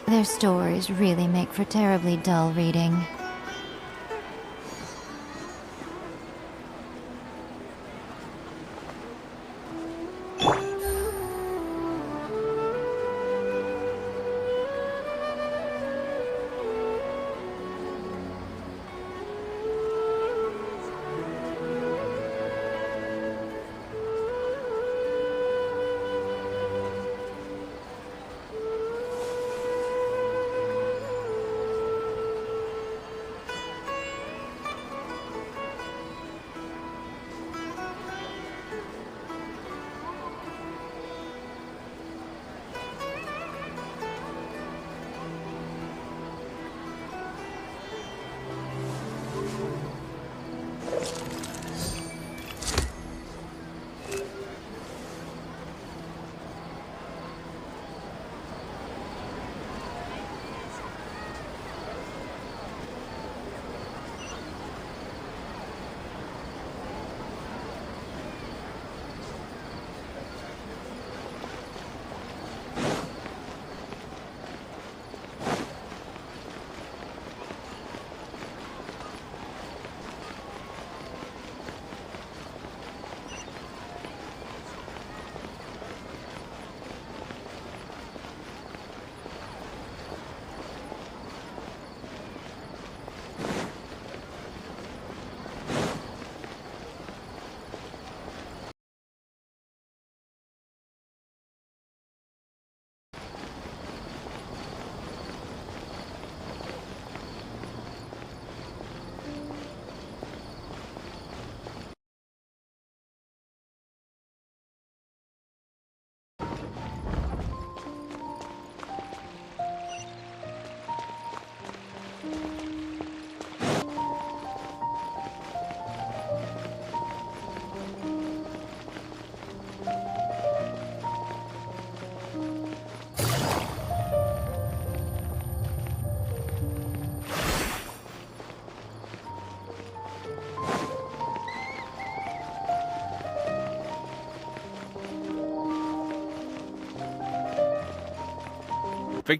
Their stories really make for terribly dull reading.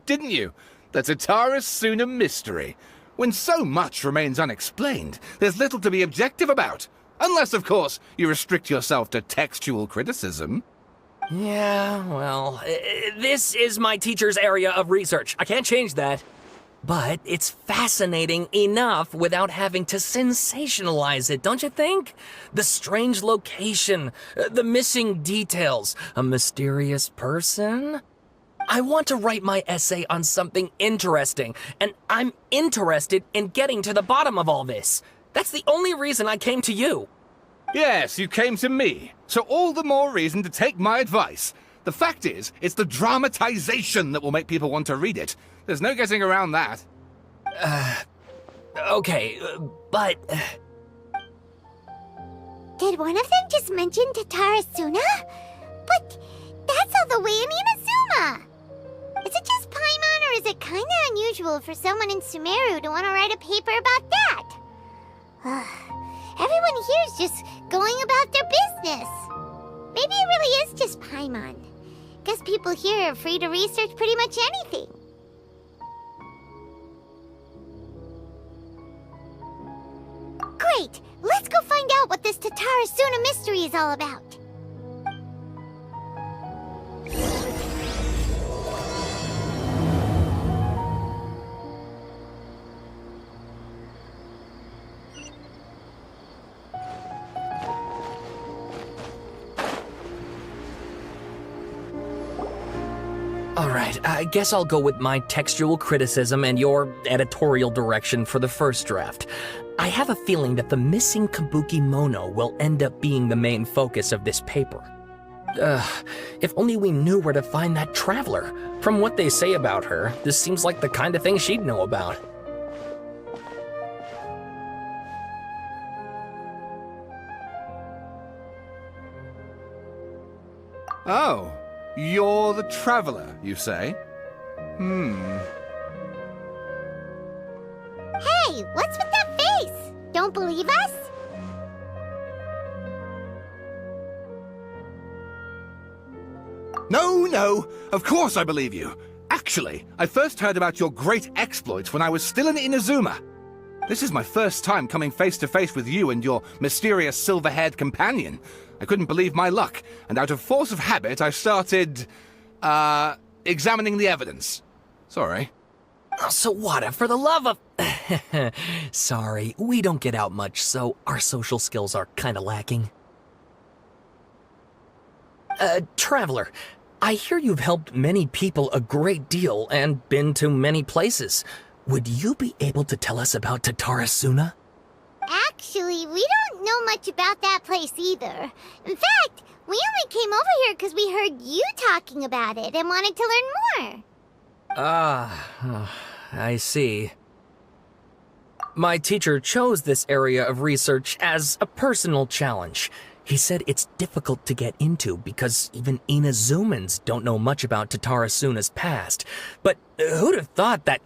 Didn't you? The Tataris Suna mystery. When so much remains unexplained, there's little to be objective about. Unless, of course, you restrict yourself to textual criticism. Yeah, well, this is my teacher's area of research. I can't change that. But it's fascinating enough without having to sensationalize it, don't you think? The strange location, the missing details, a mysterious person. I want to write my essay on something interesting, and I'm interested in getting to the bottom of all this. That's the only reason I came to you. Yes, you came to me, so all the more reason to take my advice. The fact is, it's the dramatization that will make people want to read it. There's no getting around that. Okay, but... Did one of them just mention Tatarasuna? But that's all the way in Inazuma! Is it just Paimon, or is it kinda unusual for someone in Sumeru to want to write a paper about that? Everyone here's just going about their business. Maybe it really is just Paimon. Guess people here are free to research pretty much anything. Great! Let's go find out what this Tatarasuna mystery is all about. Alright, I guess I'll go with my textual criticism and your editorial direction for the first draft. I have a feeling that the missing Kabuki Mono will end up being the main focus of this paper. If only we knew where to find that traveler. From what they say about her, this seems like the kind of thing she'd know about. Oh, you're the traveler, you say? Hey, what's with that face? Don't believe us? No, of course I believe you. Actually, I first heard about your great exploits when I was still in Inazuma. This is my first time coming face to face with you and your mysterious silver-haired companion. I couldn't believe my luck, and out of force of habit, I started, examining the evidence. Sorry. Oh, Sawada, for the love of... Sorry, we don't get out much, so our social skills are kinda lacking. Traveler, I hear you've helped many people a great deal and been to many places. Would you be able to tell us about Tatarasuna? Actually, we don't know much about that place either. In fact, we only came over here because we heard you talking about it and wanted to learn more. I see. My teacher chose this area of research as a personal challenge. He said it's difficult to get into because even Inazumans don't know much about Tatarasuna's past. But who'd have thought that...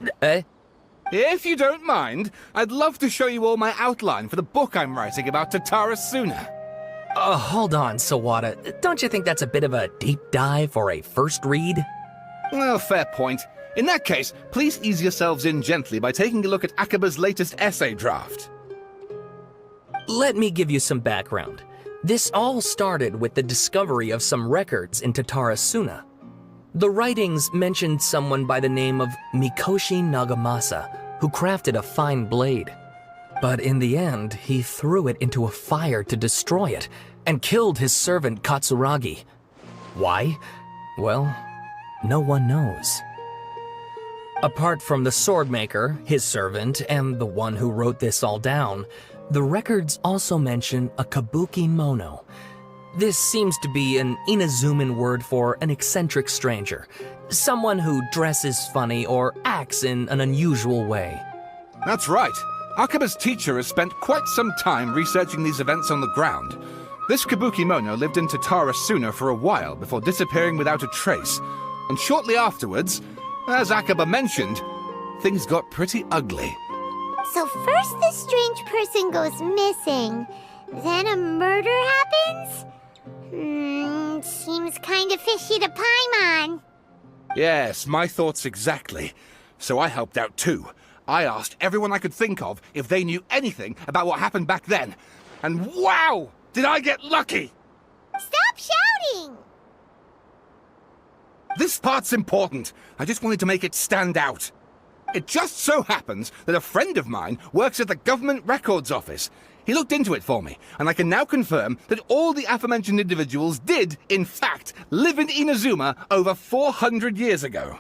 If you don't mind, I'd love to show you all my outline for the book I'm writing about Tatarasuna. Hold on, Sawada. Don't you think that's a bit of a deep dive for a first read? Well, fair point. In that case, please ease yourselves in gently by taking a look at Akaba's latest essay draft. Let me give you some background. This all started with the discovery of some records in Tatarasuna. The writings mentioned someone by the name of Mikoshi Nagamasa, who crafted a fine blade. But in the end, he threw it into a fire to destroy it, and killed his servant Katsuragi. Why? Well, no one knows. Apart from the swordmaker, his servant, and the one who wrote this all down, the records also mention a kabuki mono. This seems to be an Inazuman word for an eccentric stranger, someone who dresses funny or acts in an unusual way. That's right. Akaba's teacher has spent quite some time researching these events on the ground. This kabuki mono lived in Tatarasuna for a while before disappearing without a trace. And shortly afterwards, as Akaba mentioned, things got pretty ugly. So first this strange person goes missing, then a murder happens? Seems kind of fishy to Paimon. Yes, my thoughts exactly. So I helped out too. I asked everyone I could think of if they knew anything about what happened back then. And wow! Did I get lucky! Stop shouting! This part's important. I just wanted to make it stand out. It just so happens that a friend of mine works at the Government Records Office. He looked into it for me, and I can now confirm that all the aforementioned individuals did, in fact, live in Inazuma over 400 years ago.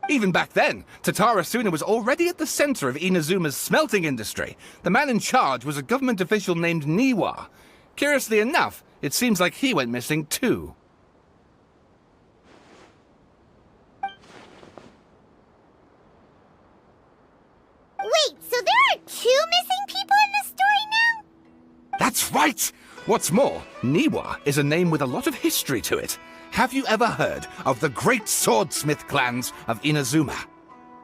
Even back then, Tatarasuna was already at the center of Inazuma's smelting industry. The man in charge was a government official named Niwa. Curiously enough, it seems like he went missing too. Wait, so there are 2 missing people in the story now? That's right! What's more, Niwa is a name with a lot of history to it. Have you ever heard of the great swordsmith clans of Inazuma?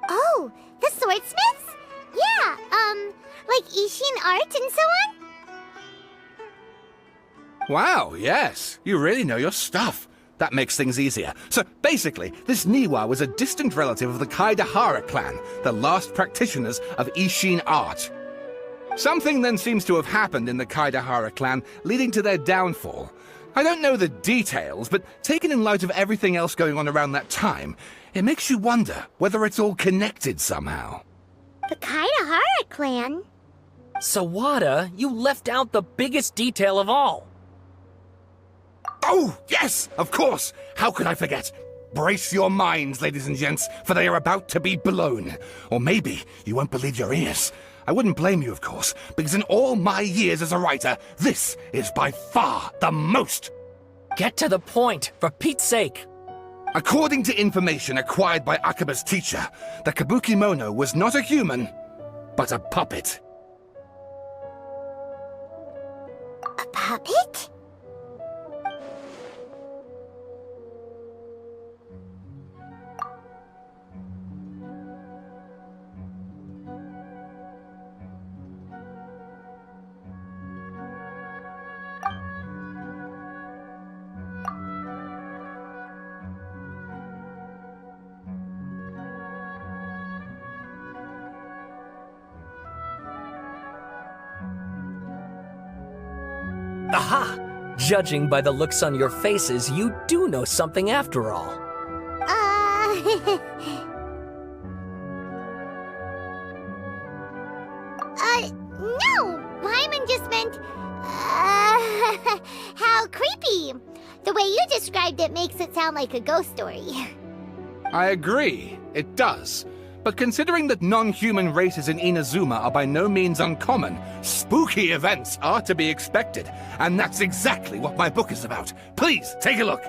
Oh, the swordsmiths? Yeah, like Ishin art and so on? Wow, yes. You really know your stuff. That makes things easier. So basically, this Niwa was a distant relative of the Kaidahara clan, the last practitioners of Ishin art. Something then seems to have happened in the Kaidahara clan, leading to their downfall. I don't know the details, but taken in light of everything else going on around that time, it makes you wonder whether it's all connected somehow. The Kaidahara clan? Sawada, you left out the biggest detail of all. Oh, yes, of course. How could I forget? Brace your minds, ladies and gents, for they are about to be blown. Or maybe you won't believe your ears. I wouldn't blame you, of course, because in all my years as a writer, this is by far the most. Get to the point, for Pete's sake. According to information acquired by Akaba's teacher, the Kabuki Mono was not a human, but a puppet. A puppet? Aha! Judging by the looks on your faces, you do know something after all. No! Paimon just meant, how creepy. The way you described it makes it sound like a ghost story. I agree, it does. But considering that non-human races in Inazuma are by no means uncommon, spooky events are to be expected. And that's exactly what my book is about. Please, take a look.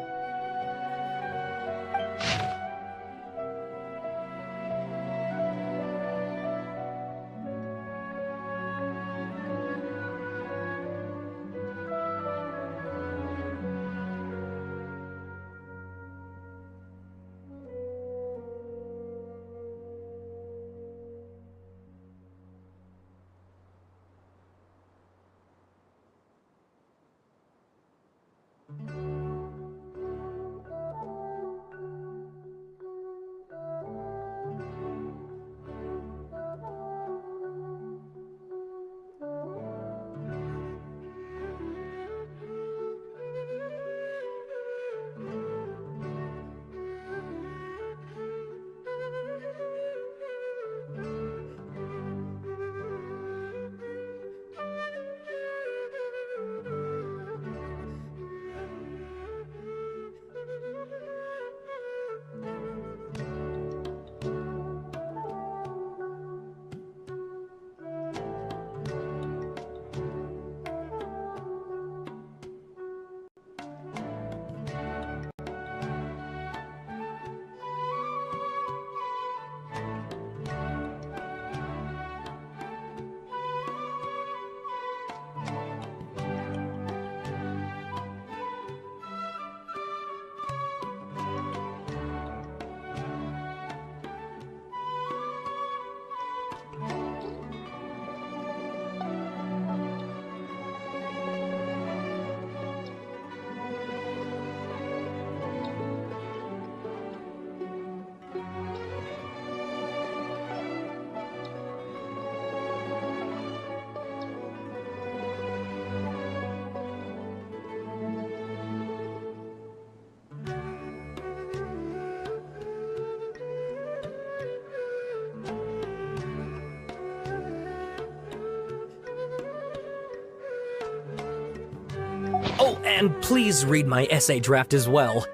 Oh, and please read my essay draft as well.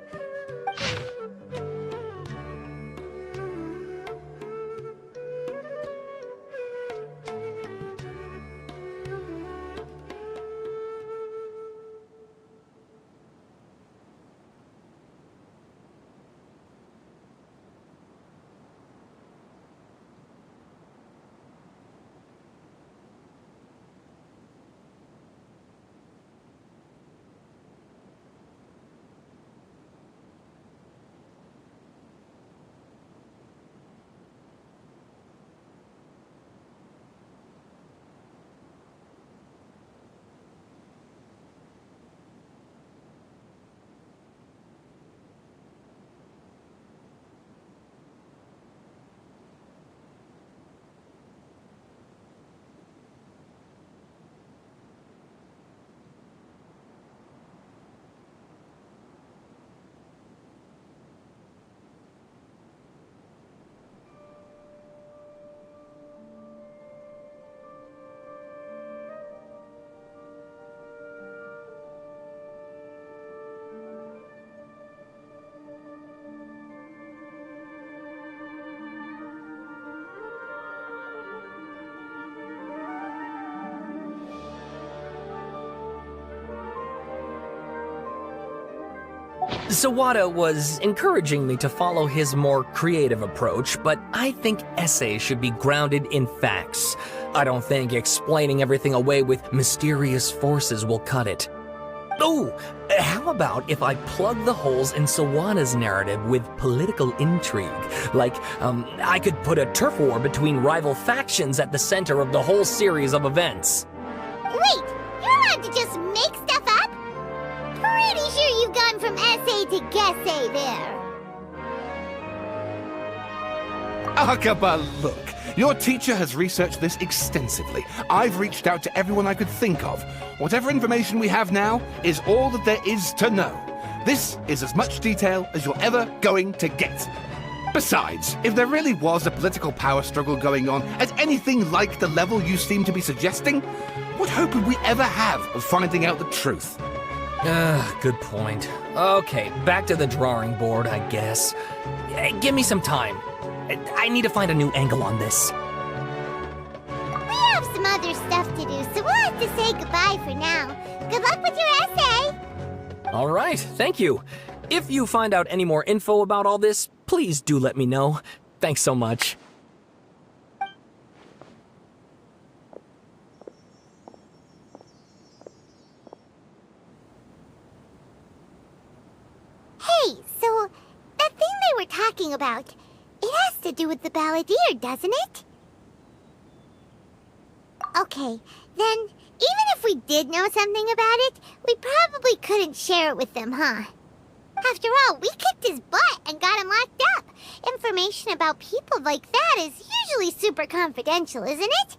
Sawada was encouraging me to follow his more creative approach, but I think essays should be grounded in facts. I don't think explaining everything away with mysterious forces will cut it. Oh, how about if I plug the holes in Sawada's narrative with political intrigue? Like, I could put a turf war between rival factions at the center of the whole series of events. Wait, you're allowed to just make stuff up? Pretty sure you've gone from essay to guessay there. Akaba, look. Your teacher has researched this extensively. I've reached out to everyone I could think of. Whatever information we have now is all that there is to know. This is as much detail as you're ever going to get. Besides, if there really was a political power struggle going on at anything like the level you seem to be suggesting, what hope would we ever have of finding out the truth? Good point. Okay, back to the drawing board, I guess. Give me some time. I need to find a new angle on this. We have some other stuff to do, so we'll have to say goodbye for now. Good luck with your essay! All right, thank you. If you find out any more info about all this, please do let me know. Thanks so much. Hey, so that thing they were talking about, it has to do with the balladeer, doesn't it? Okay, then even if we did know something about it, we probably couldn't share it with them, huh? After all, we kicked his butt and got him locked up. Information about people like that is usually super confidential, isn't it?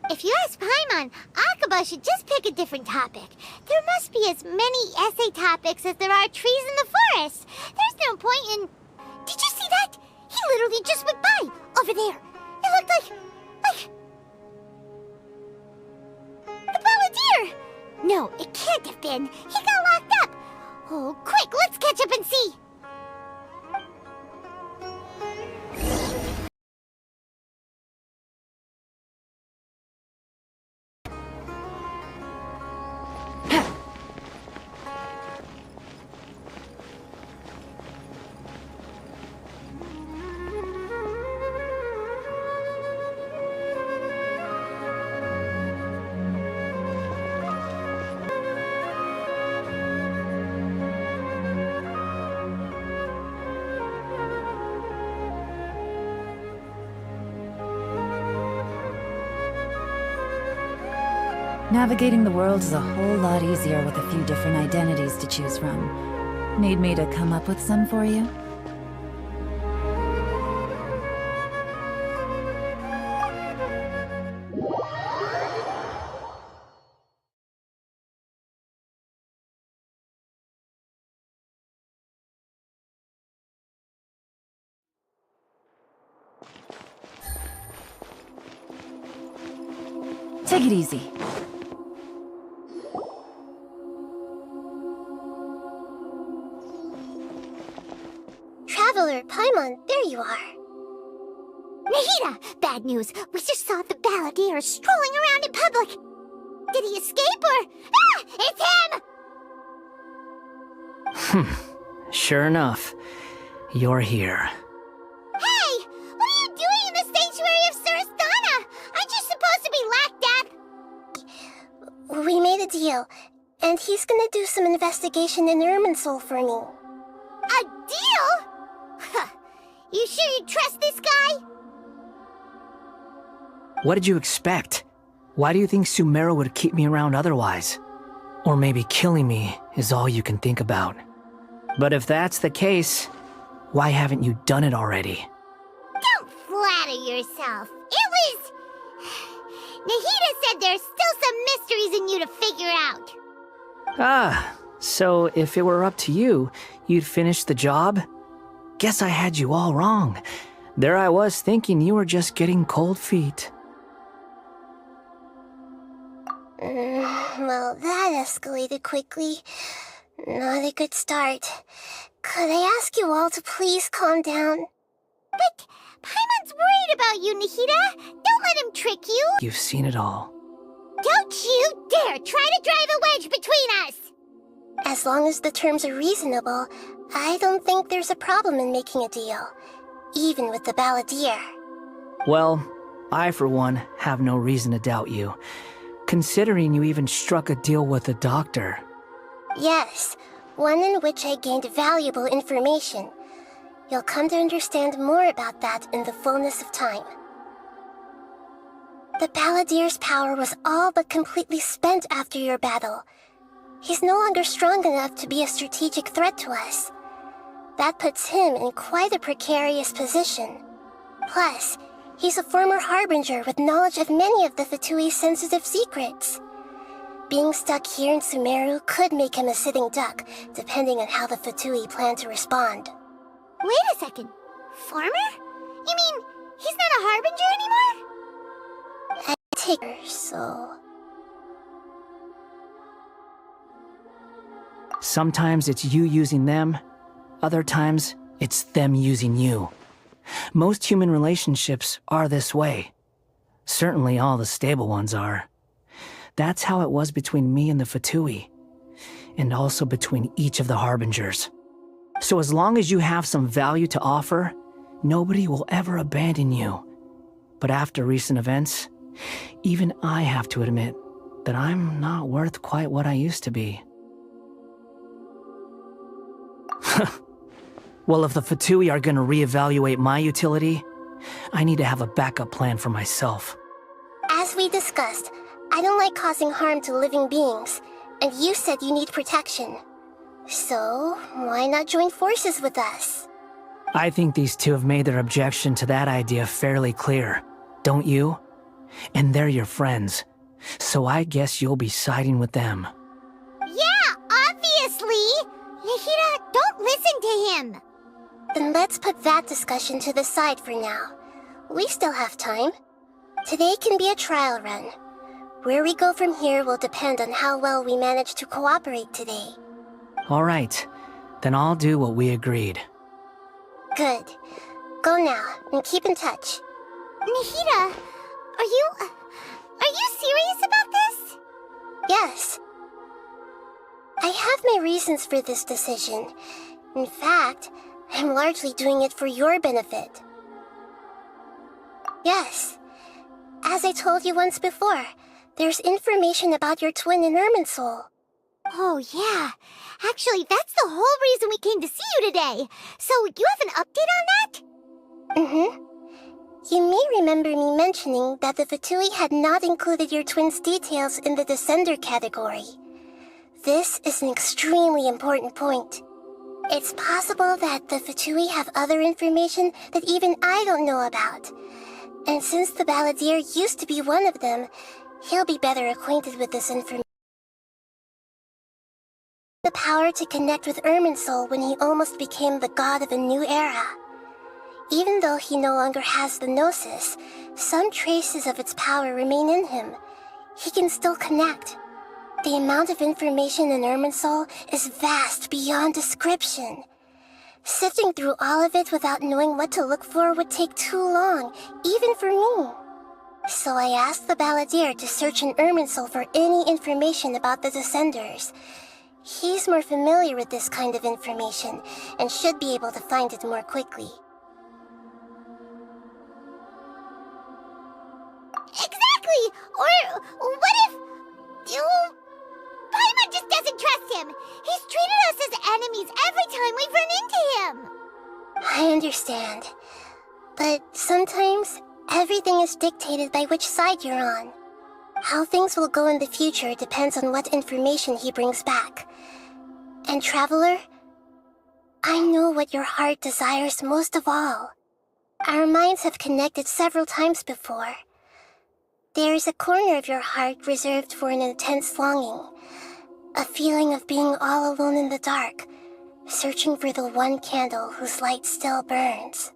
If you ask Paimon, Akaba should just pick a different topic. There must be as many essay topics as there are trees in the forest. There's no point in... Did you see that? He literally just went by, over there. It looked like... the balladeer! No, it can't have been. He got locked up. Oh, quick, let's catch up and see. Navigating the world is a whole lot easier with a few different identities to choose from. Need me to come up with some for you? Take it easy. Traveler, Paimon, there you are. Nahida! Bad news. We just saw the balladeer strolling around in public. Did he escape or... Ah! It's him! Sure enough. You're here. Hey! What are you doing in the sanctuary of Surasthana? Aren't you supposed to be locked up? We made a deal, and he's gonna do some investigation in Irminsul for me. A deal? Huh. You sure you trust this guy? What did you expect? Why do you think Sumeru would keep me around otherwise? Or maybe killing me is all you can think about. But if that's the case, why haven't you done it already? Don't flatter yourself. It was... Nahida said there's still some mysteries in you to figure out. Ah, so if it were up to you, you'd finish the job? Guess I had you all wrong. There I was thinking you were just getting cold feet. Well, that escalated quickly. Not a good start. Could I ask you all to please calm down? But Paimon's worried about you, Nahida. Don't let him trick you. You've seen it all. Don't you dare try to drive a wedge between us! As long as the terms are reasonable, I don't think there's a problem in making a deal. Even with the balladeer. Well, I for one have no reason to doubt you. Considering you even struck a deal with the doctor. Yes, one in which I gained valuable information. You'll come to understand more about that in the fullness of time. The balladeer's power was all but completely spent after your battle. He's no longer strong enough to be a strategic threat to us. That puts him in quite a precarious position. Plus, he's a former Harbinger with knowledge of many of the Fatui's sensitive secrets. Being stuck here in Sumeru could make him a sitting duck, depending on how the Fatui plan to respond. Wait a second. Farmer? You mean he's not a Harbinger anymore? I take her, so... Sometimes it's you using them, other times it's them using you. Most human relationships are this way. Certainly all the stable ones are. That's how it was between me and the Fatui, and also between each of the Harbingers. So as long as you have some value to offer, nobody will ever abandon you. But after recent events, even I have to admit that I'm not worth quite what I used to be. Well, if the Fatui are gonna reevaluate my utility, I need to have a backup plan for myself. As we discussed, I don't like causing harm to living beings, and you said you need protection. So, why not join forces with us? I think these two have made their objection to that idea fairly clear, don't you? And they're your friends, so I guess you'll be siding with them. Yeah, obviously! Nahida, don't listen to him! Then let's put that discussion to the side for now. We still have time. Today can be a trial run. Where we go from here will depend on how well we manage to cooperate today. All right, then I'll do what we agreed. Good. Go now, and keep in touch. Nahida, are you serious about this? Yes. I have my reasons for this decision. In fact, I'm largely doing it for your benefit. Yes. As I told you once before, there's information about your twin in Irminsul. Oh, yeah. Actually, that's the whole reason we came to see you today. So, you have an update on that? Mm-hmm. You may remember me mentioning that the Fatui had not included your twin's details in the Descender category. This is an extremely important point. It's possible that the Fatui have other information that even I don't know about. And since the Balladeer used to be one of them, he'll be better acquainted with this information. The power to connect with Irminsul when he almost became the god of a new era. Even though he no longer has the Gnosis, some traces of its power remain in him. He can still connect. The amount of information in Irminsul is vast beyond description. Sifting through all of it without knowing what to look for would take too long, even for me. So I asked the Balladeer to search in Irminsul for any information about the Descenders. He's more familiar with this kind of information, and should be able to find it more quickly. Exactly! Or what if... Paimon just doesn't trust him! He's treated us as enemies every time we've run into him! I understand. But sometimes, everything is dictated by which side you're on. How things will go in the future depends on what information he brings back. And Traveler, I know what your heart desires most of all. Our minds have connected several times before. There is a corner of your heart reserved for an intense longing. A feeling of being all alone in the dark, searching for the one candle whose light still burns.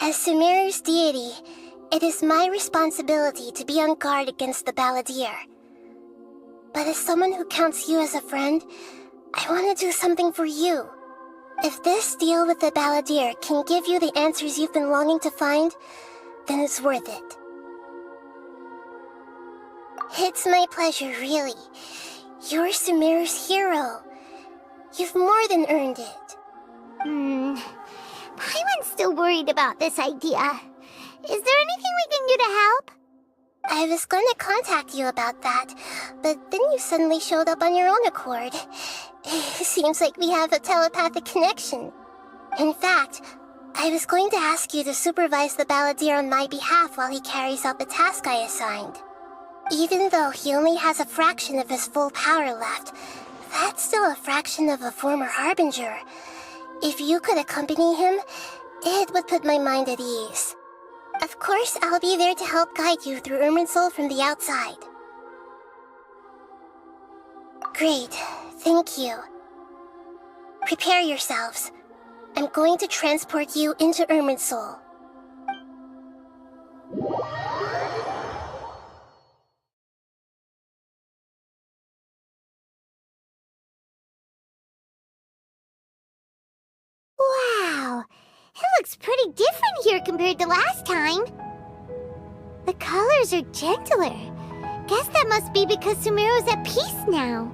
As Sumeru's deity, it is my responsibility to be on guard against the Balladeer. But as someone who counts you as a friend, I want to do something for you. If this deal with the Balladeer can give you the answers you've been longing to find, then it's worth it. It's my pleasure, really. You're Sumeru's hero. You've more than earned it. Paimon's still worried about this idea. Is there anything we can do to help? I was going to contact you about that, but then you suddenly showed up on your own accord. Seems like we have a telepathic connection. In fact, I was going to ask you to supervise the Balladeer on my behalf while he carries out the task I assigned. Even though he only has a fraction of his full power left, that's still a fraction of a former Harbinger. If you could accompany him, it would put my mind at ease. Of course, I'll be there to help guide you through Irminsul from the outside. Great, thank you. Prepare yourselves. I'm going to transport you into Irminsul. Wow, it looks pretty different here compared to last time. The colors are gentler. Guess that must be because Sumeru's at peace now.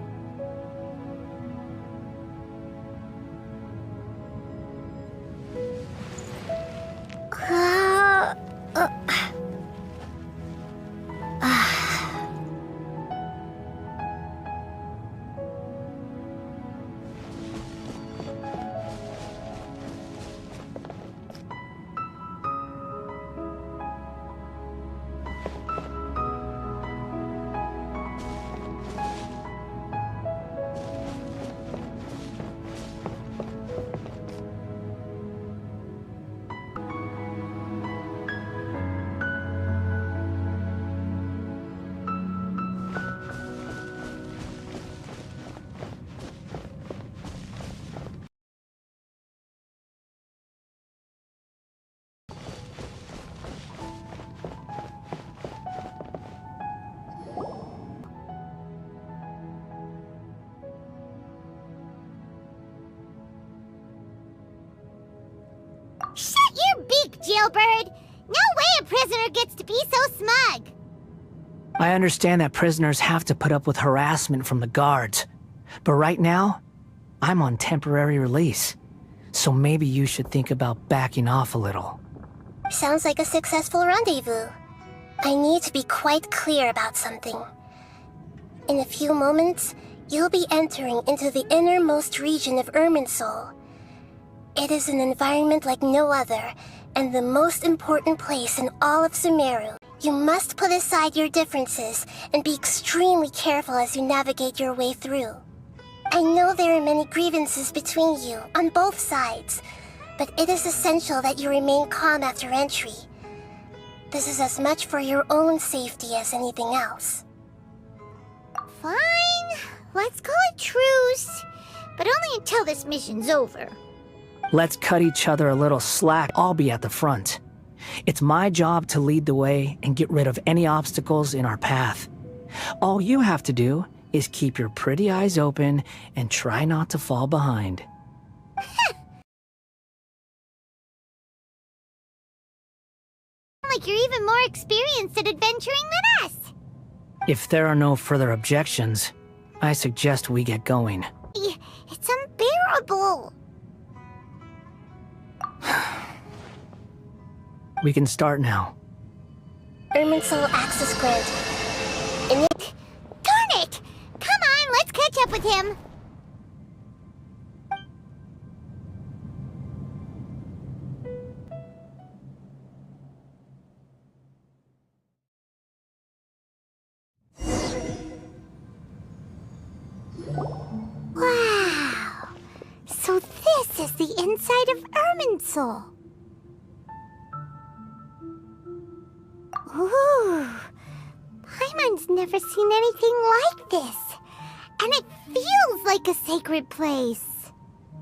Shut your beak, jailbird! No way a prisoner gets to be so smug! I understand that prisoners have to put up with harassment from the guards. But right now, I'm on temporary release. So maybe you should think about backing off a little. Sounds like a successful rendezvous. I need to be quite clear about something. In a few moments, you'll be entering into the innermost region of Irminsul. It is an environment like no other, and the most important place in all of Sumeru. You must put aside your differences and be extremely careful as you navigate your way through. I know there are many grievances between you, on both sides, but it is essential that you remain calm after entry. This is as much for your own safety as anything else. Fine, let's call it truce, but only until this mission's over. Let's cut each other a little slack. I'll be at the front. It's my job to lead the way and get rid of any obstacles in our path. All you have to do is keep your pretty eyes open and try not to fall behind. Like you're even more experienced at adventuring than us. If there are no further objections, I suggest we get going. It's unbearable. We can start now. Irminsul access granted. Darn it! Come on, let's catch up with him. Wow! So this is the inside of Irminsul. Ooh, Paimon's never seen anything like this. And it feels like a sacred place.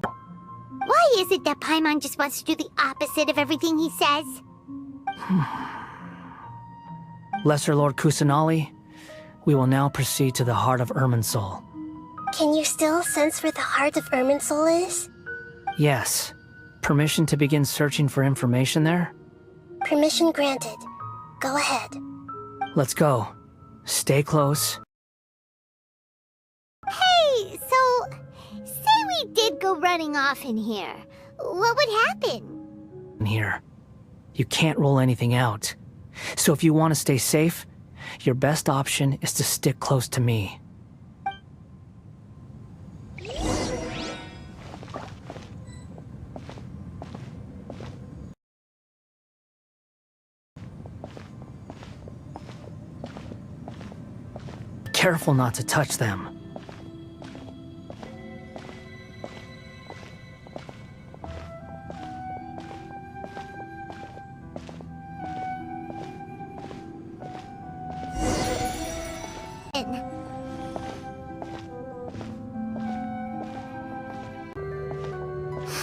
Why is it that Paimon just wants to do the opposite of everything he says? Lesser Lord Kusanali, we will now proceed to the heart of Irminsul. Can you still sense where the heart of Irminsul is? Yes. Permission to begin searching for information there? Permission granted. Go ahead. Let's go. Stay close. Hey, so, say we did go running off in here. What would happen? Here. You can't rule anything out. So if you want to stay safe, your best option is to stick close to me. Careful not to touch them.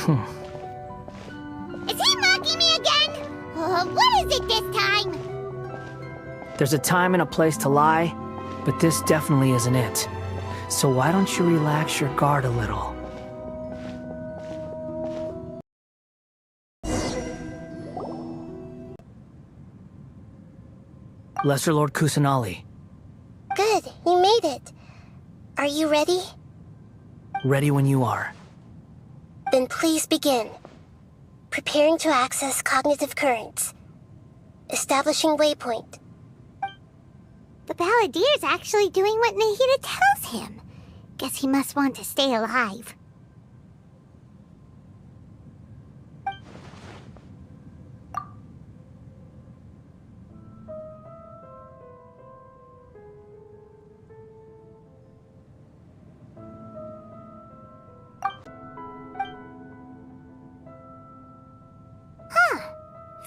Is he mocking me again? What is it this time? There's a time and a place to lie, but this definitely isn't it. So why don't you relax your guard a little? Lesser Lord Kusanali. Good, you made it. Are you ready? Ready when you are. Then please begin. Preparing to access cognitive currents. Establishing waypoint. The Balladier's actually doing what Nahida tells him. Guess he must want to stay alive.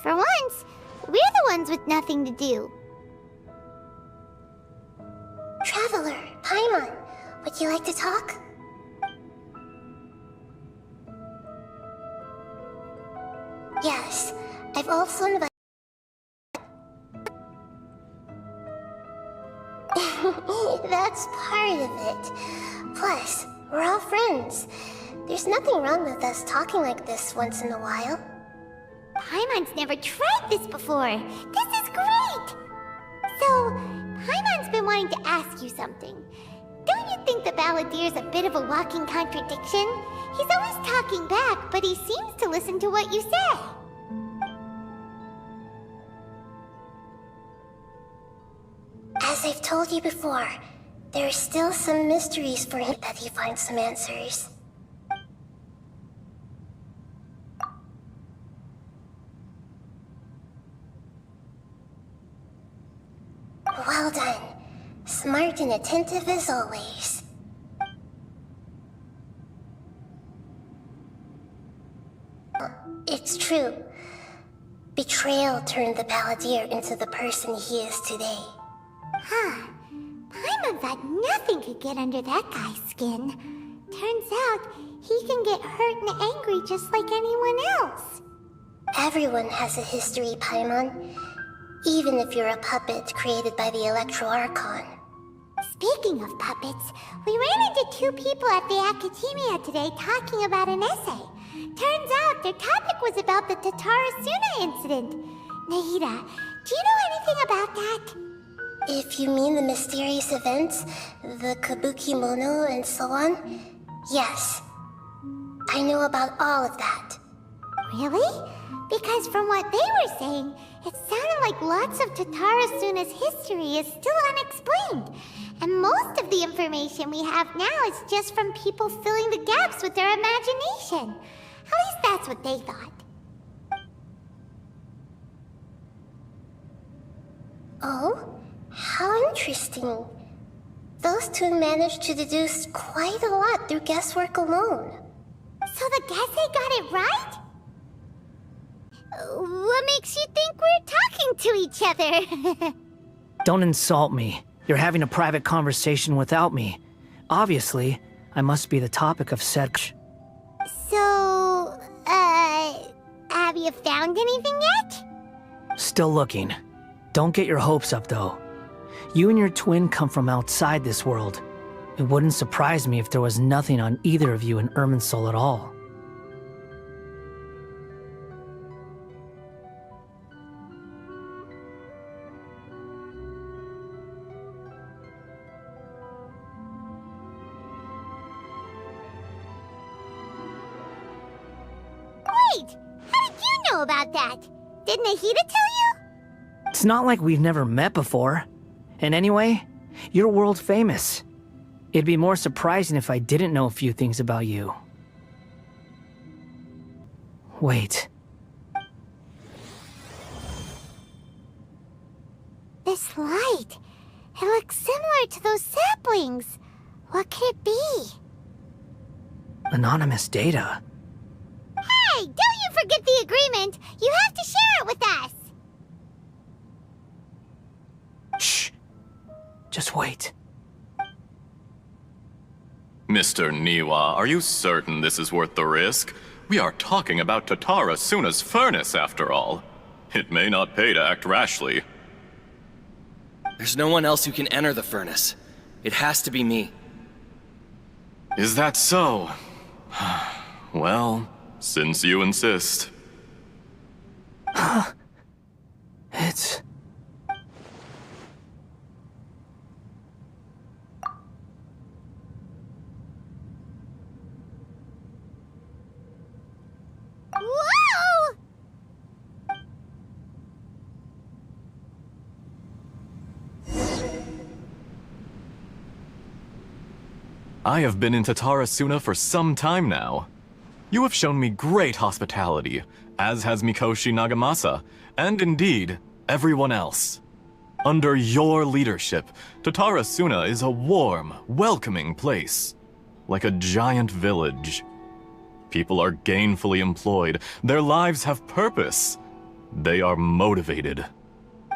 For once, we're the ones with nothing to do. Traveler, Paimon, would you like to talk? Yes, I've also invited... That's part of it. Plus, we're all friends. There's nothing wrong with us talking like this once in a while. Paimon's never tried this before. This is great! So, Paimon's been wanting to ask you something. Don't you think the Balladier's a bit of a walking contradiction? He's always talking back, but he seems to listen to what you say. As I've told you before, there are still some mysteries for him that he finds some answers. Well done. Smart and attentive as always. It's true. Betrayal turned the Balladier into the person he is today. Huh. Paimon thought nothing could get under that guy's skin. Turns out, he can get hurt and angry just like anyone else. Everyone has a history, Paimon. Even if you're a puppet created by the Archon. Speaking of puppets, we ran into two people at the Academia today talking about an essay. Turns out their topic was about the Tatarasuna incident. Nahida, do you know anything about that? If you mean the mysterious events, the Kabuki Mono and so on, yes. I know about all of that. Really? Because from what they were saying, it sounded like lots of Tatarasuna's history is still unexplained. And most of the information we have now is just from people filling the gaps with their imagination. At least that's what they thought. Oh? How interesting. Those two managed to deduce quite a lot through guesswork alone. So the Gesse got it right? What makes you think we're talking to each other? Don't insult me. You're having a private conversation without me. Obviously, I must be the topic of said... So, have you found anything yet? Still looking. Don't get your hopes up, though. You and your twin come from outside this world. It wouldn't surprise me if there was nothing on either of you in Irminsul at all. Wait! How did you know about that? Did Nahida tell you? It's not like we've never met before. And anyway, you're world famous. It'd be more surprising if I didn't know a few things about you. Wait. This light. It looks similar to those saplings. What could it be? Anonymous data. Hey, don't you forget the agreement! You have to share it with us! Shh. Just wait. Mr. Niwa, are you certain this is worth the risk? We are talking about Tatara Suna's furnace, after all. It may not pay to act rashly. There's no one else who can enter the furnace. It has to be me. Is that so? Well, since you insist. It's... Whoa! I have been in Tatara Suna for some time now. You have shown me great hospitality, as has Mikoshi Nagamasa, and indeed, everyone else. Under your leadership, Tatara Suna is a warm, welcoming place, like a giant village. People are gainfully employed, their lives have purpose. They are motivated.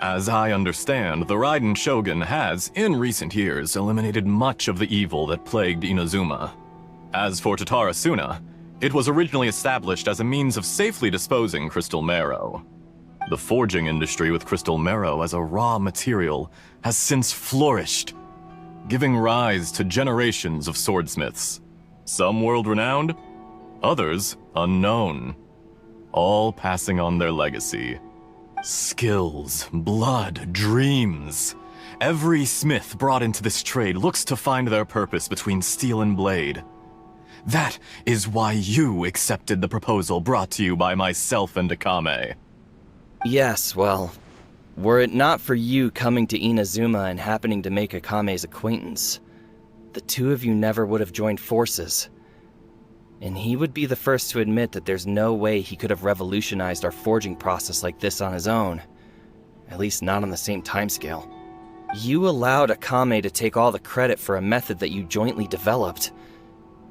As I understand, the Raiden Shogun has, in recent years, eliminated much of the evil that plagued Inazuma. As for Tatara Suna, it was originally established as a means of safely disposing crystal marrow. The forging industry with crystal marrow as a raw material has since flourished, giving rise to generations of swordsmiths. Some world-renowned, others unknown, all passing on their legacy. Skills, blood, dreams. Every smith brought into this trade looks to find their purpose between steel and blade. That is why you accepted the proposal brought to you by myself and Akame. Yes, well, were it not for you coming to Inazuma and happening to make Akame's acquaintance, the two of you never would have joined forces. And he would be the first to admit that there's no way he could have revolutionized our forging process like this on his own. At least not on the same timescale. You allowed Akame to take all the credit for a method that you jointly developed.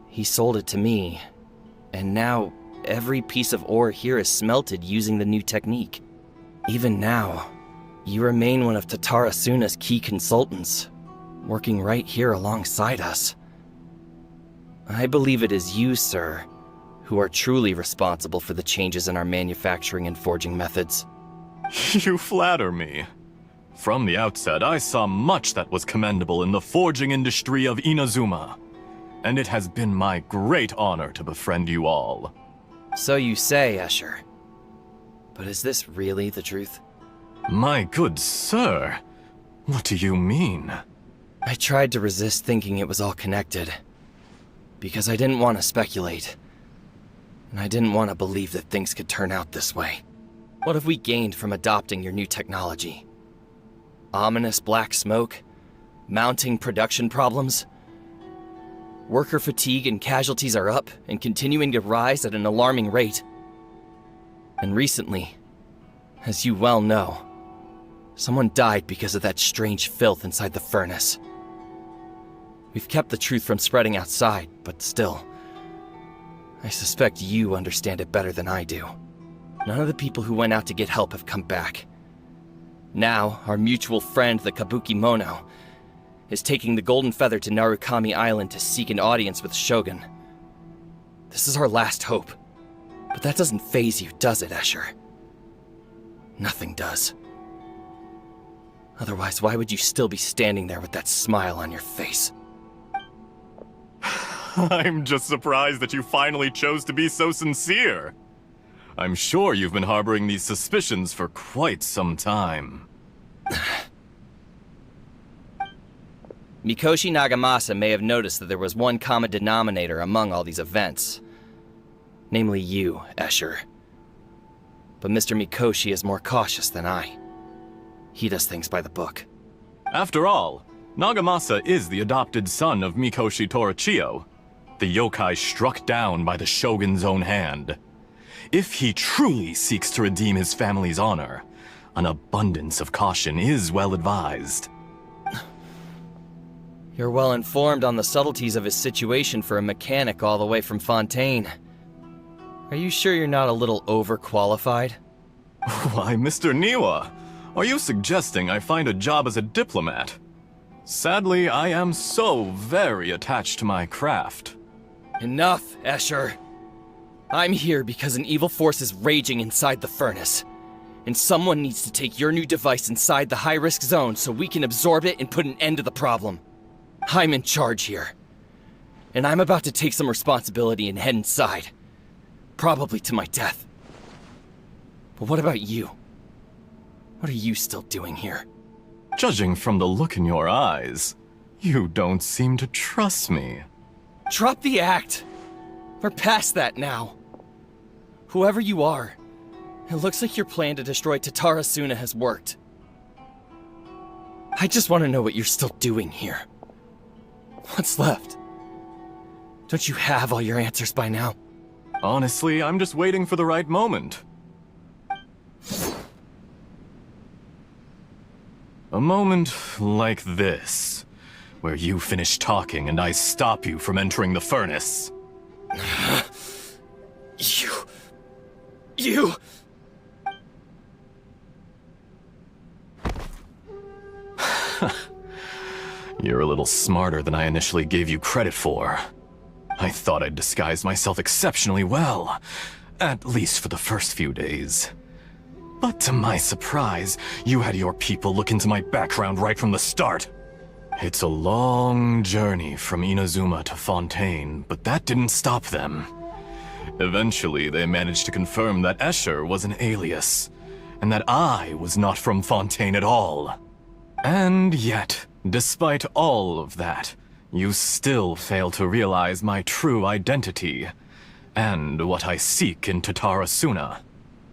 He sold it to me, and now every piece of ore here is smelted using the new technique. Even now, you remain one of Tatara Suna's key consultants, working right here alongside us. I believe it is you, sir, who are truly responsible for the changes in our manufacturing and forging methods. You flatter me. From the outset, I saw much that was commendable in the forging industry of Inazuma, and it has been my great honor to befriend you all. So you say, Escher. But is this really the truth? My good sir, what do you mean? I tried to resist thinking it was all connected. Because I didn't want to speculate. And I didn't want to believe that things could turn out this way. What have we gained from adopting your new technology? Ominous black smoke? Mounting production problems? Worker fatigue and casualties are up and continuing to rise at an alarming rate. And recently, as you well know, someone died because of that strange filth inside the furnace. We've kept the truth from spreading outside, but still, I suspect you understand it better than I do. None of the people who went out to get help have come back. Now, our mutual friend, the Kabuki Mono, is taking the Golden Feather to Narukami Island to seek an audience with Shogun. This is our last hope. But that doesn't faze you, does it, Escher? Nothing does. Otherwise, why would you still be standing there with that smile on your face? I'm just surprised that you finally chose to be so sincere. I'm sure you've been harboring these suspicions for quite some time. Mikoshi Nagamasa may have noticed that there was one common denominator among all these events. Namely you, Escher. But Mr. Mikoshi is more cautious than I. He does things by the book. After all, Nagamasa is the adopted son of Mikoshi Torachiyo, the yokai struck down by the Shogun's own hand. If he truly seeks to redeem his family's honor, an abundance of caution is well advised. You're well informed on the subtleties of his situation for a mechanic all the way from Fontaine. Are you sure you're not a little overqualified? Why, Mr. Niwa, are you suggesting I find a job as a diplomat? Sadly, I am so very attached to my craft. Enough, Escher. I'm here because an evil force is raging inside the furnace. And someone needs to take your new device inside the high-risk zone so we can absorb it and put an end to the problem. I'm in charge here. And I'm about to take some responsibility and head inside. Probably to my death. But what about you? What are you still doing here? Judging from the look in your eyes, you don't seem to trust me. Drop the act! We're past that now. Whoever you are, it looks like your plan to destroy Tatara Suna has worked. I just want to know what you're still doing here. What's left? Don't you have all your answers by now? Honestly, I'm just waiting for the right moment. A moment like this, where you finish talking and I stop you from entering the furnace. You... You're a little smarter than I initially gave you credit for. I thought I'd disguised myself exceptionally well, at least for the first few days. But to my surprise, you had your people look into my background right from the start. It's a long journey from Inazuma to Fontaine, but that didn't stop them. Eventually, they managed to confirm that Escher was an alias, and that I was not from Fontaine at all. And yet, despite all of that, you still fail to realize my true identity, and what I seek in Tatara Suna.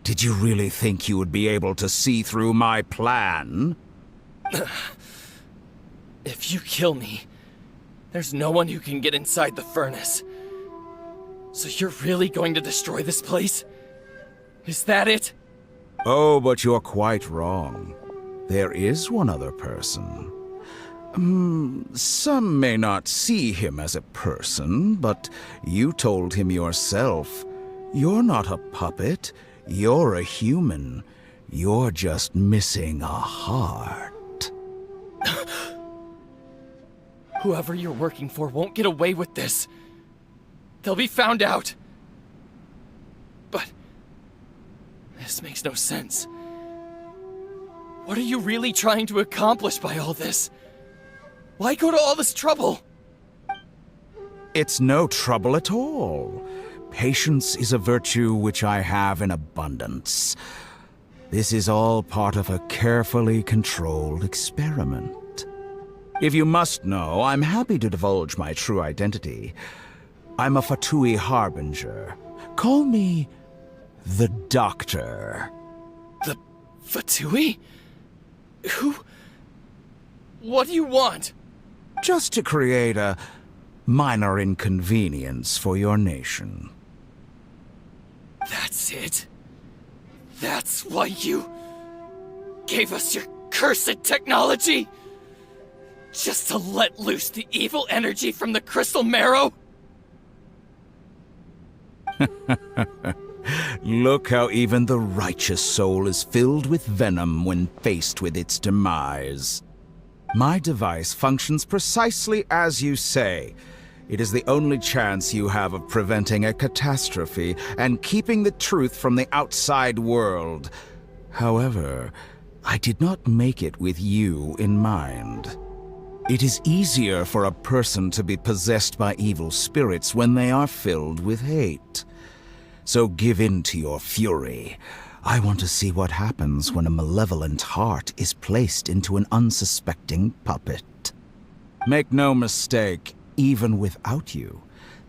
Did you really think you would be able to see through my plan? If you kill me, there's no one who can get inside the furnace. So you're really going to destroy this place? Is that it? Oh, but you're quite wrong. There is one other person. Some may not see him as a person, but you told him yourself. You're not a puppet. You're a human. You're just missing a heart. Whoever you're working for won't get away with this. They'll be found out. But this makes no sense. What are you really trying to accomplish by all this? Why go to all this trouble? It's no trouble at all. Patience is a virtue which I have in abundance. This is all part of a carefully controlled experiment. If you must know, I'm happy to divulge my true identity. I'm a Fatui Harbinger. Call me the Doctor. The Fatui? Who? What do you want? Just to create a minor inconvenience for your nation. That's it? That's why you gave us your cursed technology? Just to let loose the evil energy from the crystal marrow? Look how even the righteous soul is filled with venom when faced with its demise. My device functions precisely as you say. It is the only chance you have of preventing a catastrophe and keeping the truth from the outside world. However, I did not make it with you in mind. It is easier for a person to be possessed by evil spirits when they are filled with hate. So give in to your fury. I want to see what happens when a malevolent heart is placed into an unsuspecting puppet. Make no mistake, even without you,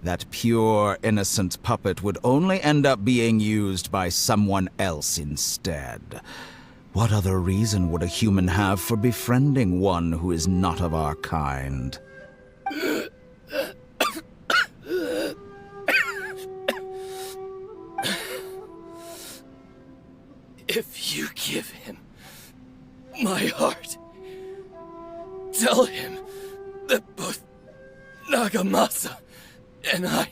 that pure, innocent puppet would only end up being used by someone else instead. What other reason would a human have for befriending one who is not of our kind? If you give him my heart, tell him that both Nagamasa and I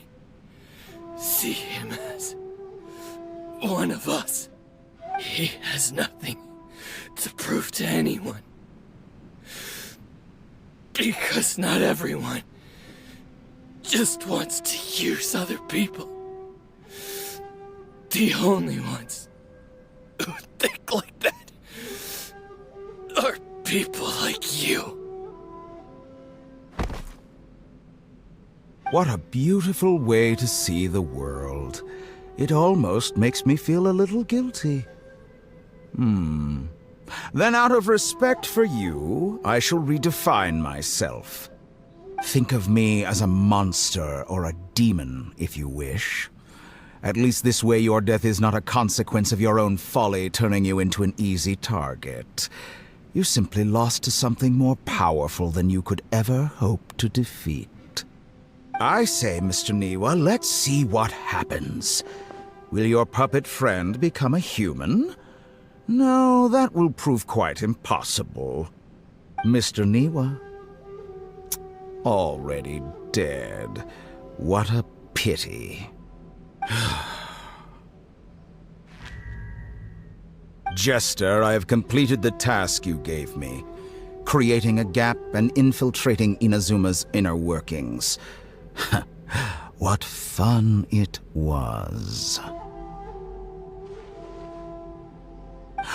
see him as one of us. He has nothing to prove to anyone. Because not everyone just wants to use other people. The only ones who think like that are people like you. What a beautiful way to see the world. It almost makes me feel a little guilty. Then out of respect for you, I shall redefine myself. Think of me as a monster or a demon, if you wish. At least this way your death is not a consequence of your own folly turning you into an easy target. You simply lost to something more powerful than you could ever hope to defeat. I say, Mr. Niwa, let's see what happens. Will your puppet friend become a human? No, that will prove quite impossible. Mr. Niwa? Already dead. What a pity. Jester, I have completed the task you gave me. Creating a gap and infiltrating Inazuma's inner workings. What fun it was.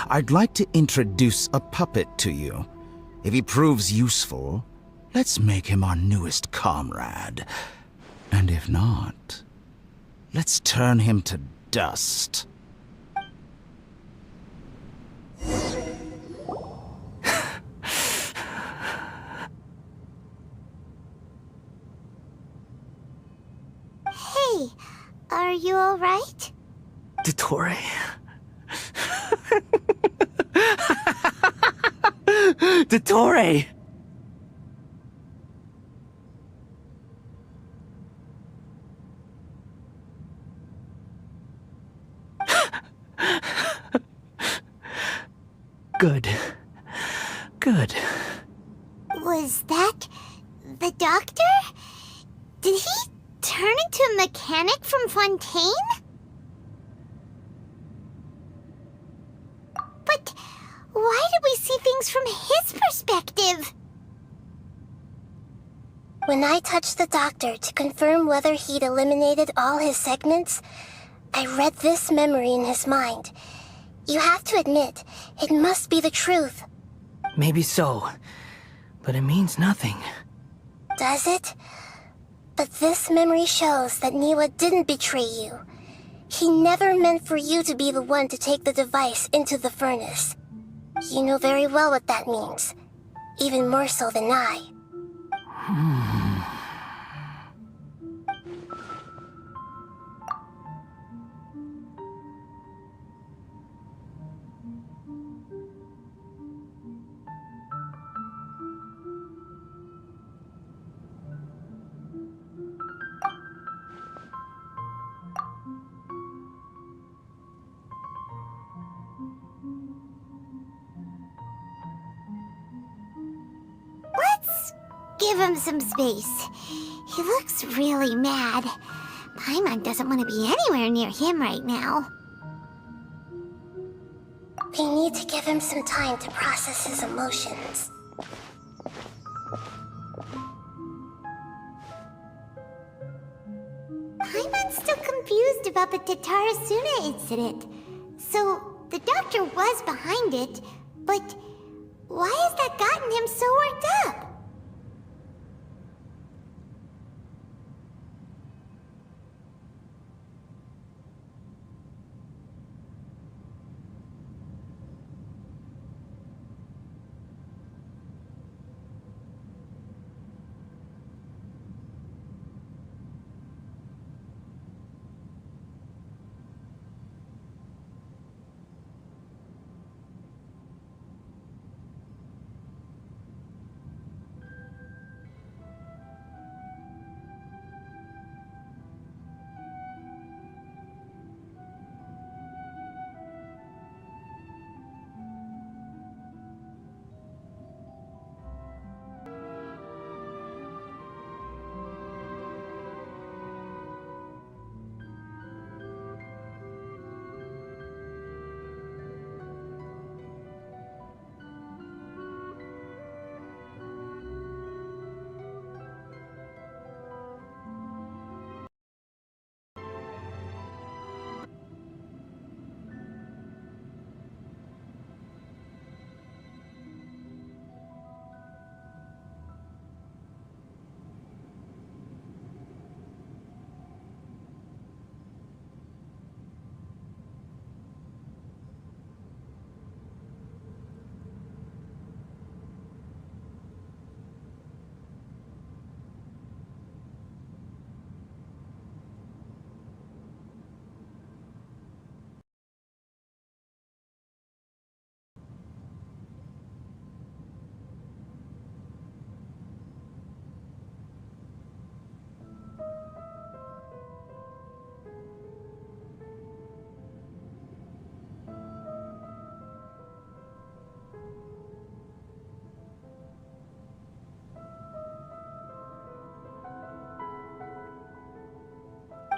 I'd like to introduce a puppet to you. If he proves useful, let's make him our newest comrade. And if not, let's turn him to dust. Hey, are you alright? Dottore? Dottore! Good. Good. Was that the doctor? Did he turn into a mechanic from Fontaine? But why did we see things from his perspective? When I touched the doctor to confirm whether he'd eliminated all his segments, I read this memory in his mind. You have to admit, it must be the truth. Maybe so, but it means nothing. Does it? But this memory shows that Niwa didn't betray you. He never meant for you to be the one to take the device into the furnace. You know very well what that means. Even more so than I. Let's give him some space. He looks really mad. Paimon doesn't want to be anywhere near him right now. We need to give him some time to process his emotions. Paimon's still confused about the Tatarasuna incident. So, the doctor was behind it, but why has that gotten him so worked up?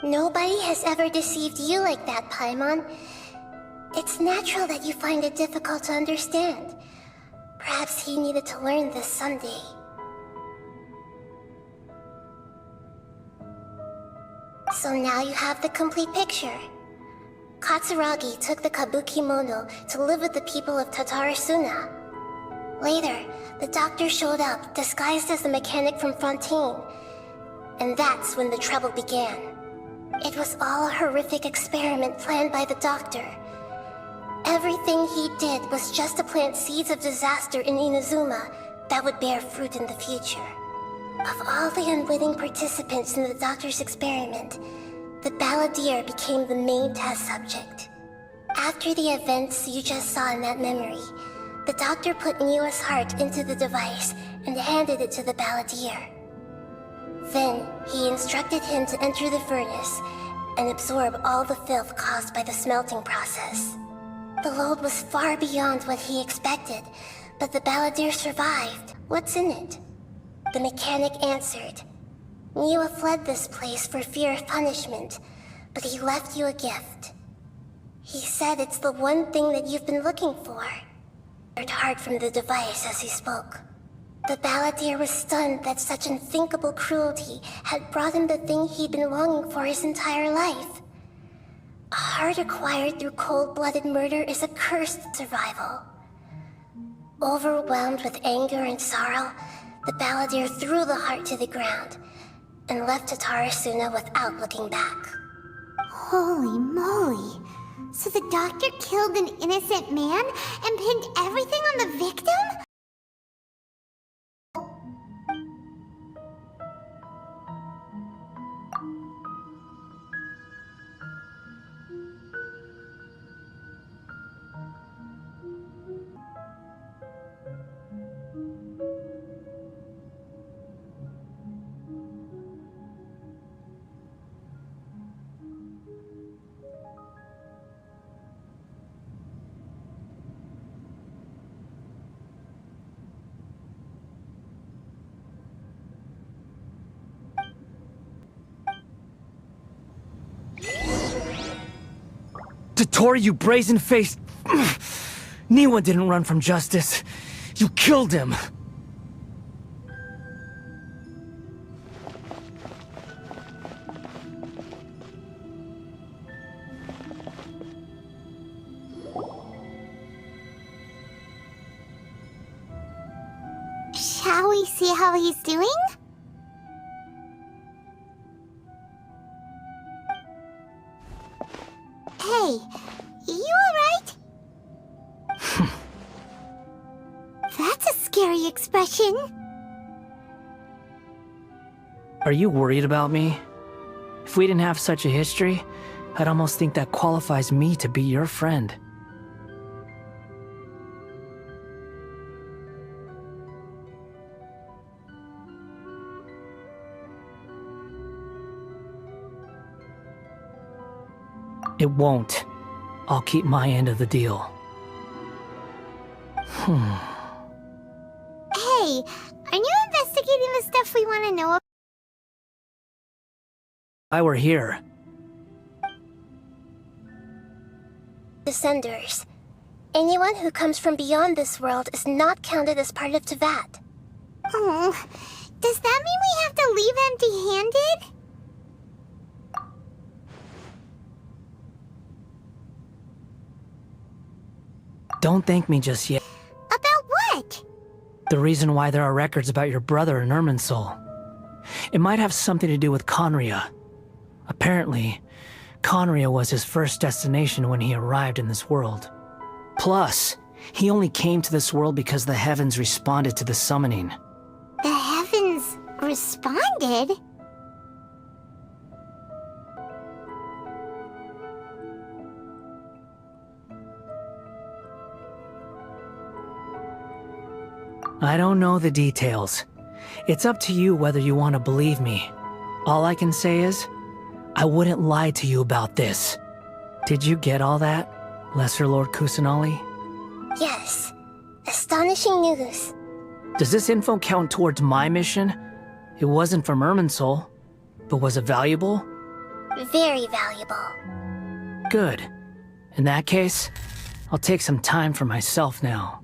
Nobody has ever deceived you like that, Paimon. It's natural that you find it difficult to understand. Perhaps he needed to learn this someday. So now you have the complete picture. Katsuragi took the Kabukimono to live with the people of Tatarasuna. Later, the doctor showed up, disguised as the mechanic from Fontaine. And that's when the trouble began. It was all a horrific experiment planned by the doctor. Everything he did was just to plant seeds of disaster in Inazuma that would bear fruit in the future. Of all the unwitting participants in the doctor's experiment, the balladeer became the main test subject. After the events you just saw in that memory, the doctor put Niwa's heart into the device and handed it to the balladeer. Then, he instructed him to enter the furnace and absorb all the filth caused by the smelting process. The load was far beyond what he expected, but the balladeer survived. What's in it? The mechanic answered. Niwa fled this place for fear of punishment, but he left you a gift. He said it's the one thing that you've been looking for. He heard hard from the device as he spoke. The balladeer was stunned that such unthinkable cruelty had brought him the thing he'd been longing for his entire life. A heart acquired through cold-blooded murder is a cursed survival. Overwhelmed with anger and sorrow, the balladeer threw the heart to the ground and left Tatarasuna without looking back. Holy moly. So the doctor killed an innocent man and pinned everything on the victim? Tori, you brazen-faced... Niwa didn't run from justice. You killed him. Shall we see how he's doing? Hey, you alright? That's a scary expression. Are you worried about me? If we didn't have such a history, I'd almost think that qualifies me to be your friend. It won't. I'll keep my end of the deal. Hey, aren't you investigating the stuff we want to know about? I were here. Descenders. Anyone who comes from beyond this world is not counted as part of Teyvat. Oh, does that mean we have to leave empty-handed? Don't thank me just yet. About what? The reason why there are records about your brother in Irminsul. It might have something to do with Conria. Apparently, Conria was his first destination when he arrived in this world. Plus, he only came to this world because the heavens responded to the summoning. The heavens responded? I don't know the details. It's up to you whether you want to believe me. All I can say is, I wouldn't lie to you about this. Did you get all that, Lesser Lord Kusanali? Yes. Astonishing news. Does this info count towards my mission? It wasn't from Irminsul, but was it valuable? Very valuable. Good. In that case, I'll take some time for myself now.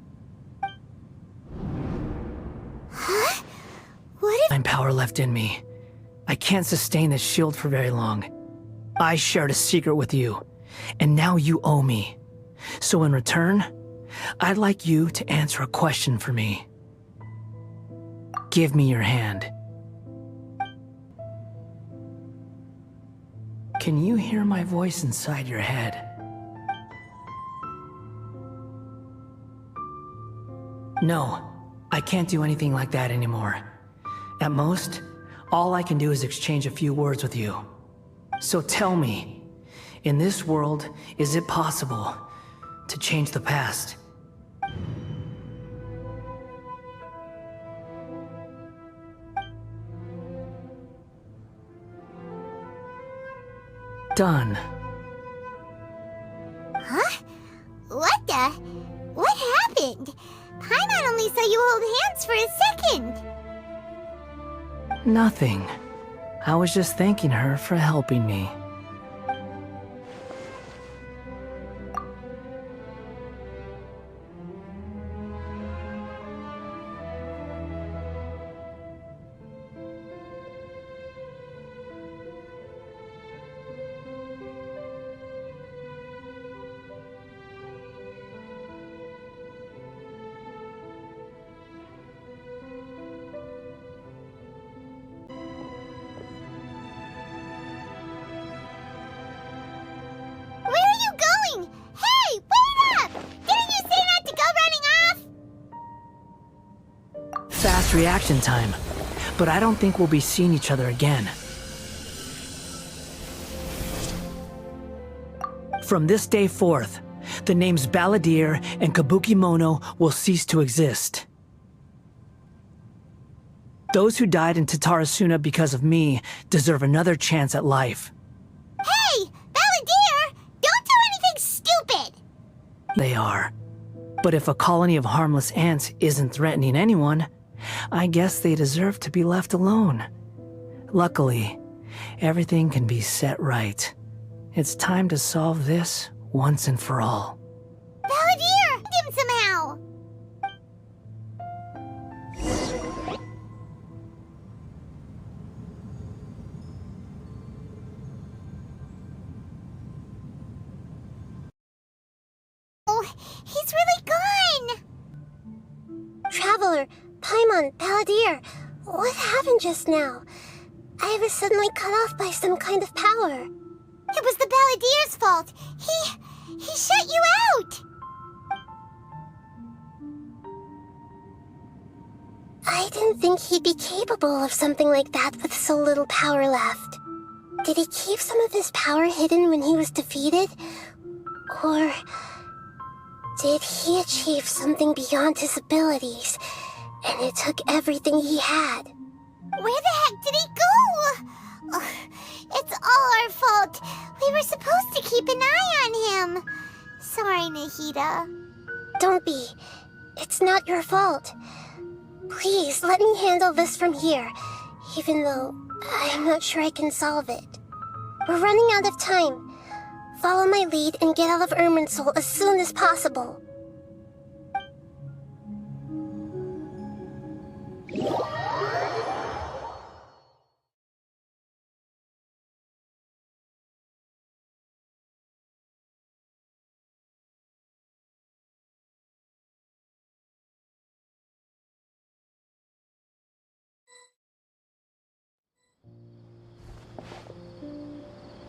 Huh? What if— I'm power left in me. I can't sustain this shield for very long. I shared a secret with you, and now you owe me. So in return, I'd like you to answer a question for me. Give me your hand. Can you hear my voice inside your head? No, I can't do anything like that anymore. At most, all I can do is exchange a few words with you. So tell me, in this world, is it possible to change the past? Done. Huh? What the? What happened? Paimon only saw you hold hands for a second. Nothing. I was just thanking her for helping me. Fast reaction time, but I don't think we'll be seeing each other again. From this day forth, the names Balladeer and Kabukimono will cease to exist. Those who died in Tatarasuna because of me deserve another chance at life. Hey! Balladeer! Don't do anything stupid! They are. But if a colony of harmless ants isn't threatening anyone, I guess they deserve to be left alone. Luckily, everything can be set right. It's time to solve this once and for all. Balladeer! Him somehow! Oh, he's really gone! Traveler, Paimon, Balladeer, what happened just now? I was suddenly cut off by some kind of power. It was the Balladeer's fault. He shut you out! I didn't think he'd be capable of something like that with so little power left. Did he keep some of his power hidden when he was defeated? Or did he achieve something beyond his abilities, and it took everything he had? Where the heck did he go? Ugh, it's all our fault. We were supposed to keep an eye on him. Sorry, Nahida. Don't be. It's not your fault. Please, let me handle this from here, even though I'm not sure I can solve it. We're running out of time. Follow my lead and get out of Irminsul as soon as possible.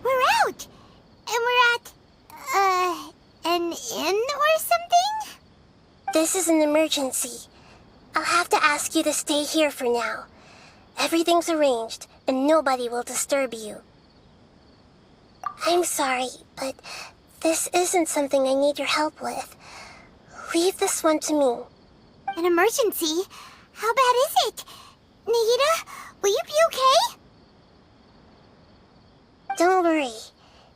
We're out! And we're at, an inn or something? This is an emergency. I'll have to ask you to stay here for now. Everything's arranged, and nobody will disturb you. I'm sorry, but this isn't something I need your help with. Leave this one to me. An emergency? How bad is it? Nahida, will you be okay? Don't worry.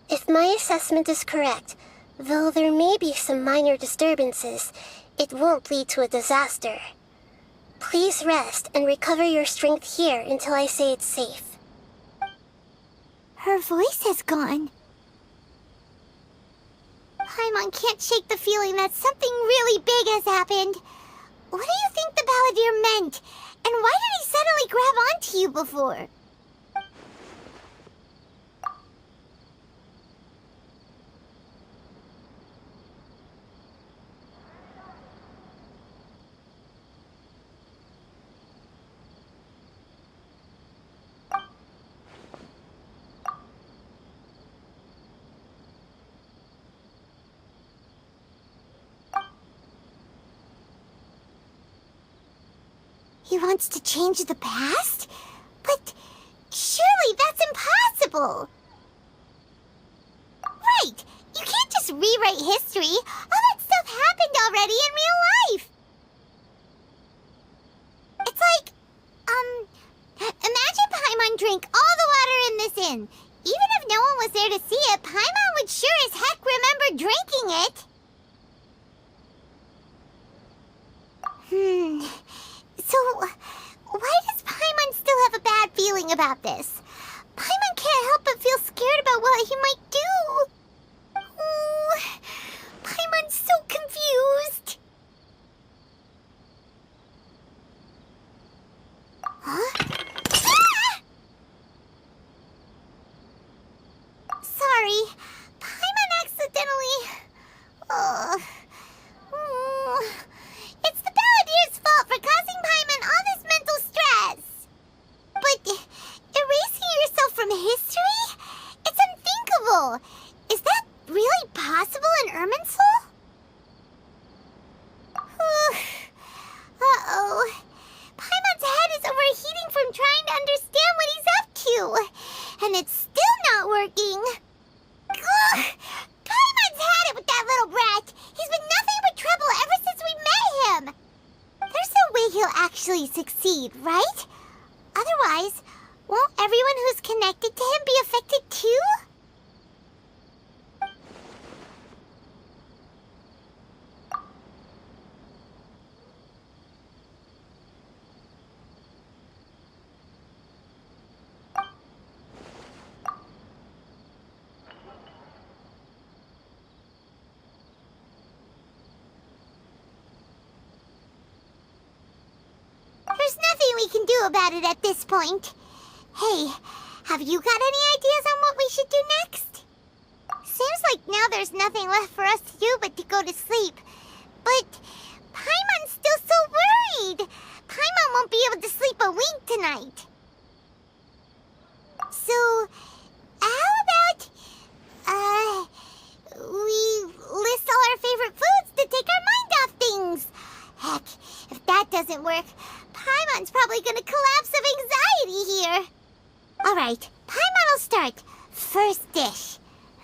If my assessment is correct, though there may be some minor disturbances, it won't lead to a disaster. Please rest and recover your strength here until I say it's safe. Her voice has gone. Paimon can't shake the feeling that something really big has happened. What do you think the Balladeer meant? And why did he suddenly grab onto you before? He wants to change the past? But surely that's impossible! Right! You can't just rewrite history! All that stuff happened already in real life! It's like, imagine Paimon drank all the water in this inn. Even if no one was there to see it, Paimon would sure as heck remember drinking it! So, why does Paimon still have a bad feeling about this? Paimon can't help but feel scared about what he might do. Oh, Paimon's so confused. Huh? Ah! Sorry, Paimon accidentally... It's the Balladeer's fault for causing Paimon all this mental stress. But erasing yourself from history? It's unthinkable. Is that really possible in Irminsul? Uh-oh. Paimon's head is overheating from trying to understand what he's up to. And it's still not working. Ugh. Paimon's had it with that little brat. He's been nothing but trouble ever since we met him. There's no way he'll actually succeed, right? Otherwise, won't everyone who's connected to him be affected too? There's nothing we can do about it at this point. Hey, have you got any ideas on what we should do next? Seems like now there's nothing left for us to do but to go to sleep. But Paimon's still so worried. Paimon won't be able to sleep a wink tonight. So, how about, we list all our favorite foods to take our mind off things? Heck, if that doesn't work, Paimon's probably gonna collapse of anxiety here. Alright, Paimon will start. First dish.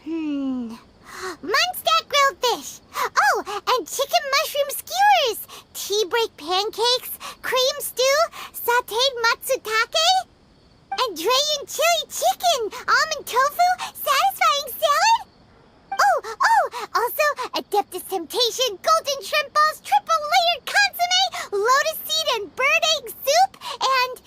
Munstack grilled fish. Oh, and chicken mushroom skewers. Tea break pancakes. Cream stew. Sauteed matsutake. And Drayon chili chicken. Almond tofu. Satisfying salad. Oh, also Adeptus Temptation, golden shrimp balls, triple layered consomme, lotus seed and bird egg soup, and...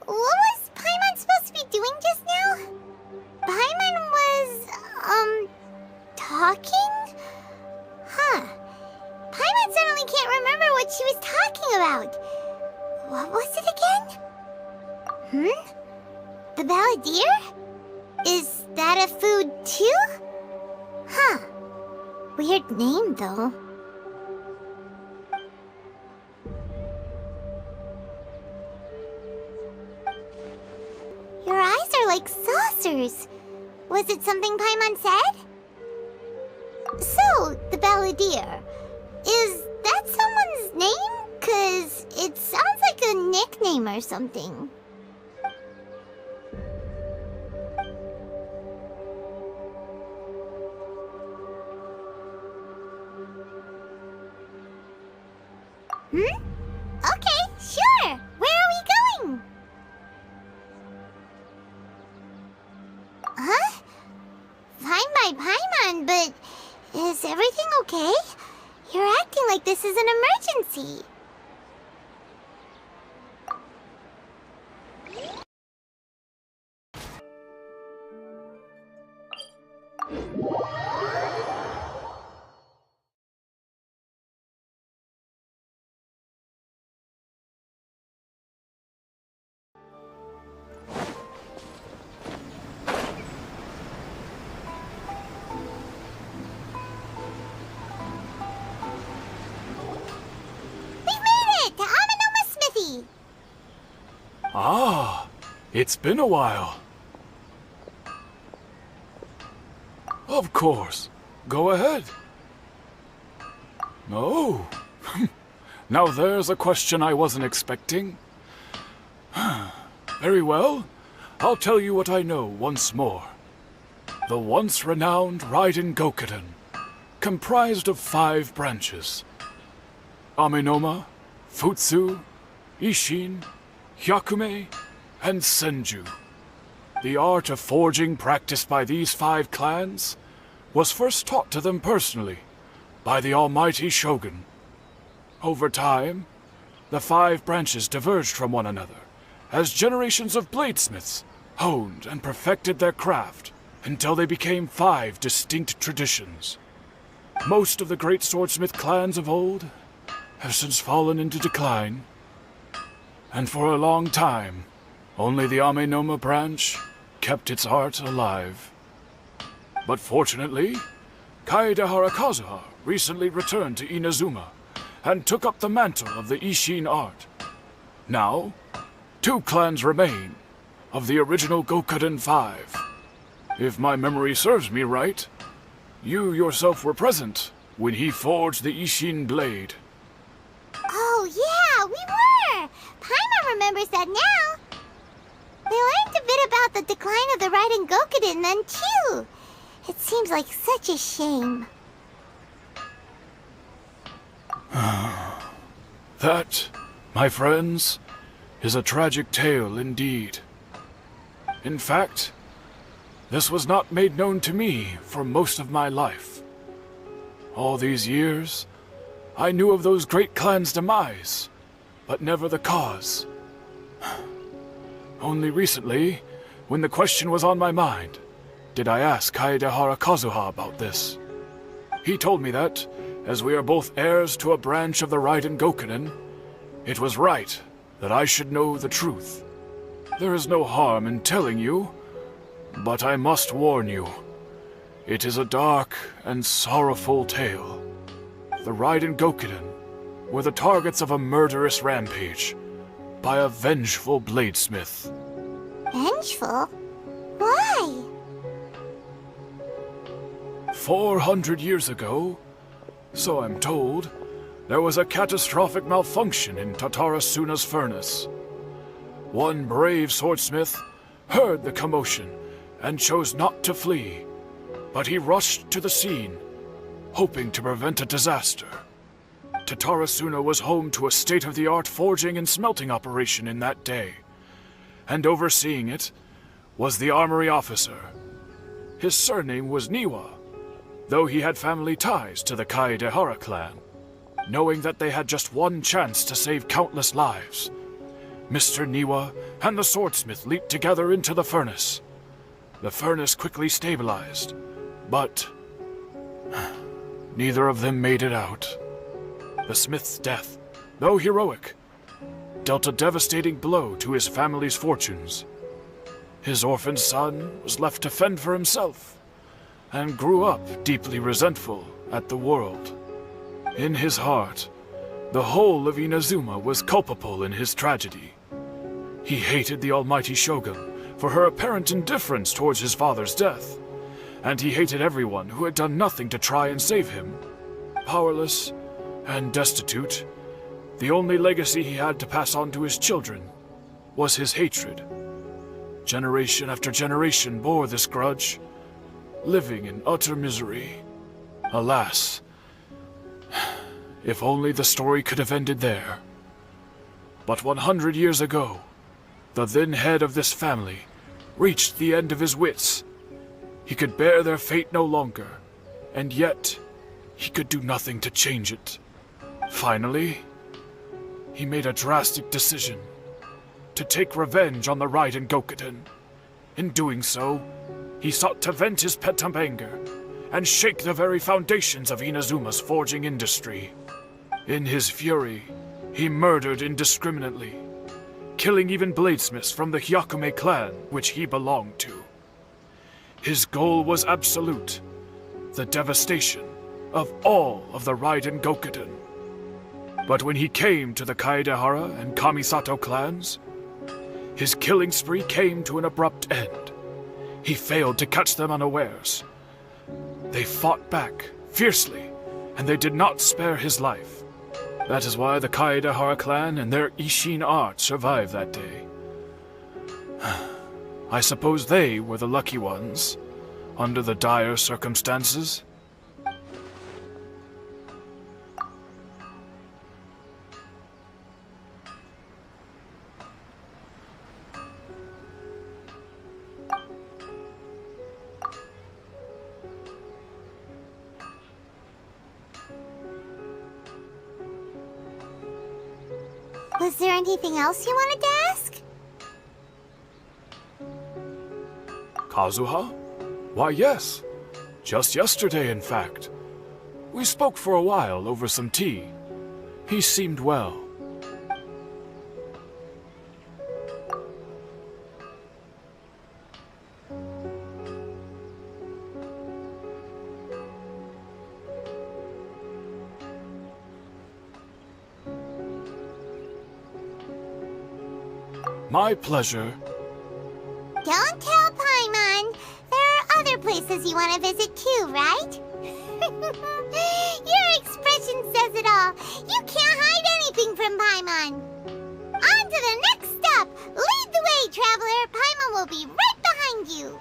What was Paimon supposed to be doing just now? Paimon was, talking? Huh. Paimon suddenly can't remember what she was talking about. What was it again? The Balladeer? Is that a food too? Huh. Weird name, though. Your eyes are like saucers. Was it something Paimon said? So, the Balladeer. Is that someone's name? 'Cause it sounds like a nickname or something. Okay, sure. Where are we going? Huh? Fine by Paimon, but is everything okay? You're acting like this is an emergency. We've made it to Amanoma Smithy. Ah, it's been a while. Of course. Go ahead. Oh. Now there's a question I wasn't expecting. Very well. I'll tell you what I know once more. The once renowned Raiden Gokuden, comprised of 5 branches. Amenoma, Futsu, Ishin, Hyakume, and Senju. The art of forging practiced by these 5 clans was first taught to them personally by the almighty Shogun. Over time, the 5 branches diverged from one another as generations of bladesmiths honed and perfected their craft until they became 5 distinct traditions. Most of the great swordsmith clans of old have since fallen into decline, and for a long time, only the Amenoma branch kept its art alive. But fortunately, Kaedehara Kazuha recently returned to Inazuma and took up the mantle of the Ishin art. Now, 2 clans remain of the original Gokuden 5. If my memory serves me right, you yourself were present when he forged the Ishin blade. Oh yeah, we were! Paimon remembers that now. We learned a bit about the decline of the Raiden Gokuden then too. It seems like such a shame. That, my friends, is a tragic tale indeed. In fact, this was not made known to me for most of my life. All these years, I knew of those great clans' demise, but never the cause. Only recently, when the question was on my mind, did I ask Kaedehara Kazuha about this. He told me that, as we are both heirs to a branch of the Raiden Gokuden, it was right that I should know the truth. There is no harm in telling you, but I must warn you. It is a dark and sorrowful tale. The Raiden Gokuden were the targets of a murderous rampage by a vengeful bladesmith. Vengeful? Why? 400 years ago, so I'm told, there was a catastrophic malfunction in Tatarasuna's furnace. One brave swordsmith heard the commotion and chose not to flee, but he rushed to the scene, hoping to prevent a disaster. Tatarasuna was home to a state-of-the-art forging and smelting operation in that day, and overseeing it was the armory officer. His surname was Niwa, though he had family ties to the Kaedehara clan. Knowing that they had just one chance to save countless lives, Mr. Niwa and the swordsmith leaped together into the furnace. The furnace quickly stabilized, but neither of them made it out. The smith's death, though heroic, dealt a devastating blow to his family's fortunes. His orphaned son was left to fend for himself, and grew up deeply resentful at the world. In his heart, the whole of Inazuma was culpable in his tragedy. He hated the almighty Shogun for her apparent indifference towards his father's death, and he hated everyone who had done nothing to try and save him. Powerless and destitute, the only legacy he had to pass on to his children was his hatred. Generation after generation bore this grudge, living in utter misery. Alas, If only the story could have ended there. But 100 years ago, the then head of this family reached the end of his wits. He could bear their fate no longer, and yet he could do nothing to change it. Finally, he made a drastic decision to take revenge on the Raiden Gokuden. In doing so, he sought to vent his pent-up anger and shake the very foundations of Inazuma's forging industry. In his fury, he murdered indiscriminately, killing even bladesmiths from the Hyakume clan which he belonged to. His goal was absolute, the devastation of all of the Raiden Gokuden. But when he came to the Kaedehara and Kamisato clans, his killing spree came to an abrupt end. He failed to catch them unawares. They fought back fiercely, and they did not spare his life. That is why the Kaedehara clan and their Ishin art survived that day. I suppose they were the lucky ones, under the dire circumstances. Was there anything else you wanted to ask? Kazuha? Why, yes. Just yesterday, in fact. We spoke for a while over some tea. He seemed well. My pleasure. Don't tell Paimon. There are other places you want to visit too, right? Your expression says it all. You can't hide anything from Paimon. On to the next stop. Lead the way, traveler. Paimon will be right behind you.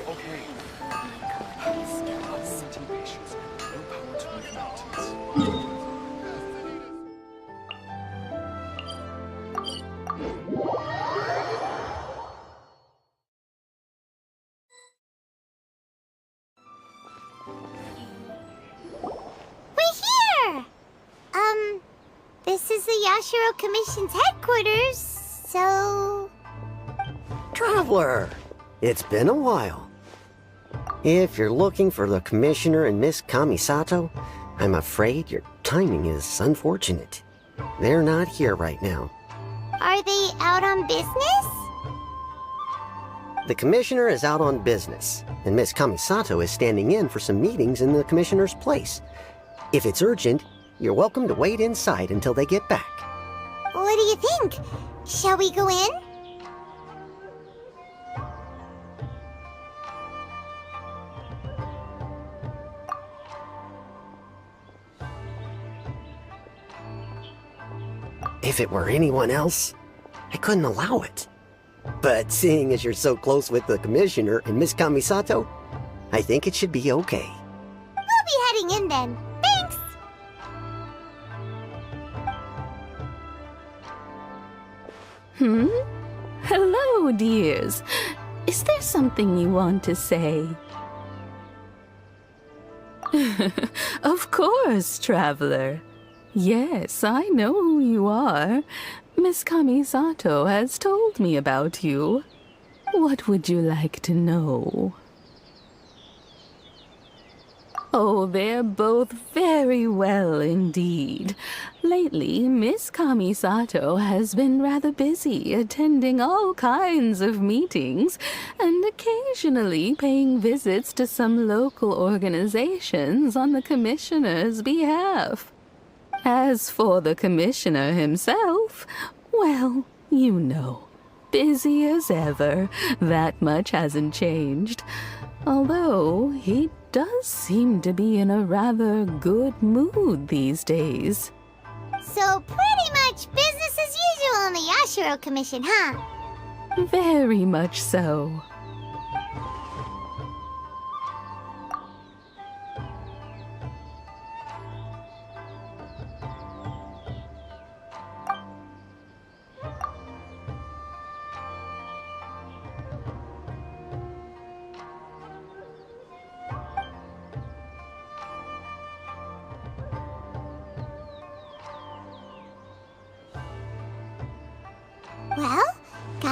Okay. No power to move mountains. This is the Yashiro Commission's headquarters, so... Traveler, it's been a while. If you're looking for the Commissioner and Miss Kamisato, I'm afraid your timing is unfortunate. They're not here right now. Are they out on business? The Commissioner is out on business, and Miss Kamisato is standing in for some meetings in the Commissioner's place. If it's urgent, you're welcome to wait inside until they get back. What do you think? Shall we go in? If it were anyone else, I couldn't allow it. But seeing as you're so close with the Commissioner and Miss Kamisato, I think it should be okay. We'll be heading in then. Thanks! Hello, dears. Is there something you want to say? Of course, traveler. Yes, I know who you are. Miss Kamisato has told me about you. What would you like to know? Oh, they're both very well indeed. Lately, Miss Kamisato has been rather busy attending all kinds of meetings and occasionally paying visits to some local organizations on the Commissioner's behalf. As for the Commissioner himself, well, you know, busy as ever. That much hasn't changed. Although, he does seem to be in a rather good mood these days. So pretty much business as usual in the Yashiro Commission, huh? Very much so.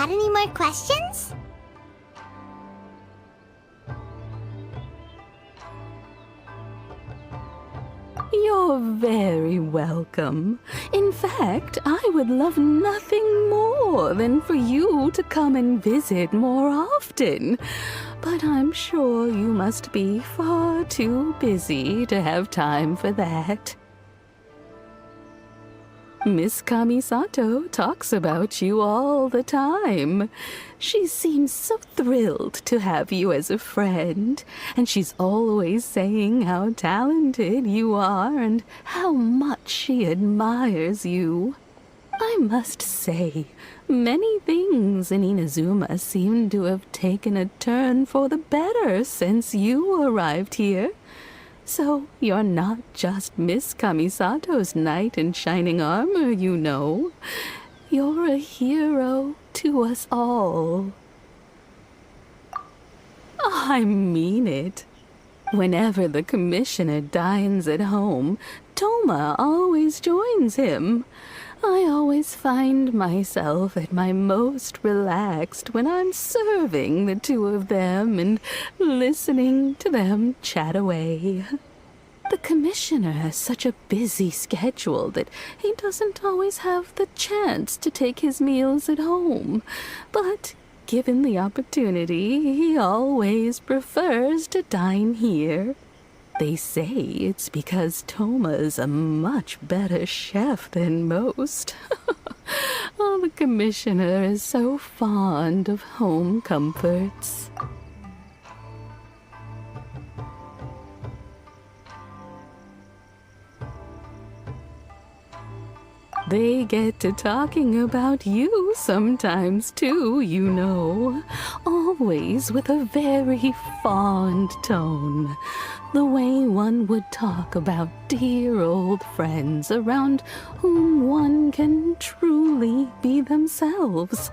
Got any more questions? You're very welcome. In fact, I would love nothing more than for you to come and visit more often. But I'm sure you must be far too busy to have time for that. Miss Kamisato talks about you all the time. She seems so thrilled to have you as a friend, and she's always saying how talented you are and how much she admires you. I must say, many things in Inazuma seem to have taken a turn for the better since you arrived here. So you're not just Miss Kamisato's knight in shining armor, you know. You're a hero to us all. I mean it. Whenever the commissioner dines at home, Toma always joins him. I always find myself at my most relaxed when I'm serving the two of them and listening to them chat away. The commissioner has such a busy schedule that he doesn't always have the chance to take his meals at home, but given the opportunity, he always prefers to dine here. They say it's because Toma's a much better chef than most. Oh, the commissioner is so fond of home comforts. They get to talking about you sometimes too, you know. Always with a very fond tone. The way one would talk about dear old friends around whom one can truly be themselves.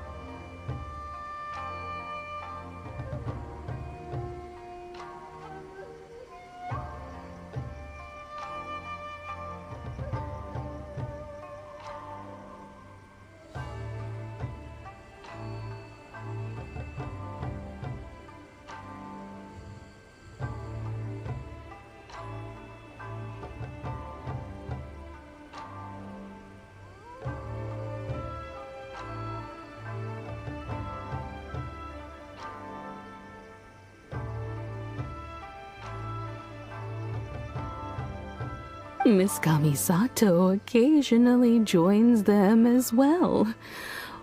Miss Kamisato occasionally joins them as well.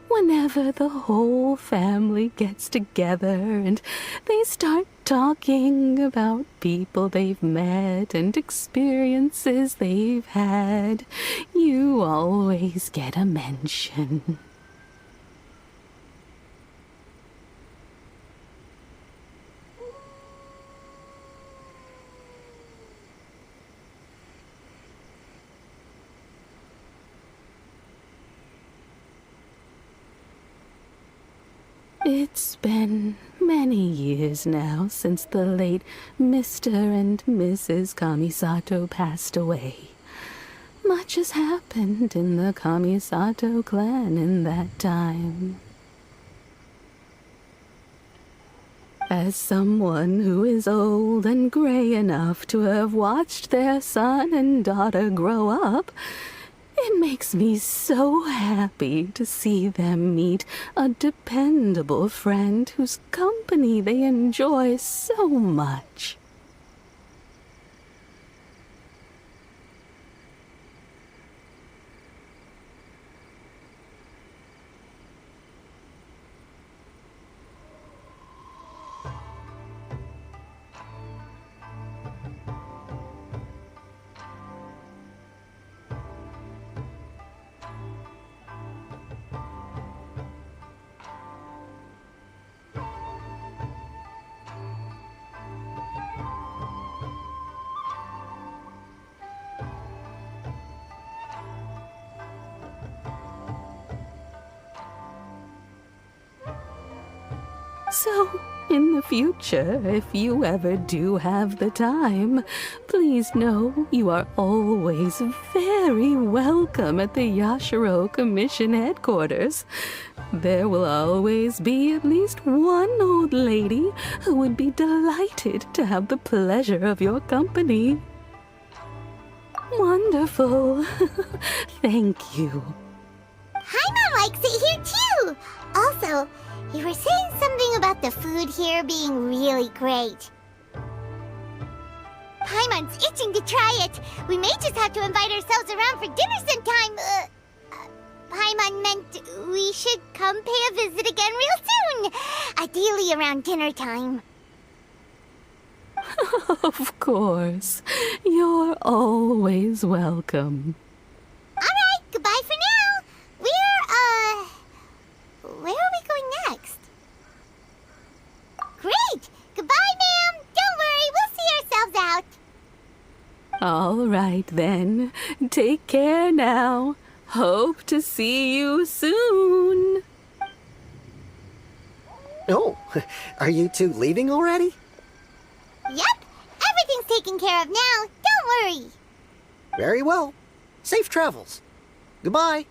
Whenever the whole family gets together and they start talking about people they've met and experiences they've had, you always get a mention. It's been many years now since the late Mr. and Mrs. Kamisato passed away. Much has happened in the Kamisato clan in that time. As someone who is old and gray enough to have watched their son and daughter grow up, it makes me so happy to see them meet a dependable friend whose company they enjoy so much. So, In the future, if you ever do have the time, please know you are always very welcome at the Yashiro Commission headquarters. There will always be at least one old lady who would be delighted to have the pleasure of your company. Wonderful. Thank you. Paimon likes it here too! Also, you were saying something about the food here being really great. Paimon's itching to try it. We may just have to invite ourselves around for dinner sometime. Paimon meant we should come pay a visit again real soon. Ideally around dinner time. Of course. You're always welcome. Alright, goodbye for now. Where are we going next? Great! Goodbye, ma'am! Don't worry, we'll see ourselves out. All right, then. Take care now. Hope to see you soon. Oh, are you two leaving already? Yep, everything's taken care of now. Don't worry. Very well. Safe travels. Goodbye.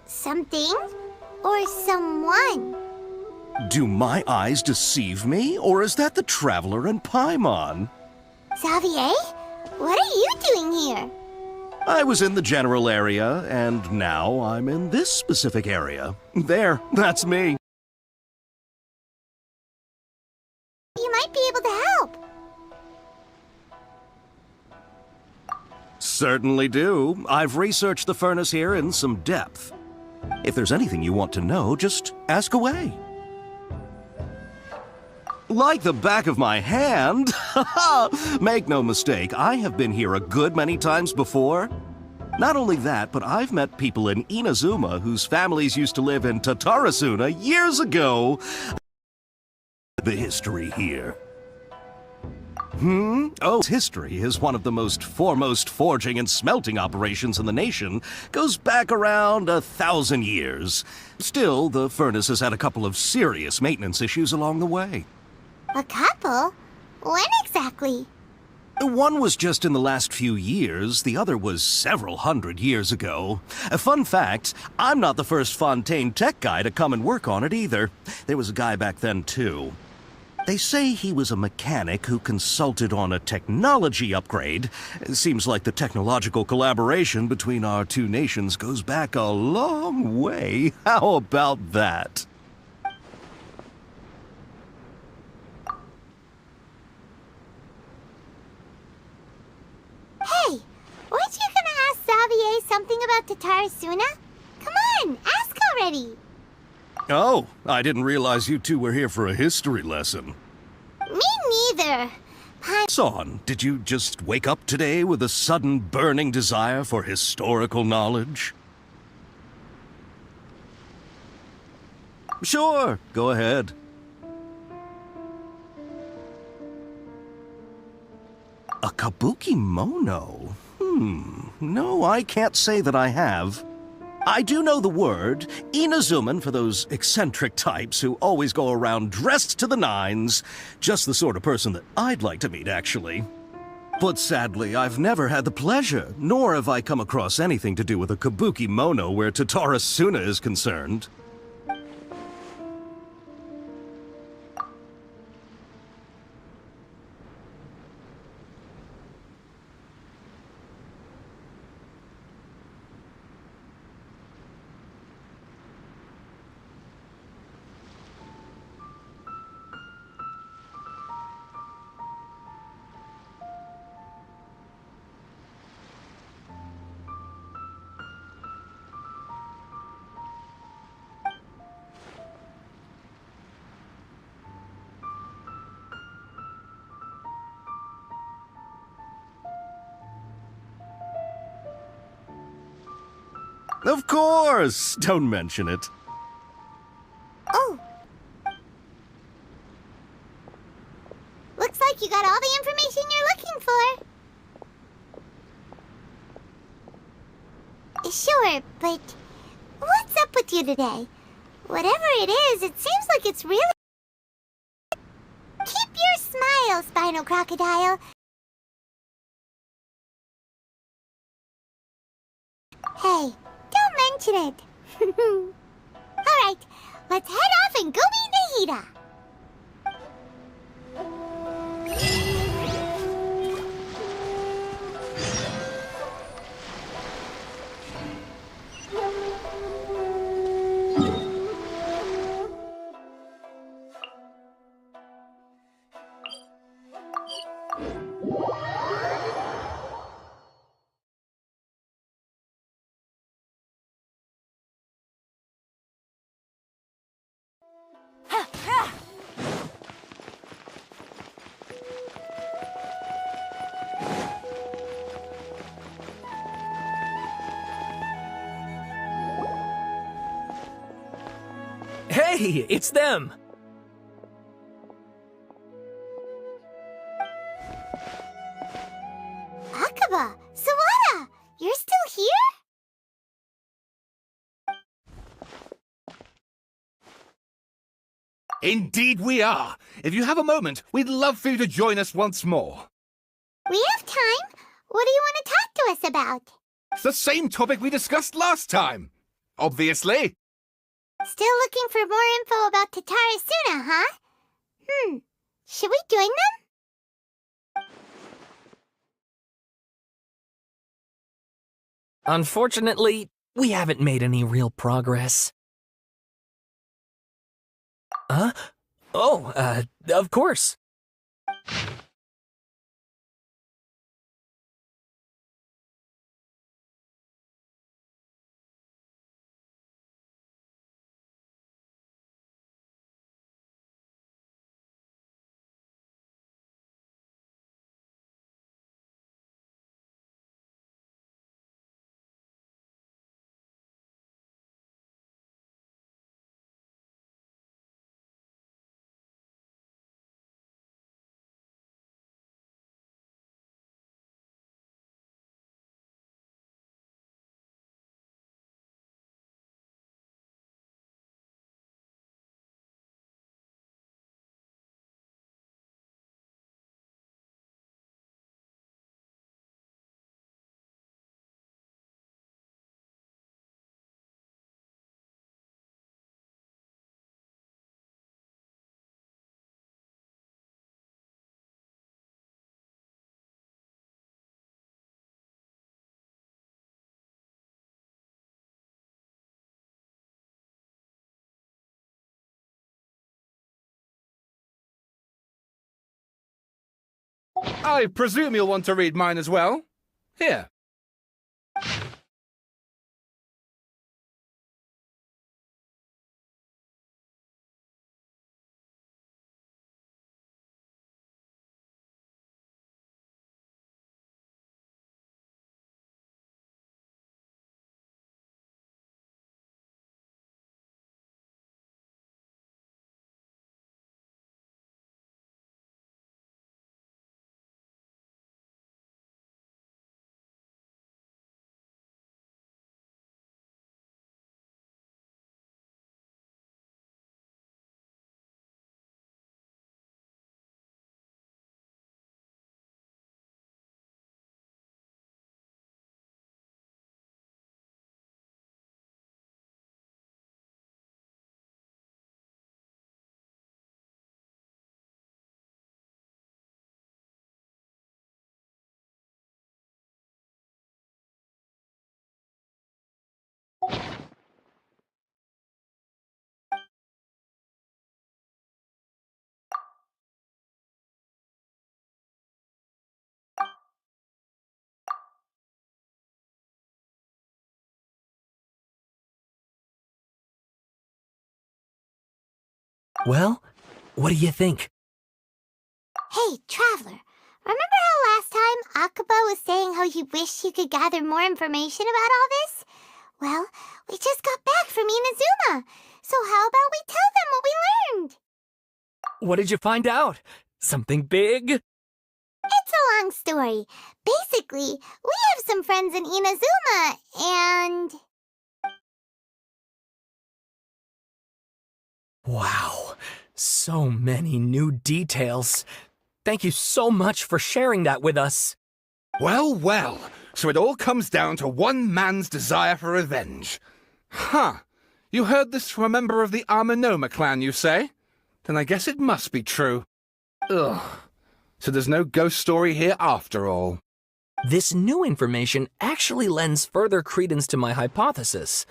Something or someone? Do my eyes deceive me, or is that the Traveler and Paimon? Xavier? What are you doing here? I was in the general area, and now I'm in this specific area. There, that's me. You might be able to help. Certainly do. I've researched the furnace here in some depth. If there's anything you want to know, just ask away. Like the back of my hand? Make no mistake, I have been here a good many times before. Not only that, but I've met people in Inazuma whose families used to live in Tatarasuna years ago. The history here. Oh, history is one of the most foremost forging and smelting operations in the nation. Goes back around 1,000 years. Still, the furnace has had a couple of serious maintenance issues along the way. A couple? When exactly? One was just in the last few years, the other was several hundred years ago. A fun fact, I'm not the first Fontaine tech guy to come and work on it either. There was a guy back then, too. They say he was a mechanic who consulted on a technology upgrade. It seems like the technological collaboration between our two nations goes back a long way. How about that? Hey, weren't you gonna ask Xavier something about Tatarasuna? Come on, ask already. Oh, I didn't realize you two were here for a history lesson. Me neither. Son, did you just wake up today with a sudden burning desire for historical knowledge? Sure, go ahead. A kabuki mono? No, I can't say that I have. I do know the word, Inazuman for those eccentric types who always go around dressed to the nines. Just the sort of person that I'd like to meet, actually. But sadly, I've never had the pleasure, nor have I come across anything to do with a kabuki mono where Tatarasuna is concerned. Of course! Don't mention it. Oh. Looks like you got all the information you're looking for. Sure, but what's up with you today? Whatever it is, it seems like it's really... Keep your smile, Spinal Crocodile. Hey, don't mention it. Alright, let's head off and go meet Nahida. Hey, it's them! Akaba, Sawada, you're still here? Indeed we are. If you have a moment, we'd love for you to join us once more. We have time. What do you want to talk to us about? It's the same topic we discussed last time. Obviously. Still looking for more info about Tatarasuna, huh? Should we join them? Unfortunately, we haven't made any real progress. Huh? Oh, of course. I presume you'll want to read mine as well. Here. Well, what do you think? Hey, Traveler. Remember how last time Akaba was saying how he wished he could gather more information about all this? Well, we just got back from Inazuma. So how about we tell them what we learned? What did you find out? Something big? It's a long story. Basically, we have some friends in Inazuma, and... Wow, so many new details. Thank you so much for sharing that with us. Well, well, so it all comes down to one man's desire for revenge. Huh. You heard this from a member of the Amanoma clan, you say? Then I guess it must be true. Ugh. So there's no ghost story here after all. This new information actually lends further credence to my hypothesis.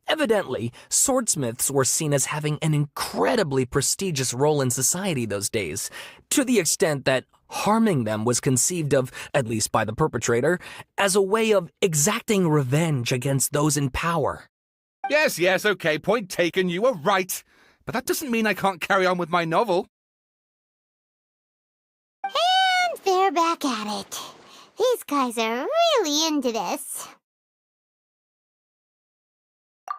Evidently, swordsmiths were seen as having an incredibly prestigious role in society those days, to the extent that harming them was conceived of, at least by the perpetrator, as a way of exacting revenge against those in power. Yes, okay, point taken, you were right. But that doesn't mean I can't carry on with my novel. And they're back at it. These guys are really into this.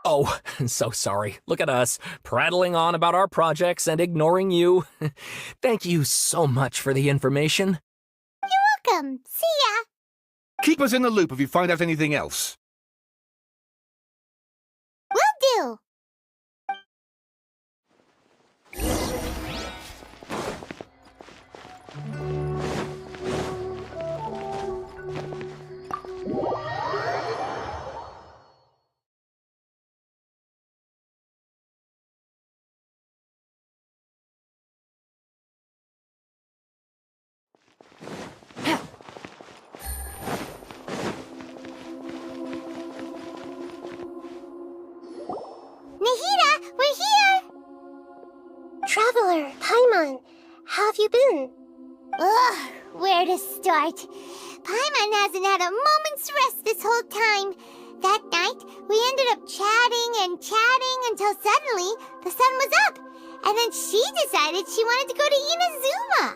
Oh, so sorry. Look at us, prattling on about our projects and ignoring you. Thank you so much for the information. You're welcome. See ya. Keep us in the loop if you find out anything else. Will do. Nahida, we're here! Traveler, Paimon, how have you been? Ugh, where to start? Paimon hasn't had a moment's rest this whole time. That night, we ended up chatting and chatting until suddenly the sun was up. And then she decided she wanted to go to Inazuma.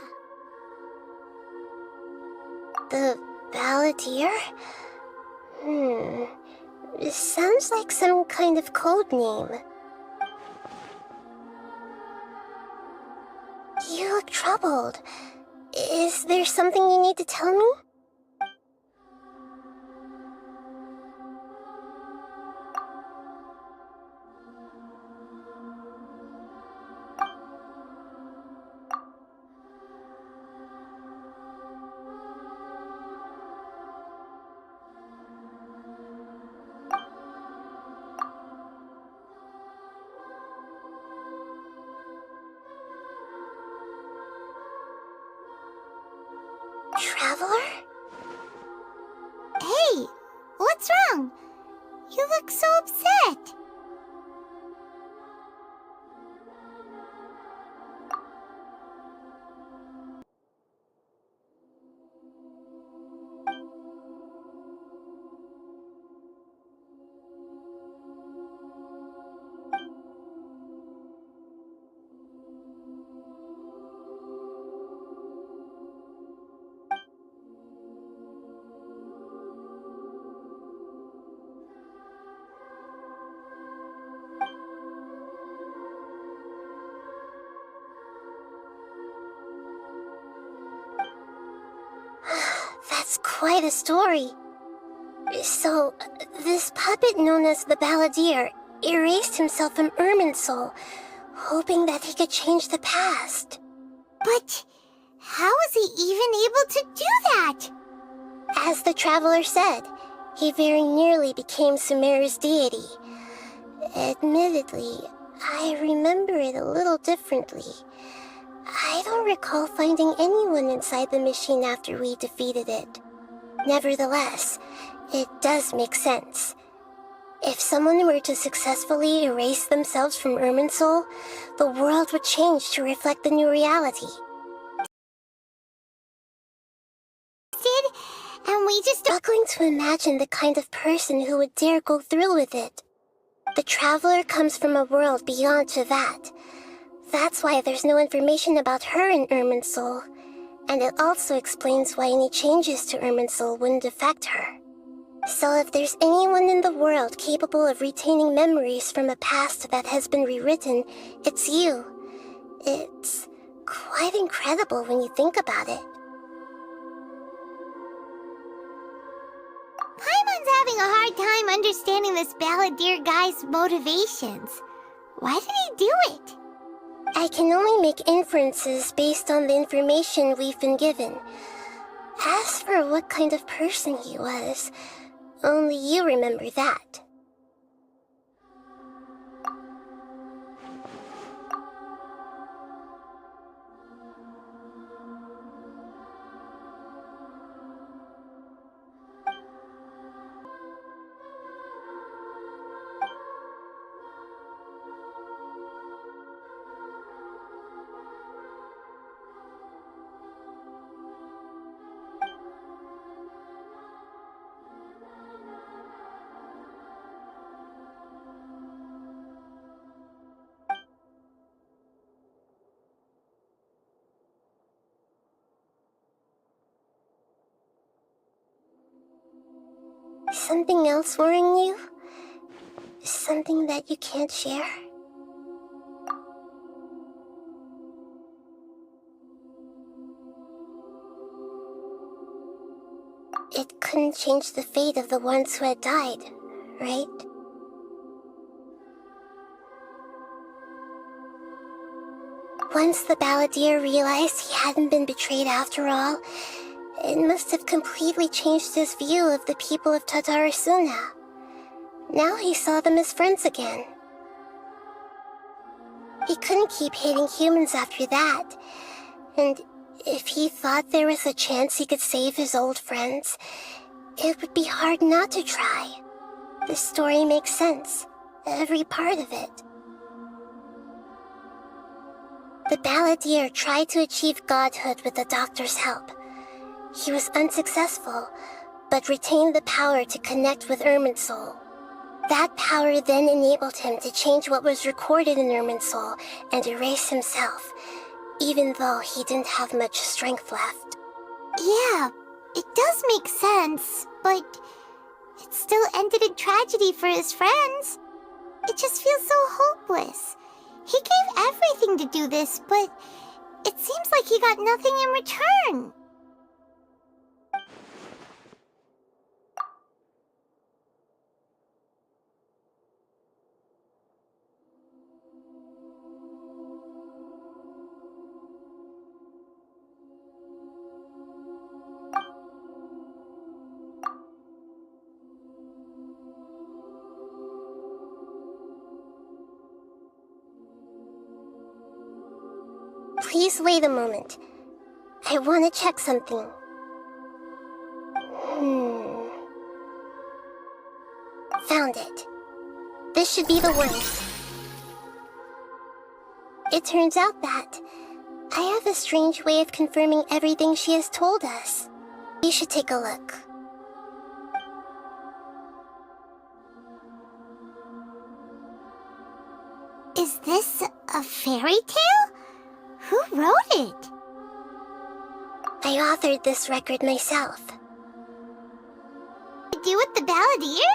The Balladeer? It sounds like some kind of code name. You look troubled. Is there something you need to tell me? Traveler? Hey, what's wrong? You look so upset. quite a story. So, this puppet known as the Balladeer erased himself from Irminsul, hoping that he could change the past. But how was he even able to do that? As the traveler said, he very nearly became Sumeru's deity. Admittedly, I remember it a little differently. I don't recall finding anyone inside the machine after we defeated it. Nevertheless, it does make sense. If someone were to successfully erase themselves from Irminsul, the world would change to reflect the new reality. And we just struggling to imagine the kind of person who would dare go through with it. The traveler comes from a world beyond to that. That's why there's no information about her in Irminsul, and it also explains why any changes to Irminsul wouldn't affect her. So if there's anyone in the world capable of retaining memories from a past that has been rewritten, it's you. It's quite incredible when you think about it. Paimon's having a hard time understanding this Balladeer guy's motivations. Why did he do it? I can only make inferences based on the information we've been given. As for what kind of person he was, only you remember that. Something else worrying you? Something that you can't share? It couldn't change the fate of the ones who had died, right? Once the Balladeer realized he hadn't been betrayed after all, it must have completely changed his view of the people of Tatarasuna. Now he saw them as friends again. He couldn't keep hating humans after that, and if he thought there was a chance he could save his old friends, it would be hard not to try. The story makes sense, every part of it. The Balladeer tried to achieve godhood with the doctor's help. He was unsuccessful, but retained the power to connect with Irminsul. That power then enabled him to change what was recorded in Irminsul and erase himself, even though he didn't have much strength left. Yeah, it does make sense, but it still ended in tragedy for his friends. It just feels so hopeless. He gave everything to do this, but it seems like he got nothing in return. Please wait a moment. I want to check something. Found it. This should be the one. It turns out that I have a strange way of confirming everything she has told us. You should take a look. Is this a fairy tale? Who wrote it? I authored this record myself. To do with the Balladeer?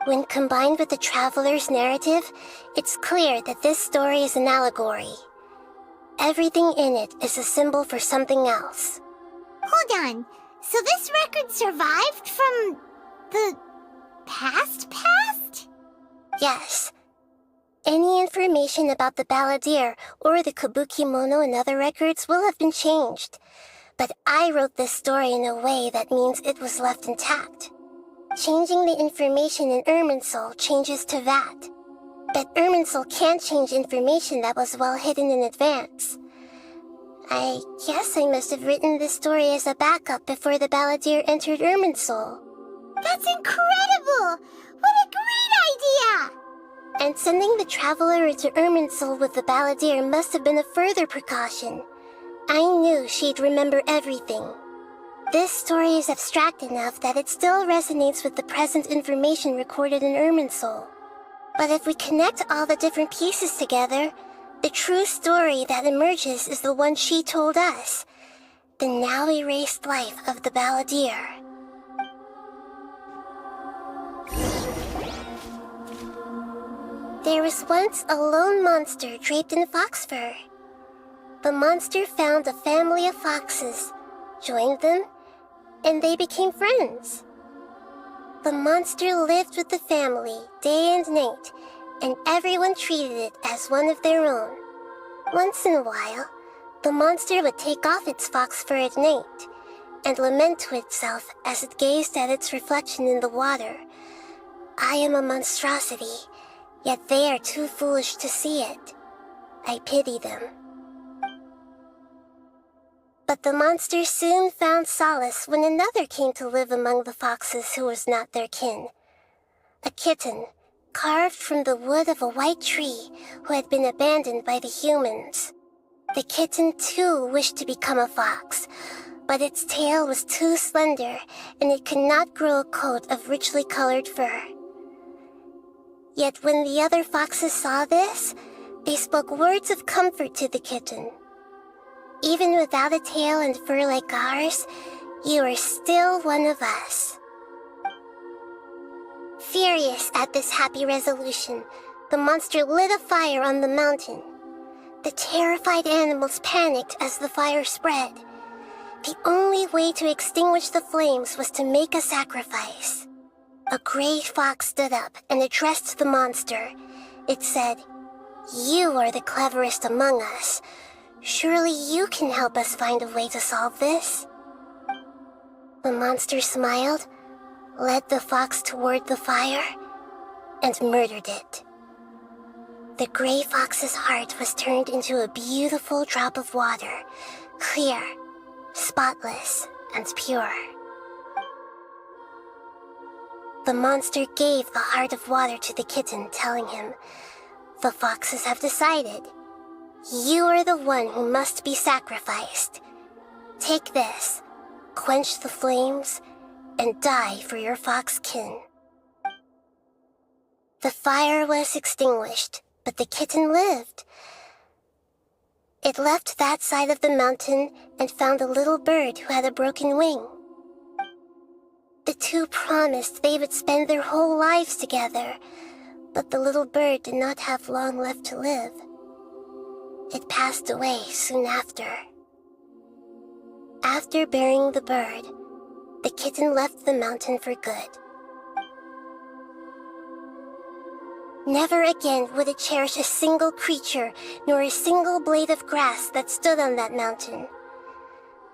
When combined with the Traveler's narrative, it's clear that this story is an allegory. Everything in it is a symbol for something else. Hold on. So this record survived from the past? Yes. Any information about the balladeer or the kabuki-mono and other records will have been changed. But I wrote this story in a way that means it was left intact. Changing the information in Irminsul changes to that. But Irminsul can't change information that was well hidden in advance. I guess I must have written this story as a backup before the balladeer entered Irminsul. That's incredible! What a great idea! And sending the traveler into Irminsul with the balladeer must have been a further precaution. I knew she'd remember everything. This story is abstract enough that it still resonates with the present information recorded in Irminsul. But if we connect all the different pieces together, the true story that emerges is the one she told us. The now erased life of the balladeer. There was once a lone monster draped in fox fur. The monster found a family of foxes, joined them, and they became friends. The monster lived with the family day and night, and everyone treated it as one of their own. Once in a while, the monster would take off its fox fur at night, and lament to itself as it gazed at its reflection in the water. I am a monstrosity, yet they are too foolish to see it. I pity them. But the monster soon found solace when another came to live among the foxes who was not their kin. A kitten, carved from the wood of a white tree who had been abandoned by the humans. The kitten too wished to become a fox, but its tail was too slender and it could not grow a coat of richly colored fur. Yet when the other foxes saw this, they spoke words of comfort to the kitten. Even without a tail and fur like ours, you are still one of us. Furious at this happy resolution, the monster lit a fire on the mountain. The terrified animals panicked as the fire spread. The only way to extinguish the flames was to make a sacrifice. A gray fox stood up and addressed the monster. It said, "You are the cleverest among us. Surely you can help us find a way to solve this." The monster smiled, led the fox toward the fire, and murdered it. The gray fox's heart was turned into a beautiful drop of water, clear, spotless, and pure. The monster gave the heart of water to the kitten, telling him, "The foxes have decided. You are the one who must be sacrificed. Take this, quench the flames, and die for your fox kin." The fire was extinguished, but the kitten lived. It left that side of the mountain and found a little bird who had a broken wing. The two promised they would spend their whole lives together, but the little bird did not have long left to live. It passed away soon after. After burying the bird, the kitten left the mountain for good. Never again would it cherish a single creature nor a single blade of grass that stood on that mountain.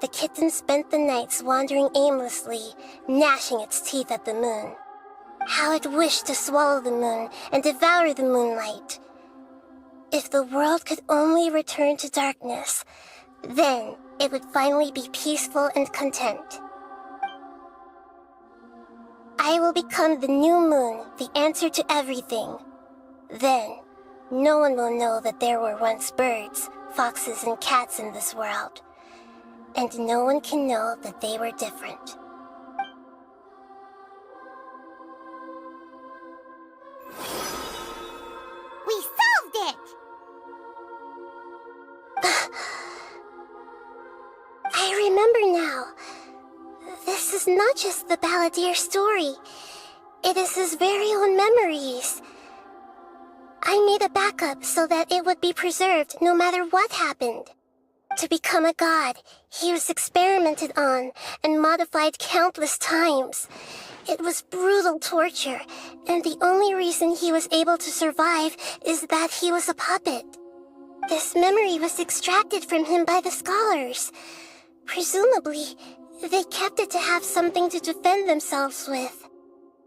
The kitten spent the nights wandering aimlessly, gnashing its teeth at the moon. How it wished to swallow the moon and devour the moonlight. If the world could only return to darkness, then it would finally be peaceful and content. I will become the new moon, the answer to everything. Then, no one will know that there were once birds, foxes, and cats in this world. And no one can know that they were different. We solved it! I remember now. This is not just the balladeer story. It is his very own memories. I made a backup so that it would be preserved no matter what happened. To become a god, he was experimented on and modified countless times. It was brutal torture, and the only reason he was able to survive is that he was a puppet. This memory was extracted from him by the scholars. Presumably, they kept it to have something to defend themselves with.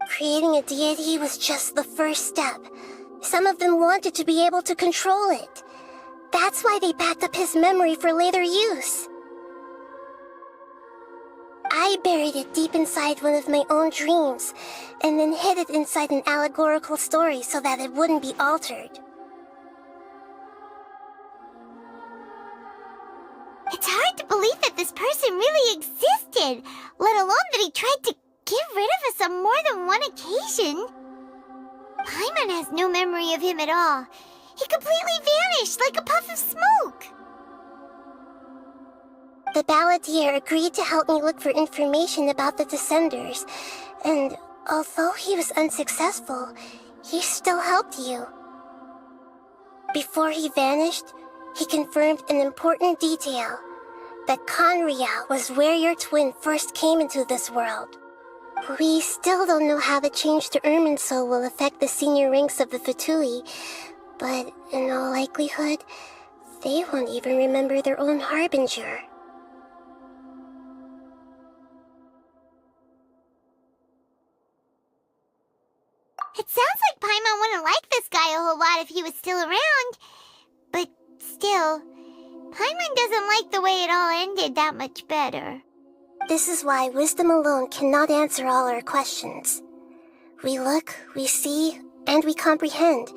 Creating a deity was just the first step. Some of them wanted to be able to control it. That's why they backed up his memory for later use. I buried it deep inside one of my own dreams, and then hid it inside an allegorical story so that it wouldn't be altered. It's hard to believe that this person really existed, let alone that he tried to get rid of us on more than one occasion. Paimon has no memory of him at all. He completely vanished like a puff of smoke. The balladeer agreed to help me look for information about the Descenders, and although he was unsuccessful, he still helped you. Before he vanished, he confirmed an important detail, that Conria was where your twin first came into this world. We still don't know how the change to Irminsul will affect the senior ranks of the Fatui, but in all likelihood, they won't even remember their own Harbinger. It sounds like Paimon wouldn't like this guy a whole lot if he was still around. But still, Paimon doesn't like the way it all ended that much better. This is why wisdom alone cannot answer all our questions. We look, we see, and we comprehend,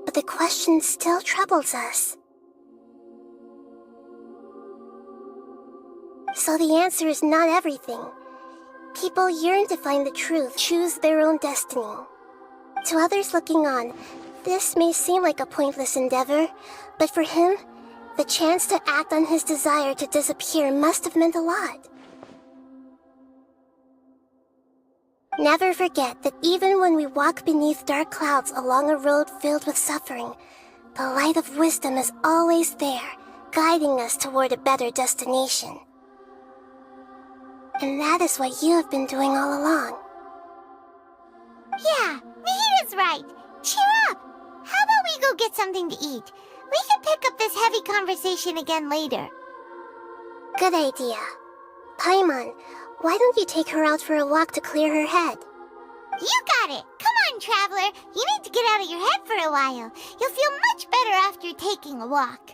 but the question still troubles us. So the answer is not everything. People yearn to find the truth, choose their own destiny. To others looking on, this may seem like a pointless endeavor, but for him, the chance to act on his desire to disappear must have meant a lot. Never forget that even when we walk beneath dark clouds along a road filled with suffering, the light of wisdom is always there, guiding us toward a better destination. And that is what you have been doing all along. Yeah, Nahita's right. Cheer up! How about we go get something to eat? We can pick up this heavy conversation again later. Good idea. Paimon, why don't you take her out for a walk to clear her head? You got it! Come on, Traveler! You need to get out of your head for a while. You'll feel much better after taking a walk.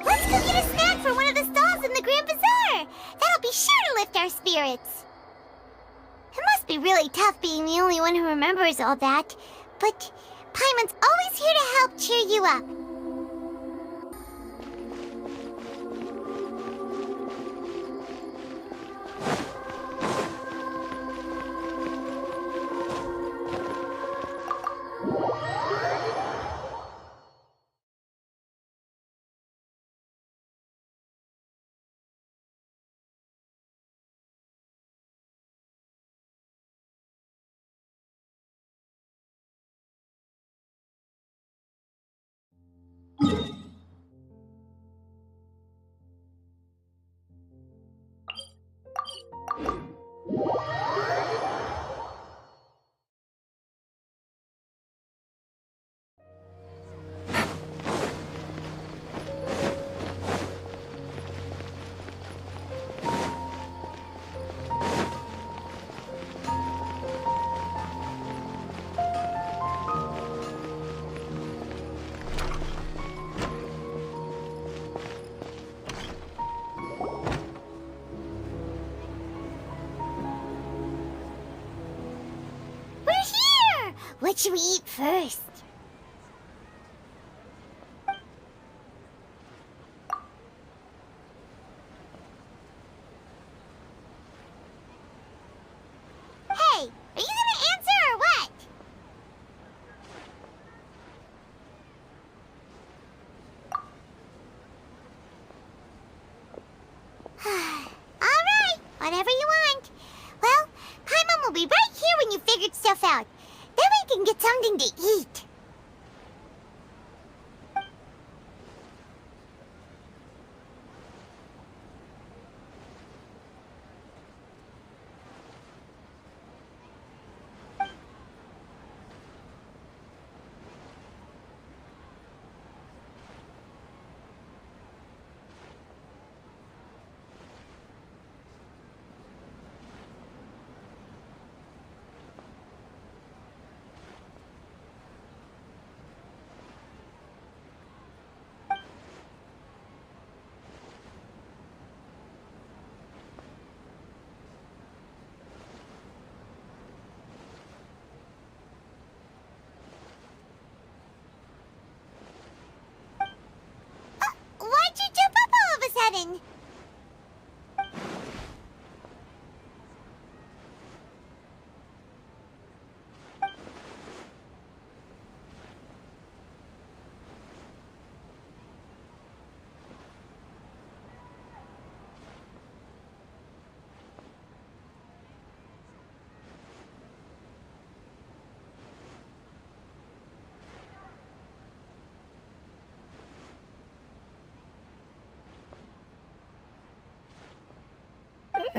Let's go get a snack from one of the stalls in the Grand Bazaar! That'll be sure to lift our spirits. It must be really tough being the only one who remembers all that, but Paimon's always here to help cheer you up. What should we eat first? Hey, are you gonna answer or what? Alright, whatever you want. Well, Paimon will be right here when you figured stuff out. Then we can get something to eat.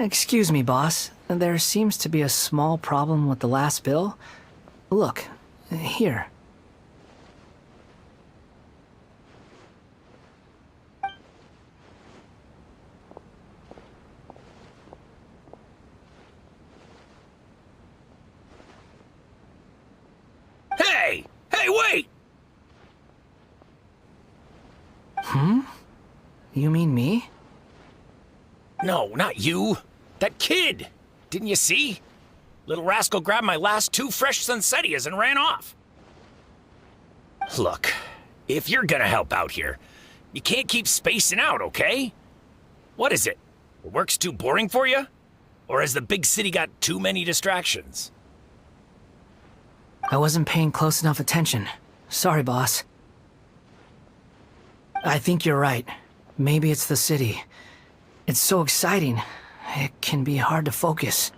Excuse me, boss. There seems to be a small problem with the last bill. Look, here. Hey! Hey, wait! You mean me? No, not you. That kid! Didn't you see? Little rascal grabbed my last 2 fresh Sunsettias and ran off. Look, if you're gonna help out here, you can't keep spacing out, okay? What is it? Work's too boring for you? Or has the big city got too many distractions? I wasn't paying close enough attention. Sorry, boss. I think you're right. Maybe it's the city. It's so exciting. It can be hard to focus.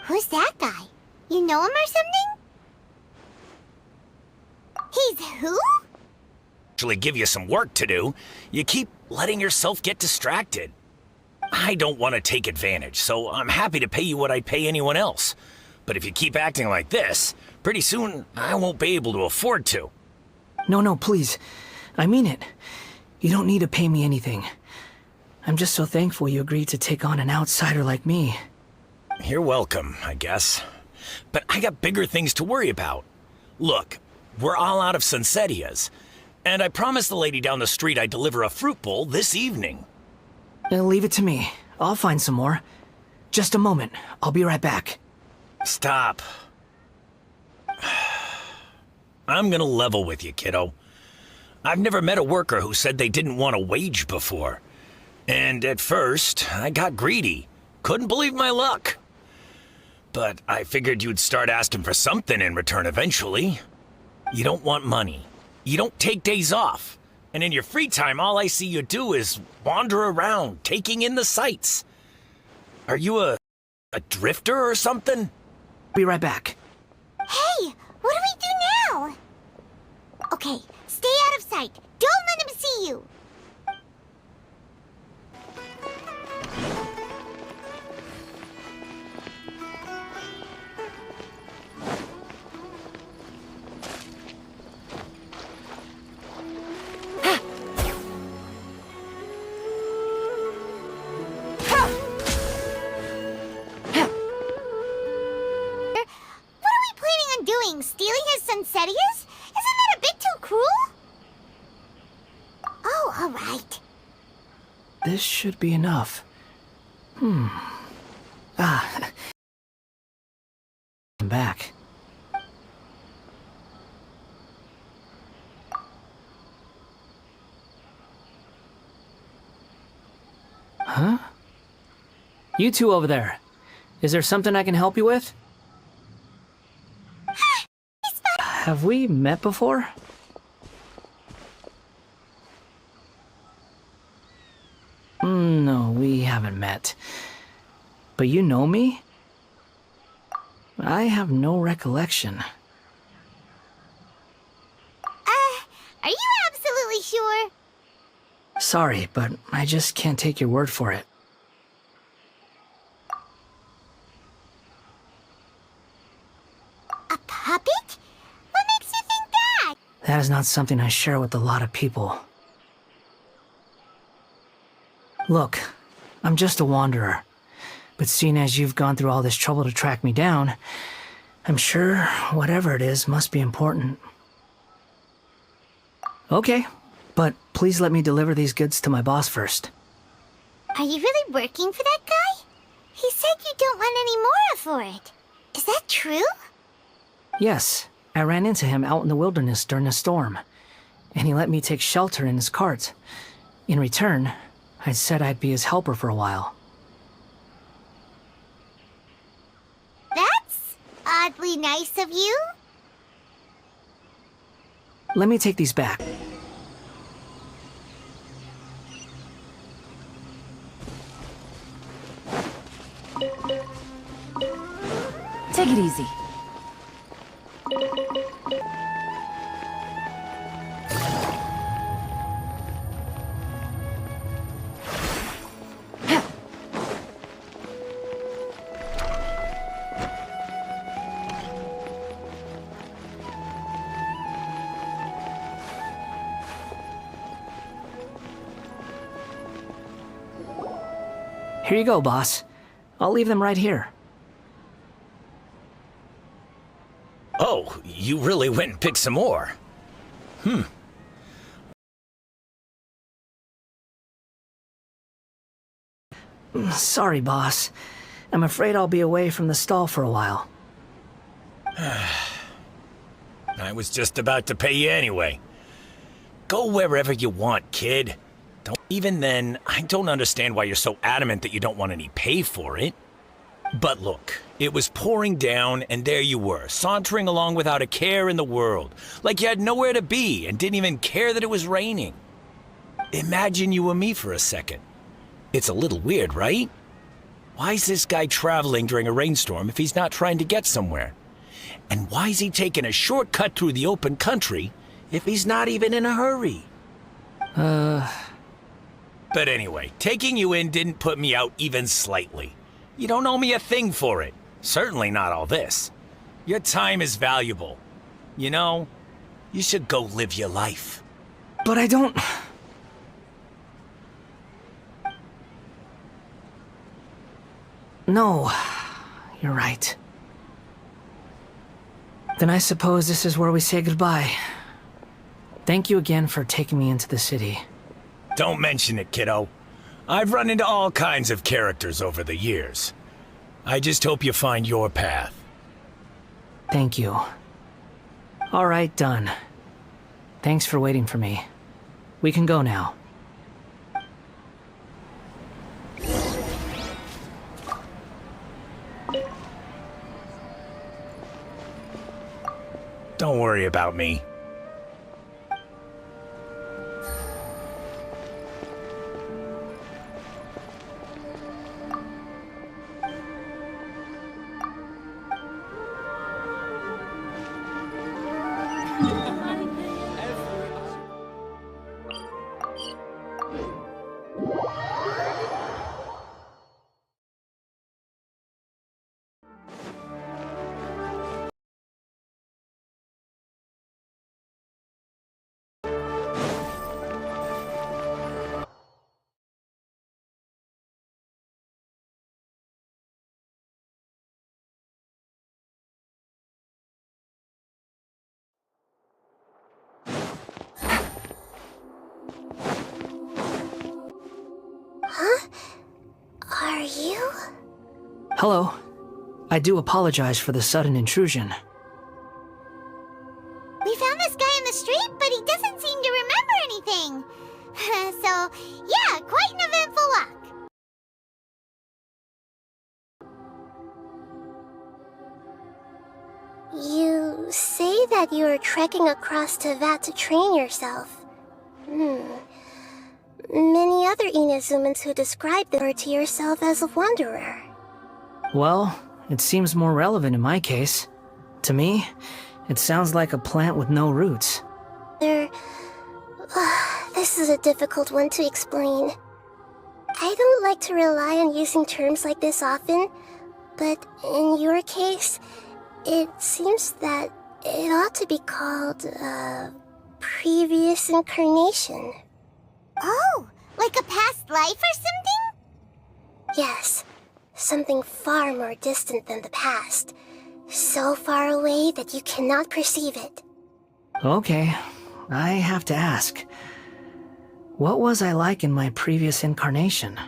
Who's that guy? You know him or something? He's who? Actually give you some work to do. You keep letting yourself get distracted. I don't want to take advantage, so I'm happy to pay you what I'd pay anyone else. But if you keep acting like this, pretty soon I won't be able to afford to. No, please. I mean it. You don't need to pay me anything. I'm just so thankful you agreed to take on an outsider like me. You're welcome, I guess. But I got bigger things to worry about. Look, we're all out of Sunsettias, and I promised the lady down the street I'd deliver a fruit bowl this evening. Leave it to me. I'll find some more. Just a moment. I'll be right back. Stop. I'm gonna level with you, kiddo. I've never met a worker who said they didn't want a wage before. And at first, I got greedy. Couldn't believe my luck. But I figured you'd start asking for something in return eventually. You don't want money. You don't take days off. And in your free time, all I see you do is wander around, taking in the sights. Are you a drifter or something? Be right back. Hey, what do we do now? Okay, stay out of sight. Don't let him see you. Stealing his Sunsettias? Isn't that a bit too cruel? Oh, all right. This should be enough. I'm back. Huh? You two over there. Is there something I can help you with? Have we met before? No, we haven't met. But you know me? I have no recollection. Are you absolutely sure? Sorry, but I just can't take your word for it. A puppet? What makes you think that? That is not something I share with a lot of people. Look, I'm just a wanderer. But seeing as you've gone through all this trouble to track me down, I'm sure whatever it is must be important. Okay, but please let me deliver these goods to my boss first. Are you really working for that guy? He said you don't want any more for it. Is that true? Yes, I ran into him out in the wilderness during a storm, and he let me take shelter in his cart. In return, I said I'd be his helper for a while. That's oddly nice of you. Let me take these back. Take it easy. Here you go, boss. I'll leave them right here. Oh, you really went and picked some more. Sorry, boss. I'm afraid I'll be away from the stall for a while. I was just about to pay you anyway. Go wherever you want, kid. Even then, I don't understand why you're so adamant that you don't want any pay for it. But look, it was pouring down, and there you were, sauntering along without a care in the world, like you had nowhere to be and didn't even care that it was raining. Imagine you were me for a second. It's a little weird, right? Why is this guy traveling during a rainstorm if he's not trying to get somewhere? And why is he taking a shortcut through the open country if he's not even in a hurry? But anyway, taking you in didn't put me out even slightly. You don't owe me a thing for it. Certainly not all this. Your time is valuable. You know, you should go live your life. But I don't... No, you're right. Then I suppose this is where we say goodbye. Thank you again for taking me into the city. Don't mention it, kiddo. I've run into all kinds of characters over the years. I just hope you find your path. Thank you. All right, done. Thanks for waiting for me. We can go now. Don't worry about me. Huh? Are you? Hello. I do apologize for the sudden intrusion. We found this guy in the street, but he doesn't seem to remember anything. So, yeah, quite an eventful walk. You say that you are trekking across Teyvat to train yourself. Many other Inazumans who describe the word to yourself as a wanderer. Well, it seems more relevant in my case. To me, it sounds like a plant with no roots. This is a difficult one to explain. I don't like to rely on using terms like this often, but in your case, it seems that it ought to be called, previous incarnation. Oh, like a past life or something? Yes, something far more distant than the past. So far away that you cannot perceive it. Okay, I have to ask. What was I like in my previous incarnation?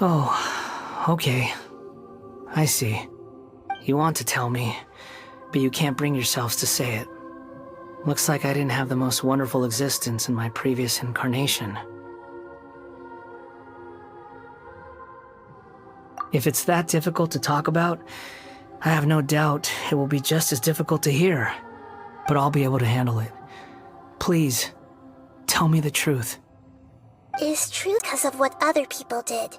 Oh, okay. I see. You want to tell me, but you can't bring yourselves to say it. Looks like I didn't have the most wonderful existence in my previous incarnation. If it's that difficult to talk about, I have no doubt it will be just as difficult to hear. But I'll be able to handle it. Please, tell me the truth. It is true because of what other people did.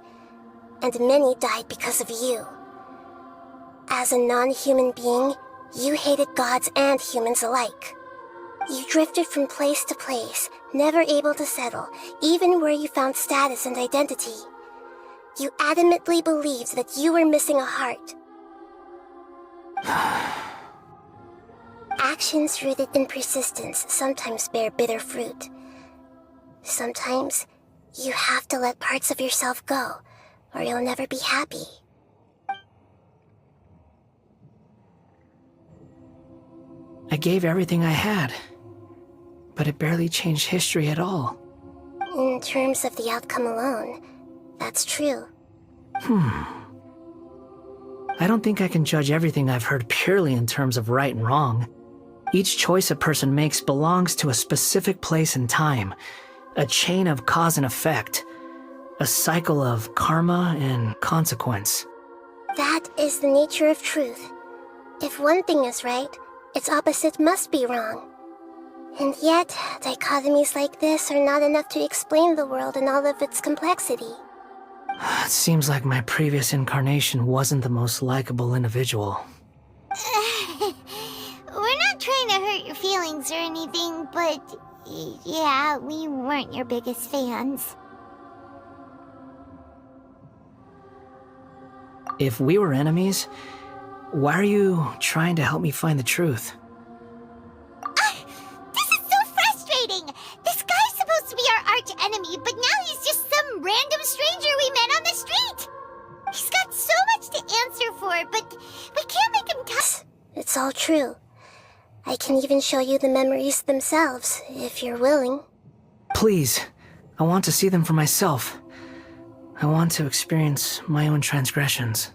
And many died because of you. As a non-human being, you hated gods and humans alike. You drifted from place to place, never able to settle, even where you found status and identity. You adamantly believed that you were missing a heart. Actions rooted in persistence sometimes bear bitter fruit. Sometimes, you have to let parts of yourself go, or you'll never be happy. I gave everything I had, but it barely changed history at all. In terms of the outcome alone, that's true. I don't think I can judge everything I've heard purely in terms of right and wrong. Each choice a person makes belongs to a specific place and time, a chain of cause and effect, a cycle of karma and consequence. That is the nature of truth. If one thing is right, its opposite must be wrong. And yet, dichotomies like this are not enough to explain the world in all of its complexity. It seems like my previous incarnation wasn't the most likable individual. We're not trying to hurt your feelings or anything, but yeah, we weren't your biggest fans. If we were enemies, why are you trying to help me find the truth? This is so frustrating! This guy's supposed to be our arch enemy, but now he's just some random stranger we met on the street! He's got so much to answer for, but we can't make him tough. It's all true. I can even show you the memories themselves, if you're willing. Please, I want to see them for myself. I want to experience my own transgressions.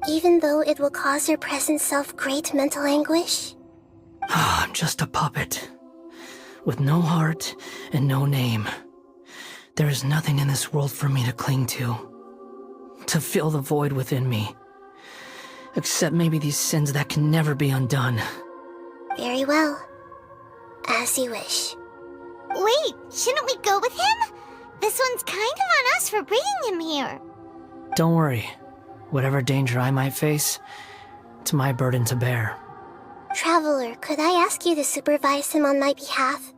Even though it will cause your present self great mental anguish? I'm just a puppet, with no heart and no name. There is nothing in this world for me to cling to fill the void within me. Except maybe these sins that can never be undone. Very well. As you wish. Wait, shouldn't we go with him? This one's kind of on us for bringing him here. Don't worry. Whatever danger I might face, it's my burden to bear. Traveler, could I ask you to supervise him on my behalf?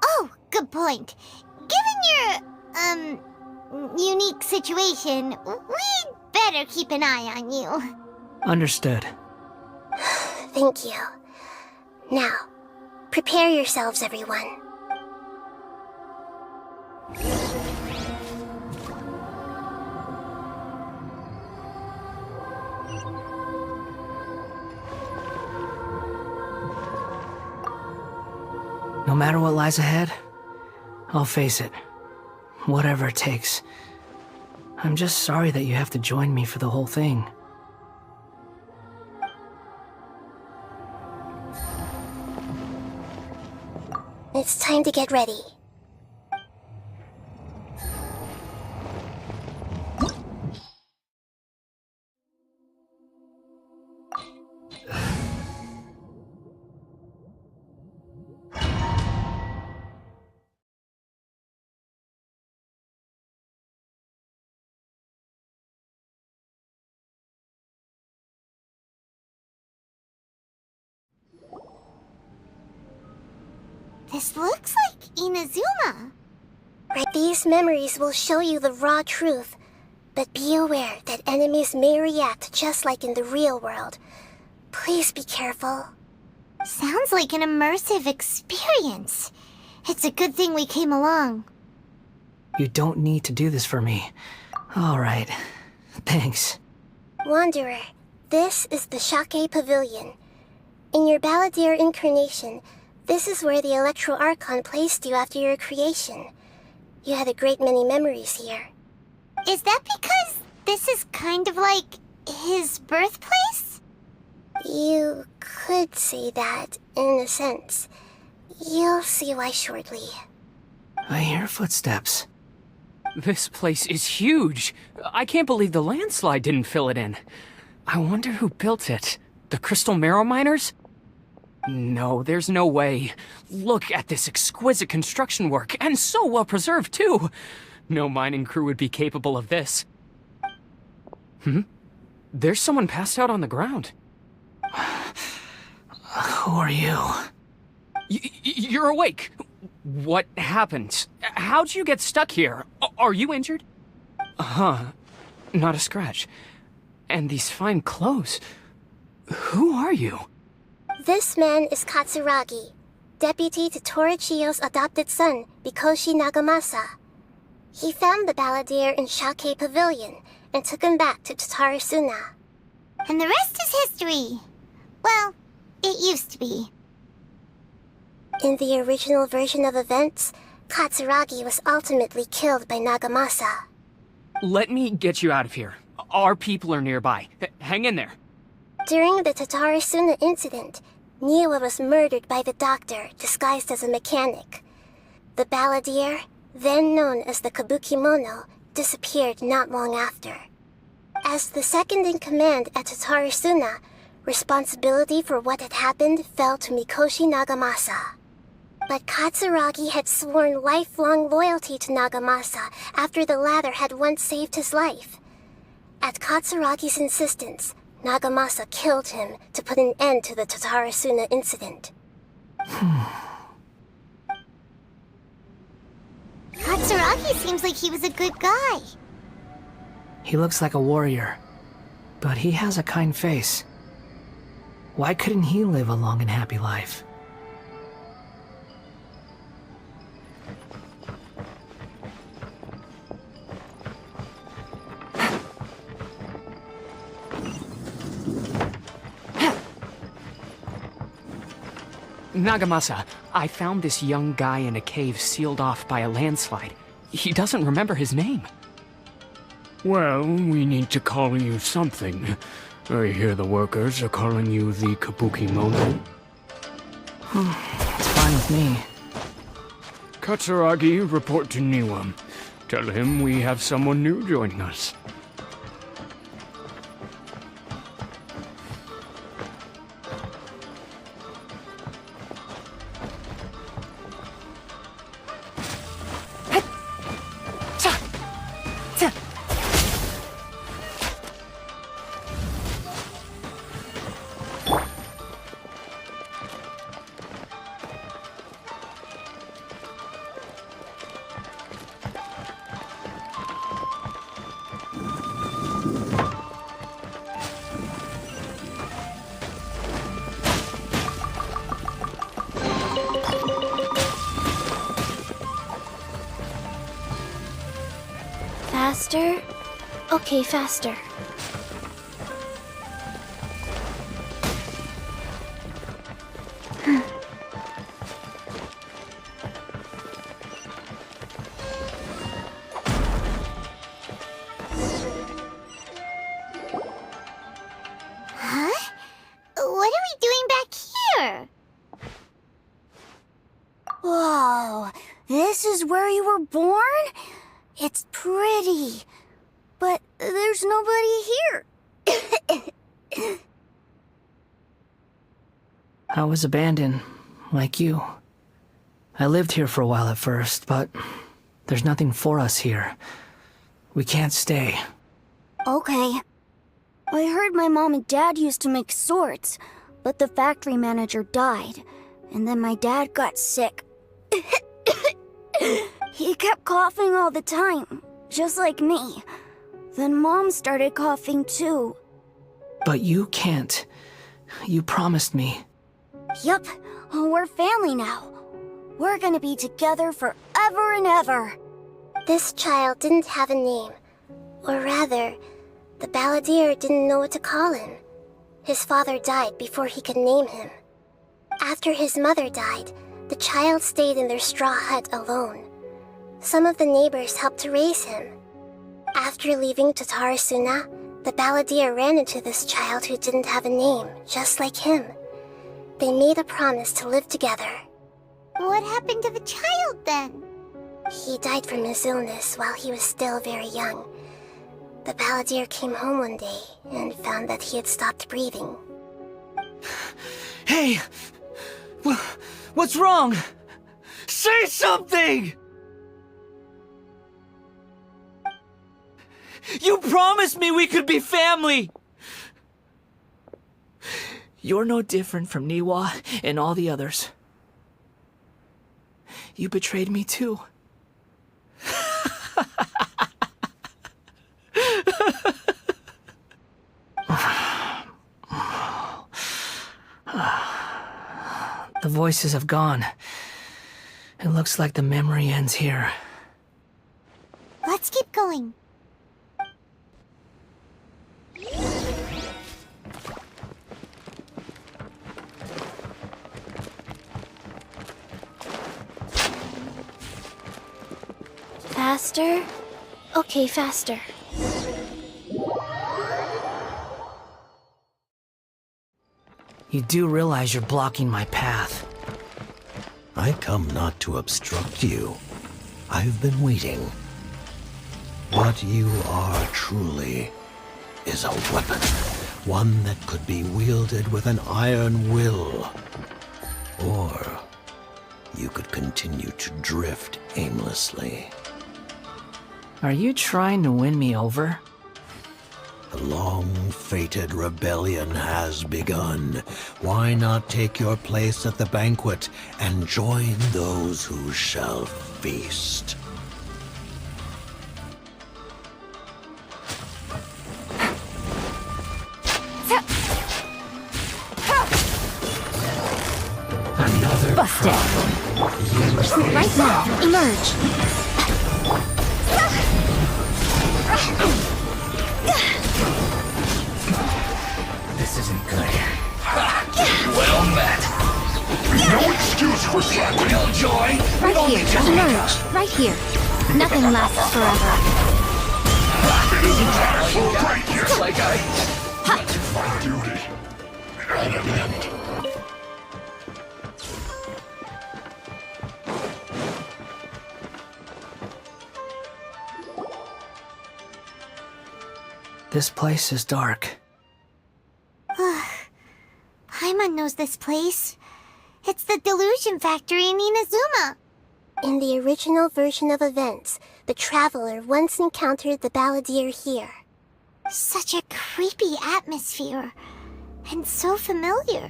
Oh, good point. Given your, unique situation, we'd better keep an eye on you. Understood. Thank you. Now, prepare yourselves, everyone. No matter what lies ahead, I'll face it. Whatever it takes. I'm just sorry that you have to join me for the whole thing. It's time to get ready. This looks like Inazuma. Right, these memories will show you the raw truth, but be aware that enemies may react just like in the real world. Please be careful. Sounds like an immersive experience. It's a good thing we came along. You don't need to do this for me. All right. Thanks. Wanderer, this is the Shake Pavilion. In your Balladeer incarnation, this is where the Electro Archon placed you after your creation. You had a great many memories here. Is that because this is kind of like his birthplace? You could say that, in a sense. You'll see why shortly. I hear footsteps. This place is huge. I can't believe the landslide didn't fill it in. I wonder who built it. The Crystal Marrow Miners? No, there's no way. Look at this exquisite construction work, and so well preserved, too. No mining crew would be capable of this. There's someone passed out on the ground. Who are you? You're awake. What happened? How'd you get stuck here? Are you injured? Huh. Not a scratch. And these fine clothes. Who are you? This man is Katsuragi, deputy to Torichio's adopted son, Mikoshi Nagamasa. He found the balladeer in Shake Pavilion and took him back to Tatarasuna. And the rest is history. Well, it used to be. In the original version of events, Katsuragi was ultimately killed by Nagamasa. Let me get you out of here. Our people are nearby. Hang in there. During the Tatarasuna incident, Niwa was murdered by the doctor disguised as a mechanic. The balladeer, then known as the Kabukimono, disappeared not long after. As the second in command at Tatarasuna, responsibility for what had happened fell to Mikoshi Nagamasa. But Katsuragi had sworn lifelong loyalty to Nagamasa after the latter had once saved his life. At Katsuragi's insistence, Nagamasa killed him to put an end to the Tatarasuna incident. Katsuragi seems like he was a good guy. He looks like a warrior, but he has a kind face. Why couldn't he live a long and happy life? Nagamasa, I found this young guy in a cave sealed off by a landslide. He doesn't remember his name. Well, we need to call you something. I hear the workers are calling you the Kabukimono. It's fine with me. Katsuragi, report to Niwa. Tell him we have someone new joining us. Faster? Okay, faster. Huh? What are we doing back here? Whoa, this is where you were born? It's pretty, but there's nobody here. I was abandoned, like you. I lived here for a while at first, but there's nothing for us here. We can't stay. Okay. I heard my mom and dad used to make swords, but the factory manager died, and then my dad got sick. He kept coughing all the time, just like me. Then Mom started coughing too. But you can't. You promised me. Yup, we're family now. We're gonna be together forever and ever. This child didn't have a name. Or rather, the balladeer didn't know what to call him. His father died before he could name him. After his mother died, the child stayed in their straw hut alone. Some of the neighbors helped to raise him. After leaving Tatarasuna, the balladeer ran into this child who didn't have a name, just like him. They made a promise to live together. What happened to the child then? He died from his illness while he was still very young. The balladeer came home one day and found that he had stopped breathing. Hey! What's wrong? Say something! You promised me we could be family! You're no different from Niwa and all the others. You betrayed me too. The voices have gone. It looks like the memory ends here. Let's keep going. Faster? Okay, faster. You do realize you're blocking my path. I come not to obstruct you. I've been waiting. What you are truly is a weapon. One that could be wielded with an iron will. Or you could continue to drift aimlessly. Are you trying to win me over? The long-fated rebellion has begun. Why not take your place at the banquet and join those who shall feast? Another Busted. Right now, emerge. This isn't good. Well met. No excuse for slacking. Real joy. Right here, emerge. Right here. Nothing lasts forever. It isn't time for greatness. Like That's my duty. At an end. This place is dark. Paimon knows this place. It's the Delusion Factory in Inazuma. In the original version of events, the Traveler once encountered the Balladeer here. Such a creepy atmosphere. And so familiar.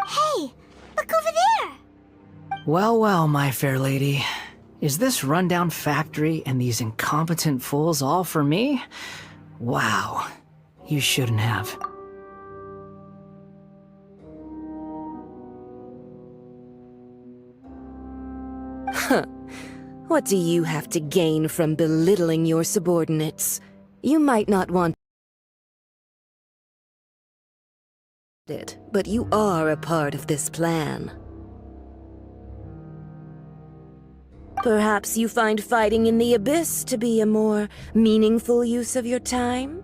Hey! Look over there! Well, well, my fair lady. Is this rundown factory and these incompetent fools all for me? Wow. You shouldn't have. Huh. What do you have to gain from belittling your subordinates? You might not want it, but you are a part of this plan. Perhaps you find fighting in the Abyss to be a more meaningful use of your time?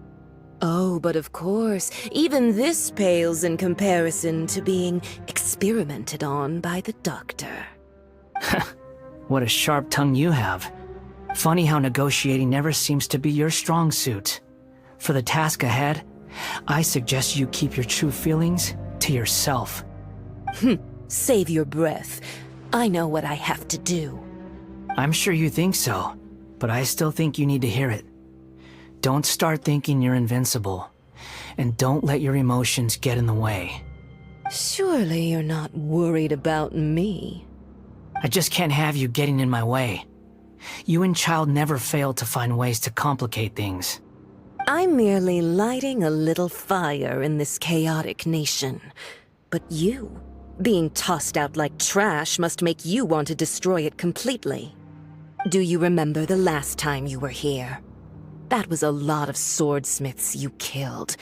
Oh, but of course, even this pales in comparison to being experimented on by the Doctor. What a sharp tongue you have. Funny how negotiating never seems to be your strong suit. For the task ahead, I suggest you keep your true feelings to yourself. Save your breath. I know what I have to do. I'm sure you think so, but I still think you need to hear it. Don't start thinking you're invincible, and don't let your emotions get in the way. Surely you're not worried about me. I just can't have you getting in my way. You and Child never fail to find ways to complicate things. I'm merely lighting a little fire in this chaotic nation. But you, being tossed out like trash, must make you want to destroy it completely. Do you remember the last time you were here? That was a lot of swordsmiths you killed.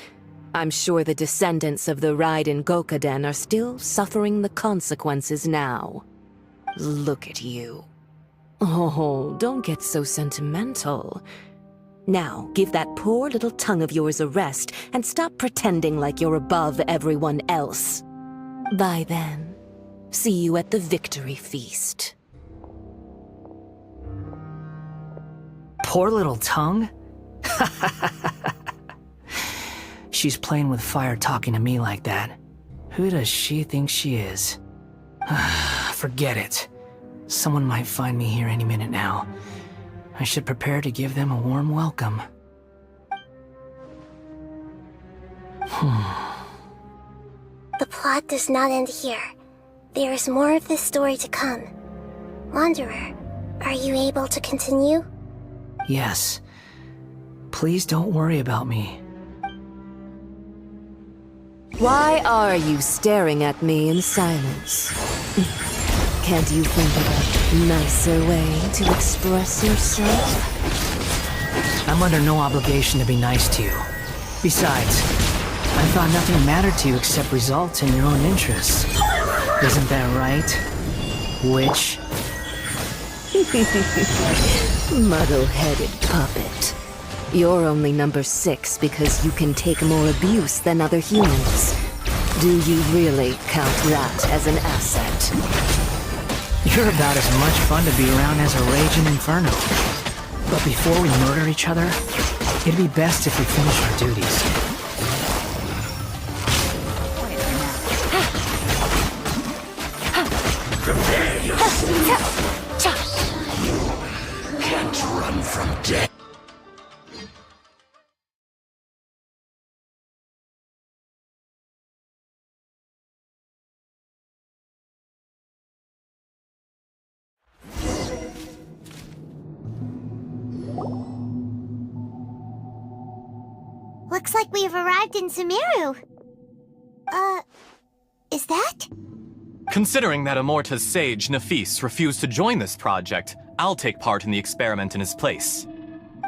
I'm sure the descendants of the Raiden Gokaden are still suffering the consequences now. Look at you. Oh, don't get so sentimental. Now, give that poor little tongue of yours a rest and stop pretending like you're above everyone else. Bye then. See you at the victory feast. Poor little tongue? She's playing with fire talking to me like that. Who does she think she is? Forget it. Someone might find me here any minute now. I should prepare to give them a warm welcome. The plot does not end here. There is more of this story to come. Wanderer, are you able to continue? Yes. please don't worry about me. Why are you staring at me in silence? Can't you think of a nicer way to express yourself? I'm under no obligation to be nice to you. Besides, I thought nothing mattered to you except results and your own interests. Isn't that right, witch? Muddle-headed puppet. You're only number 6 because you can take more abuse than other humans. Do you really count that as an asset? You're about as much fun to be around as a raging inferno. But before we murder each other, it'd be best if we finish our duties. Prepare yourself. Can't run from death. Looks like we've arrived in Sumeru. Is that? Considering that Amorta's sage, Nafis, refused to join this project, I'll take part in the experiment in his place.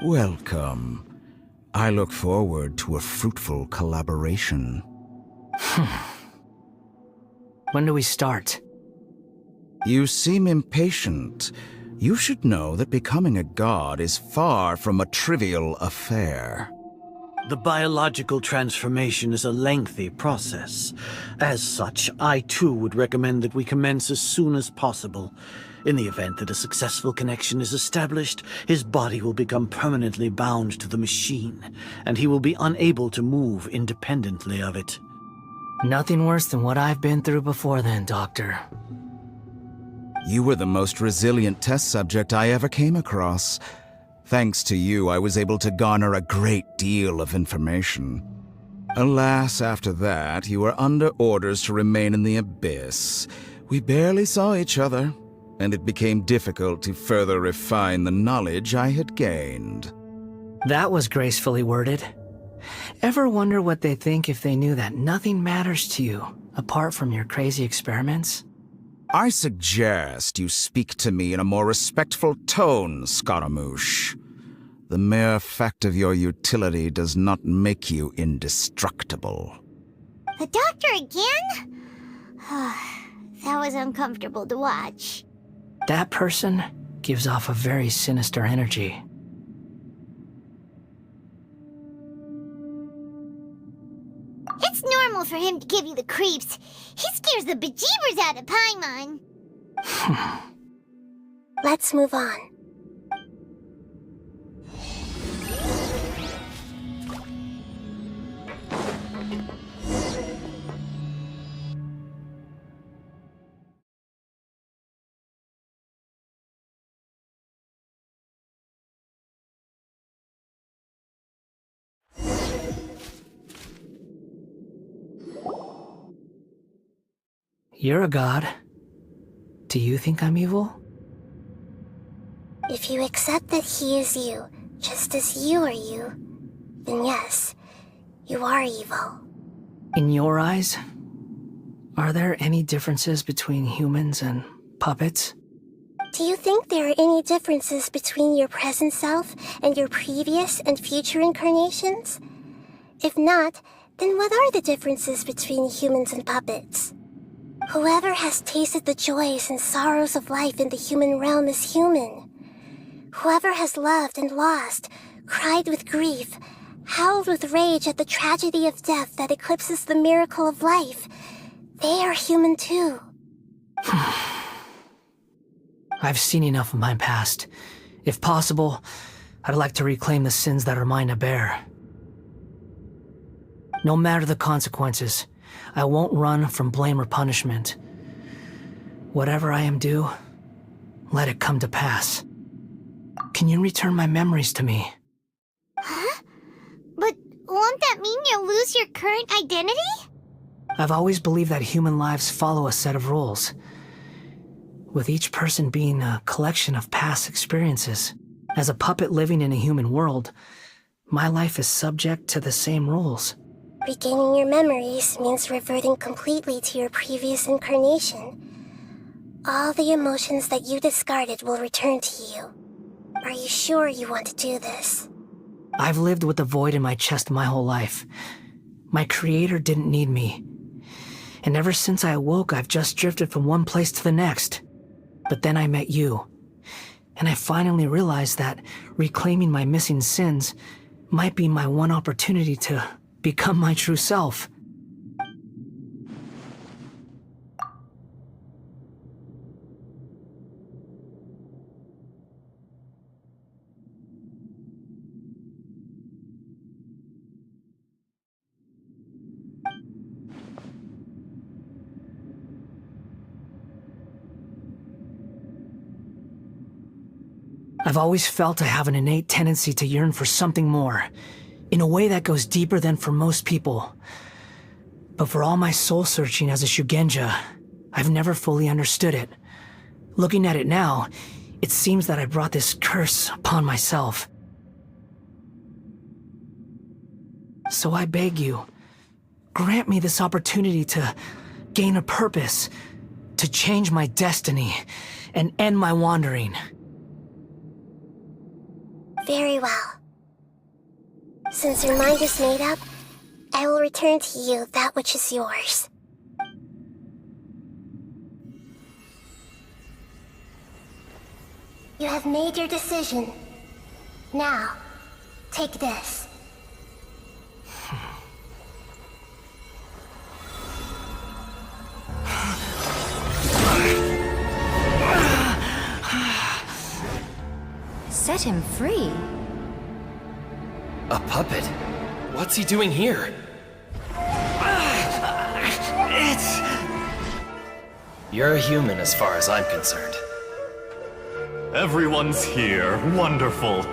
Welcome. I look forward to a fruitful collaboration. When do we start? You seem impatient. You should know that becoming a god is far from a trivial affair. The biological transformation is a lengthy process. As such, I too would recommend that we commence as soon as possible. In the event that a successful connection is established, his body will become permanently bound to the machine, and he will be unable to move independently of it. Nothing worse than what I've been through before then, Doctor. You were the most resilient test subject I ever came across. Thanks to you, I was able to garner a great deal of information. Alas, after that, you were under orders to remain in the abyss. We barely saw each other, and it became difficult to further refine the knowledge I had gained. That was gracefully worded. Ever wonder what they think if they knew that nothing matters to you, apart from your crazy experiments? I suggest you speak to me in a more respectful tone, Scaramouche. The mere fact of your utility does not make you indestructible. The doctor again? That was uncomfortable to watch. That person gives off a very sinister energy. It's normal for him to give you the creeps. He scares the bejeebers out of Paimon. Let's move on. You're a god. Do you think I'm evil? If you accept that he is you, just as you are you, then yes, you are evil. In your eyes, are there any differences between humans and puppets? Do you think there are any differences between your present self and your previous and future incarnations? If not, then what are the differences between humans and puppets? Whoever has tasted the joys and sorrows of life in the human realm is human. Whoever has loved and lost, cried with grief, howled with rage at the tragedy of death that eclipses the miracle of life, they are human too. I've seen enough of my past. If possible, I'd like to reclaim the sins that are mine to bear. No matter the consequences, I won't run from blame or punishment. Whatever I am due, let it come to pass. Can you return my memories to me? Huh? But won't that mean you'll lose your current identity? I've always believed that human lives follow a set of rules, with each person being a collection of past experiences. As a puppet living in a human world, my life is subject to the same rules. Regaining your memories means reverting completely to your previous incarnation. All the emotions that you discarded will return to you. Are you sure you want to do this? I've lived with the void in my chest my whole life. My creator didn't need me. And ever since I awoke, I've just drifted from one place to the next. But then I met you. And I finally realized that reclaiming my missing sins might be my one opportunity to become my true self. I've always felt I have an innate tendency to yearn for something more, in a way that goes deeper than for most people. But for all my soul-searching as a Shugenja, I've never fully understood it. Looking at it now, it seems that I brought this curse upon myself. So I beg you, grant me this opportunity to gain a purpose, to change my destiny, and end my wandering. Very well. Since your mind is made up, I will return to you that which is yours. You have made your decision. Now, take this. Set him free. A puppet? What's he doing here? You're a human as far as I'm concerned. Everyone's here. Wonderful.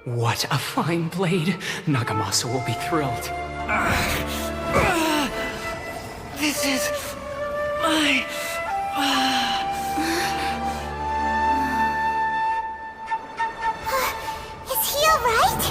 What a fine blade. Nagamasa will be thrilled. This is my... Is he alright?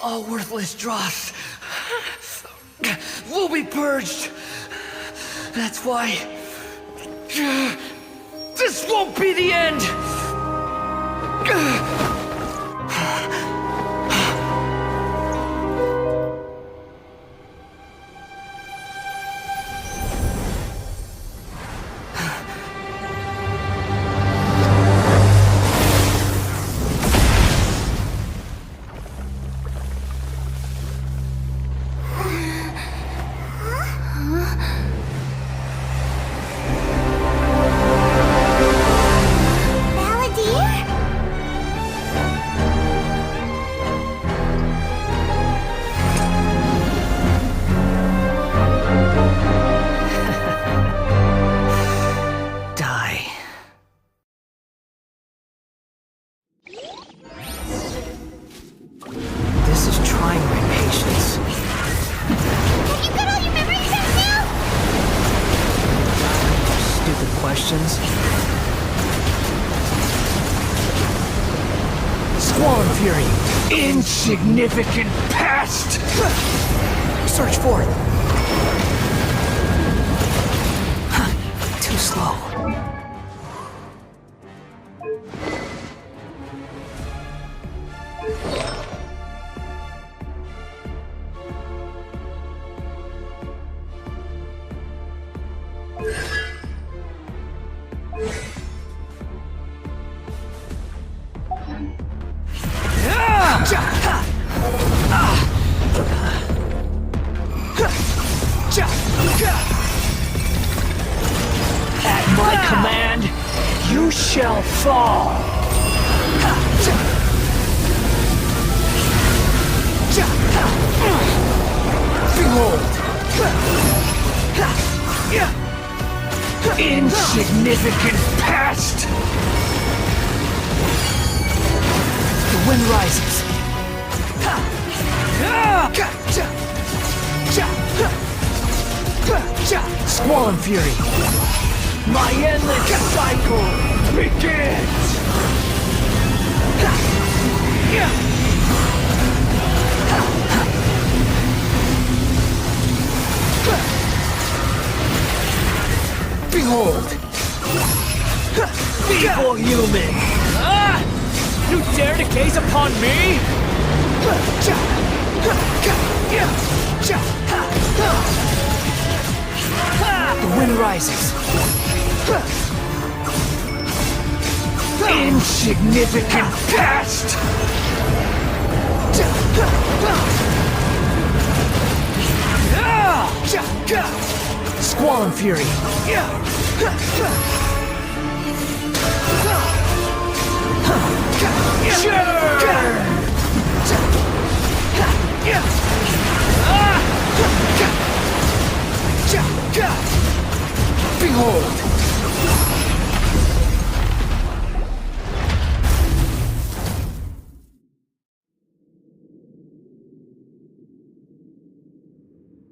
All worthless dross will be purged. That's why this won't be the end. Squall Fury, insignificant past! Search for it. Too slow. At my command, you shall fall! Behold! Insignificant past! The wind rises. Squall and fury. My endless cycle begins! Behold! Evil human! You dare to gaze upon me? The wind rises. Insignificant past! Squall and fury. Behold!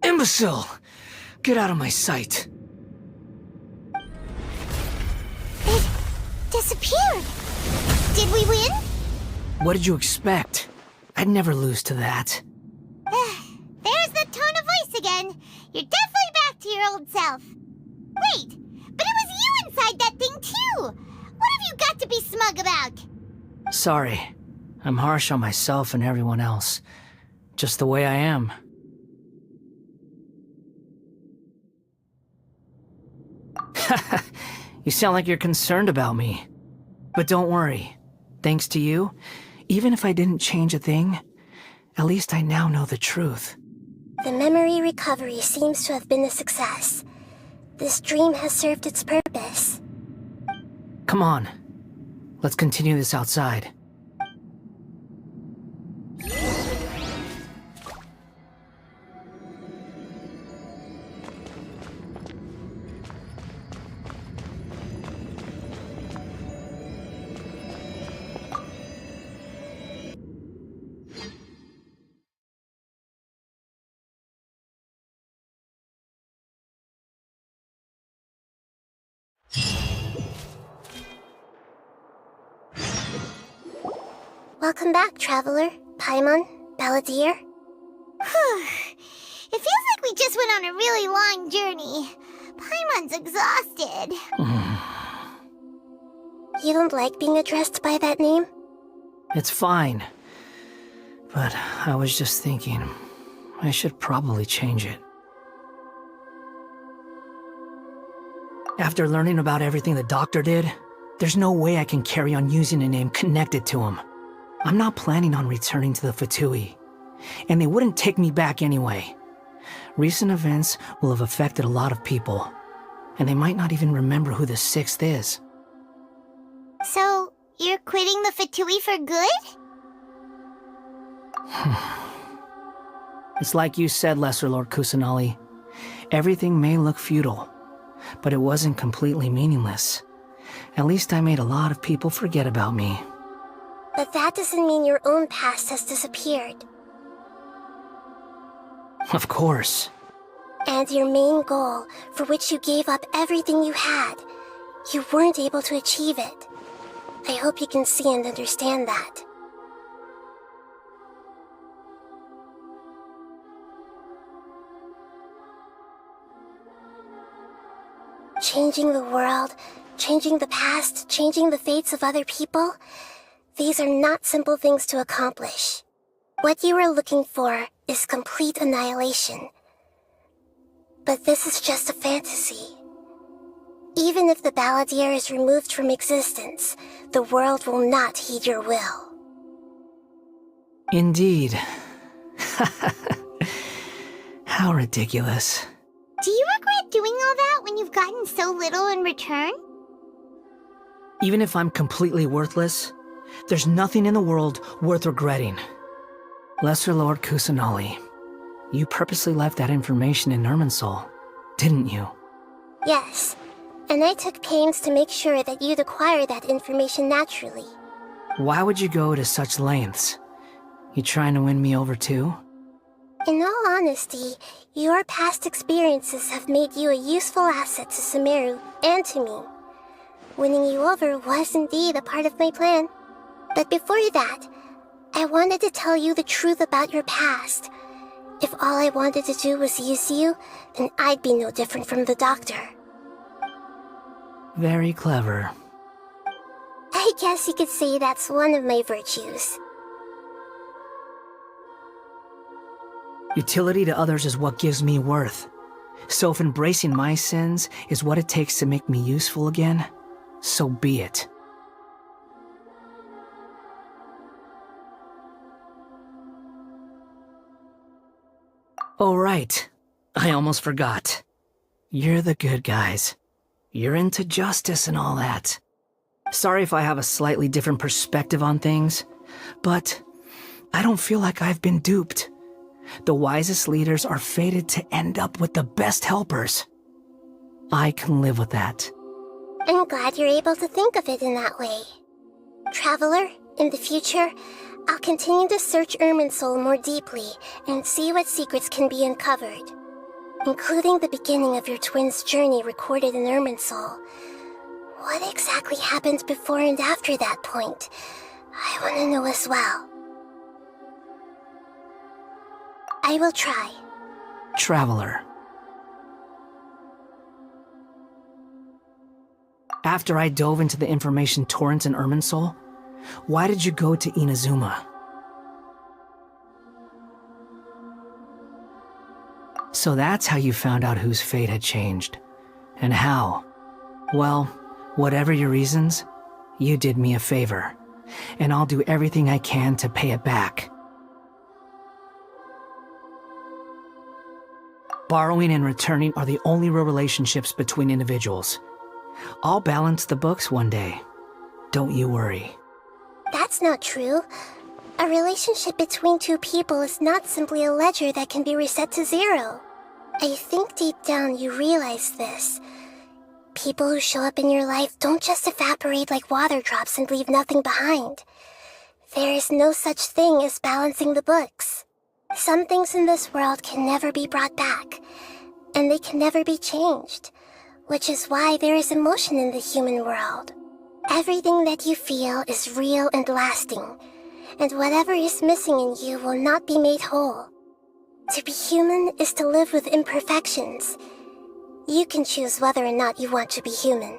Imbecile! Get out of my sight. It disappeared. Did we win? What did you expect? I'd never lose to that. There's the tone of voice again. You're definitely back to your old self. Wait, but it was you inside that thing too! What have you got to be smug about? Sorry. I'm harsh on myself and everyone else. Just the way I am. You sound like you're concerned about me. But don't worry. Thanks to you, even if I didn't change a thing, at least I now know the truth. The memory recovery seems to have been a success. This dream has served its purpose. Come on. Let's continue this outside. Welcome back, Traveler, Paimon, Balladeer. It feels like we just went on a really long journey. Paimon's exhausted. You don't like being addressed by that name? It's fine. But I was just thinking, I should probably change it. After learning about everything the doctor did, there's no way I can carry on using a name connected to him. I'm not planning on returning to the Fatui, and they wouldn't take me back anyway. Recent events will have affected a lot of people, and they might not even remember who the Sixth is. So, you're quitting the Fatui for good? It's like you said, Lesser Lord Kusanali. Everything may look futile, but it wasn't completely meaningless. At least I made a lot of people forget about me. But that doesn't mean your own past has disappeared. Of course. And your main goal, for which you gave up everything you had, you weren't able to achieve it. I hope you can see and understand that. Changing the world, changing the past, changing the fates of other people, these are not simple things to accomplish. What you are looking for is complete annihilation. But this is just a fantasy. Even if the Balladeer is removed from existence, the world will not heed your will. Indeed. How ridiculous. Do you regret doing all that when you've gotten so little in return? Even if I'm completely worthless, there's nothing in the world worth regretting. Lesser Lord Kusanali, you purposely left that information in Irminsul, didn't you? Yes, and I took pains to make sure that you'd acquire that information naturally. Why would you go to such lengths? You trying to win me over too? In all honesty, your past experiences have made you a useful asset to Sumeru and to me. Winning you over was indeed a part of my plan. But before that, I wanted to tell you the truth about your past. If all I wanted to do was use you, then I'd be no different from the doctor. Very clever. I guess you could say that's one of my virtues. Utility to others is what gives me worth. So if embracing my sins is what it takes to make me useful again, so be it. Oh right, I almost forgot. You're the good guys. You're into justice and all that. Sorry if I have a slightly different perspective on things, but I don't feel like I've been duped. The wisest leaders are fated to end up with the best helpers. I can live with that. I'm glad you're able to think of it in that way. Traveler, in the future, I'll continue to search Irminsul more deeply and see what secrets can be uncovered, including the beginning of your twins' journey recorded in Irminsul. What exactly happened before and after that point? I want to know as well. I will try. Traveler. After I dove into the information torrents in Irminsul, why did you go to Inazuma? So that's how you found out whose fate had changed. And how? Well, whatever your reasons, you did me a favor. And I'll do everything I can to pay it back. Borrowing and returning are the only real relationships between individuals. I'll balance the books one day. Don't you worry. That's not true. A relationship between two people is not simply a ledger that can be reset to zero. I think deep down you realize this. People who show up in your life don't just evaporate like water drops and leave nothing behind. There is no such thing as balancing the books. Some things in this world can never be brought back, and they can never be changed, which is why there is emotion in the human world. Everything that you feel is real and lasting, and whatever is missing in you will not be made whole. To be human is to live with imperfections. You can choose whether or not you want to be human.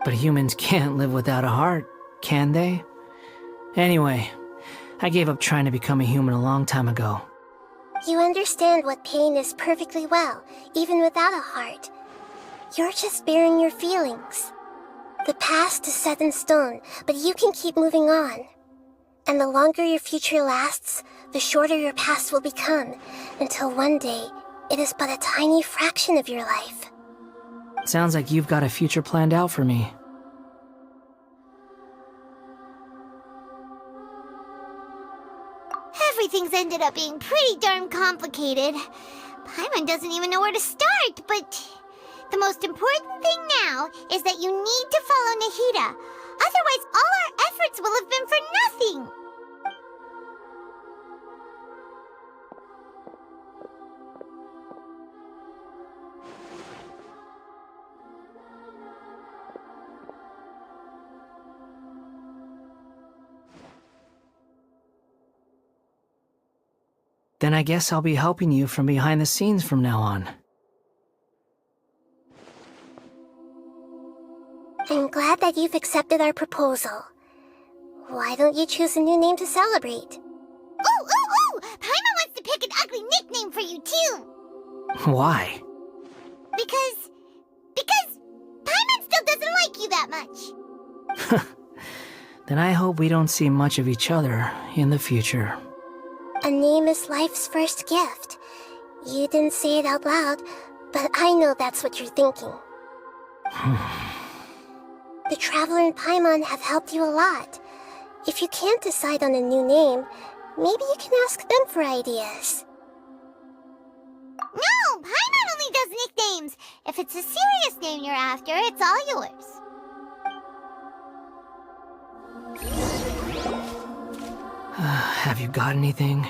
But humans can't live without a heart, can they? Anyway, I gave up trying to become a human a long time ago. You understand what pain is perfectly well, even without a heart. You're just bearing your feelings. The past is set in stone, but you can keep moving on. And the longer your future lasts, the shorter your past will become, until one day, it is but a tiny fraction of your life. Sounds like you've got a future planned out for me. Everything's ended up being pretty darn complicated. Paimon doesn't even know where to start, but the most important thing now is that you need to follow Nahida. Otherwise, all our efforts will have been for nothing. Then I guess I'll be helping you from behind the scenes from now on. I'm glad that you've accepted our proposal. Why don't you choose a new name to celebrate? Ooh! Paimon wants to pick an ugly nickname for you, too! Why? Because Paimon still doesn't like you that much. Then I hope we don't see much of each other in the future. A name is life's first gift. You didn't say it out loud, but I know that's what you're thinking. The Traveler and Paimon have helped you a lot. If you can't decide on a new name, maybe you can ask them for ideas. No! Paimon only does nicknames! If it's a serious name you're after, it's all yours. Have you got anything?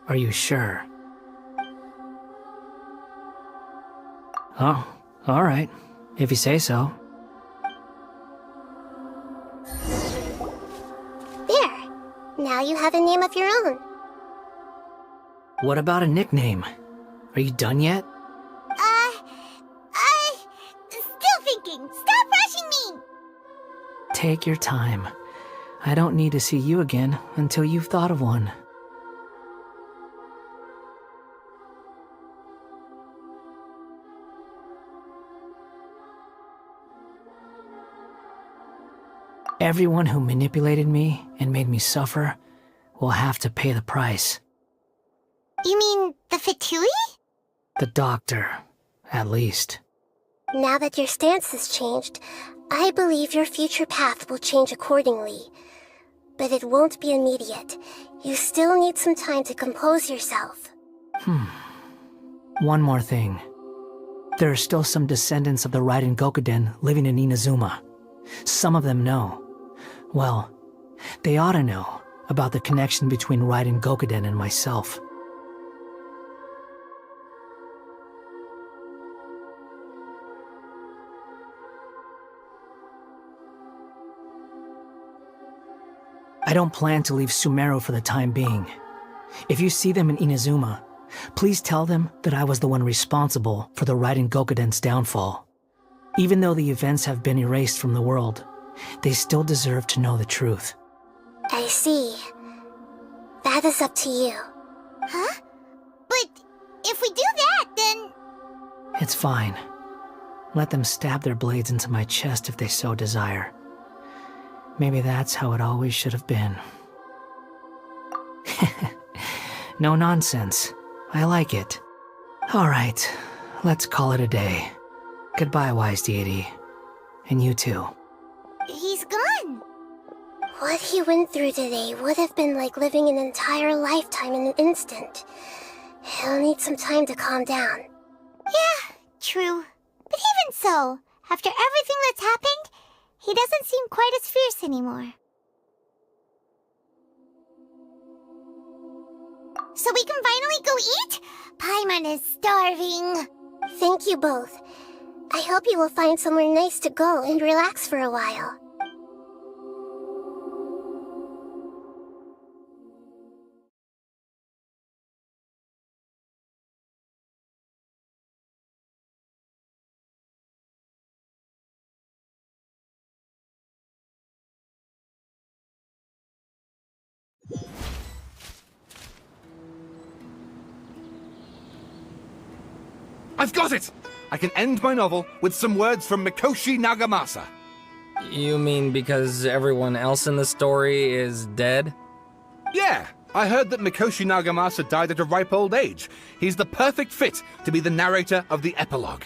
Are you sure? Oh, alright. If you say so. There! Now you have a name of your own. What about a nickname? Are you done yet? Still thinking. Stop rushing me! Take your time. I don't need to see you again until you've thought of one. Everyone who manipulated me and made me suffer will have to pay the price. You mean the Fatui? The doctor, at least. Now that your stance has changed, I believe your future path will change accordingly. But it won't be immediate. You still need some time to compose yourself. One more thing. There are still some descendants of the Raiden Gokuden living in Inazuma. Some of them know. Well, they ought to know about the connection between Raiden Gokuden and myself. I don't plan to leave Sumeru for the time being. If you see them in Inazuma, please tell them that I was the one responsible for the Raiden Gokuden's downfall. Even though the events have been erased from the world, they still deserve to know the truth. I see. That is up to you. Huh? But if we do that, then... It's fine. Let them stab their blades into my chest if they so desire. Maybe that's how it always should have been. No nonsense. I like it. Alright, let's call it a day. Goodbye, wise deity. And you too. He's gone. What he went through today would have been like living an entire lifetime in an instant. He'll need some time to calm down. Yeah, true. But even so, after everything that's happened, he doesn't seem quite as fierce anymore. So we can finally go eat? Paimon is starving. Thank you both. I hope you will find somewhere nice to go and relax for a while. I've got it! I can end my novel with some words from Mikoshi Nagamasa. You mean because everyone else in the story is dead? Yeah, I heard that Mikoshi Nagamasa died at a ripe old age. He's the perfect fit to be the narrator of the epilogue.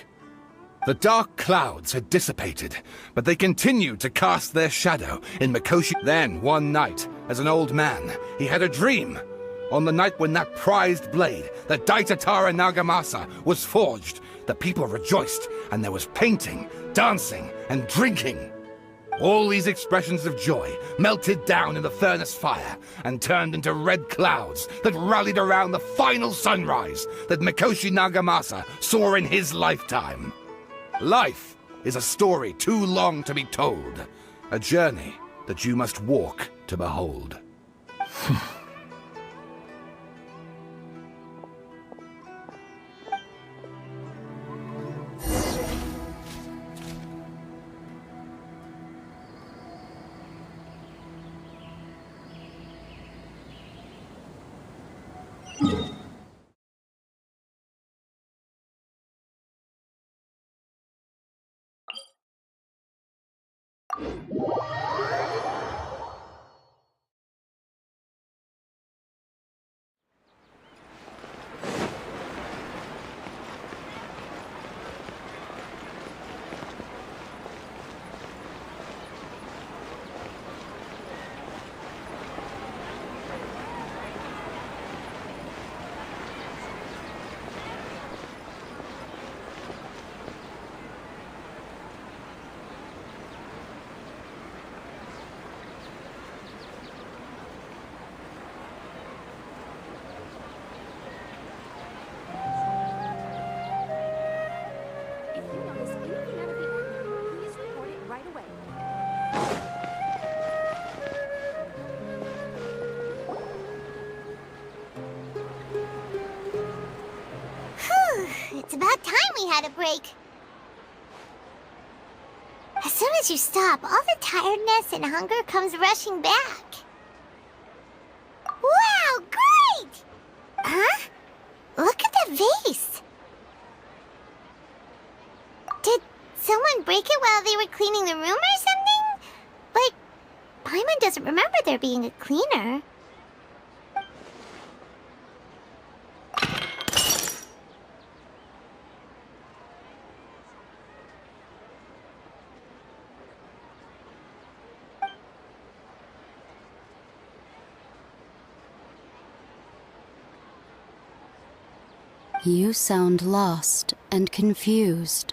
The dark clouds had dissipated, but they continued to cast their shadow in Mikoshi. Then, one night, as an old man, he had a dream. On the night when that prized blade, the Daitatara Nagamasa, was forged, the people rejoiced, and there was painting, dancing, and drinking. All these expressions of joy melted down in the furnace fire and turned into red clouds that rallied around the final sunrise that Mikoshi Nagamasa saw in his lifetime. Life is a story too long to be told, a journey that you must walk to behold. It's about time we had a break. As soon as you stop, all the tiredness and hunger comes rushing back. Wow, great! Huh? Look at the vase. Did someone break it while they were cleaning the room or something? Like, Paimon doesn't remember there being a cleaner. You sound lost and confused.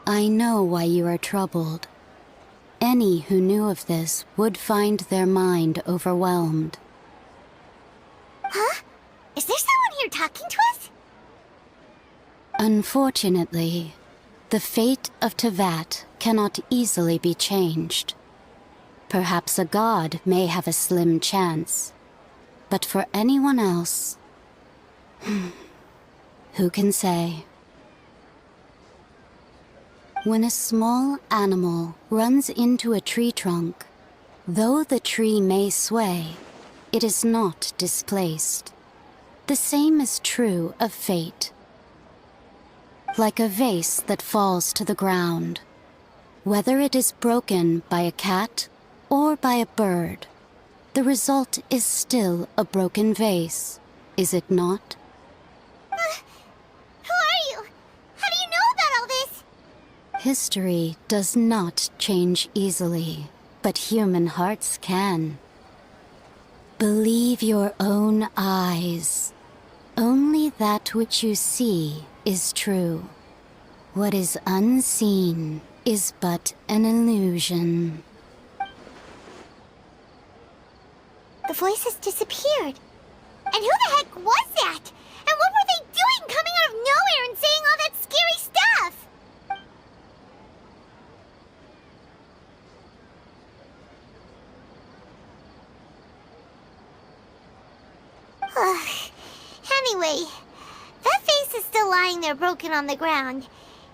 I know why you are troubled. Any who knew of this would find their mind overwhelmed. Huh? Is there someone here talking to us? Unfortunately, the fate of Tevat cannot easily be changed. Perhaps a god may have a slim chance, but for anyone else, who can say? When a small animal runs into a tree trunk, though the tree may sway, it is not displaced. The same is true of fate. Like a vase that falls to the ground, whether it is broken by a cat or by a bird, the result is still a broken vase, is it not? Who are you? How do you know about all this? History does not change easily, but human hearts can. Believe your own eyes. Only that which you see is true. What is unseen is but an illusion. The voices disappeared. And who the heck was that? And what were they doing coming out of nowhere and saying all that scary stuff? Anyway, that face is still lying there broken on the ground.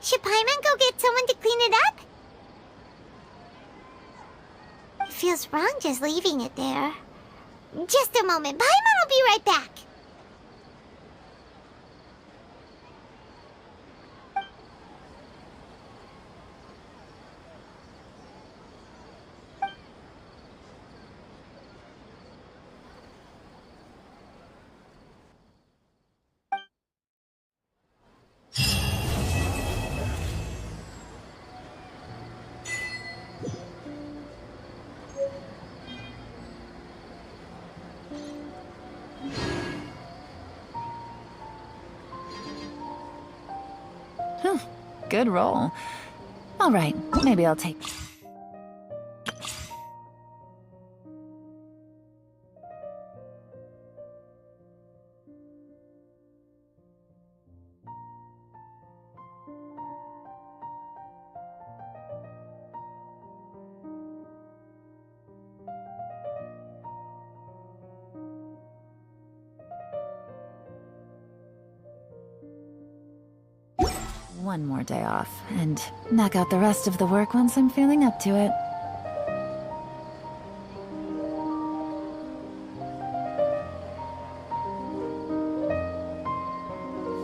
Should Paimon go get someone to clean it up? It feels wrong just leaving it there. Just a moment, Paimon will be right back. Good roll. All right, maybe I'll take... One more day off, and knock out the rest of the work once I'm feeling up to it.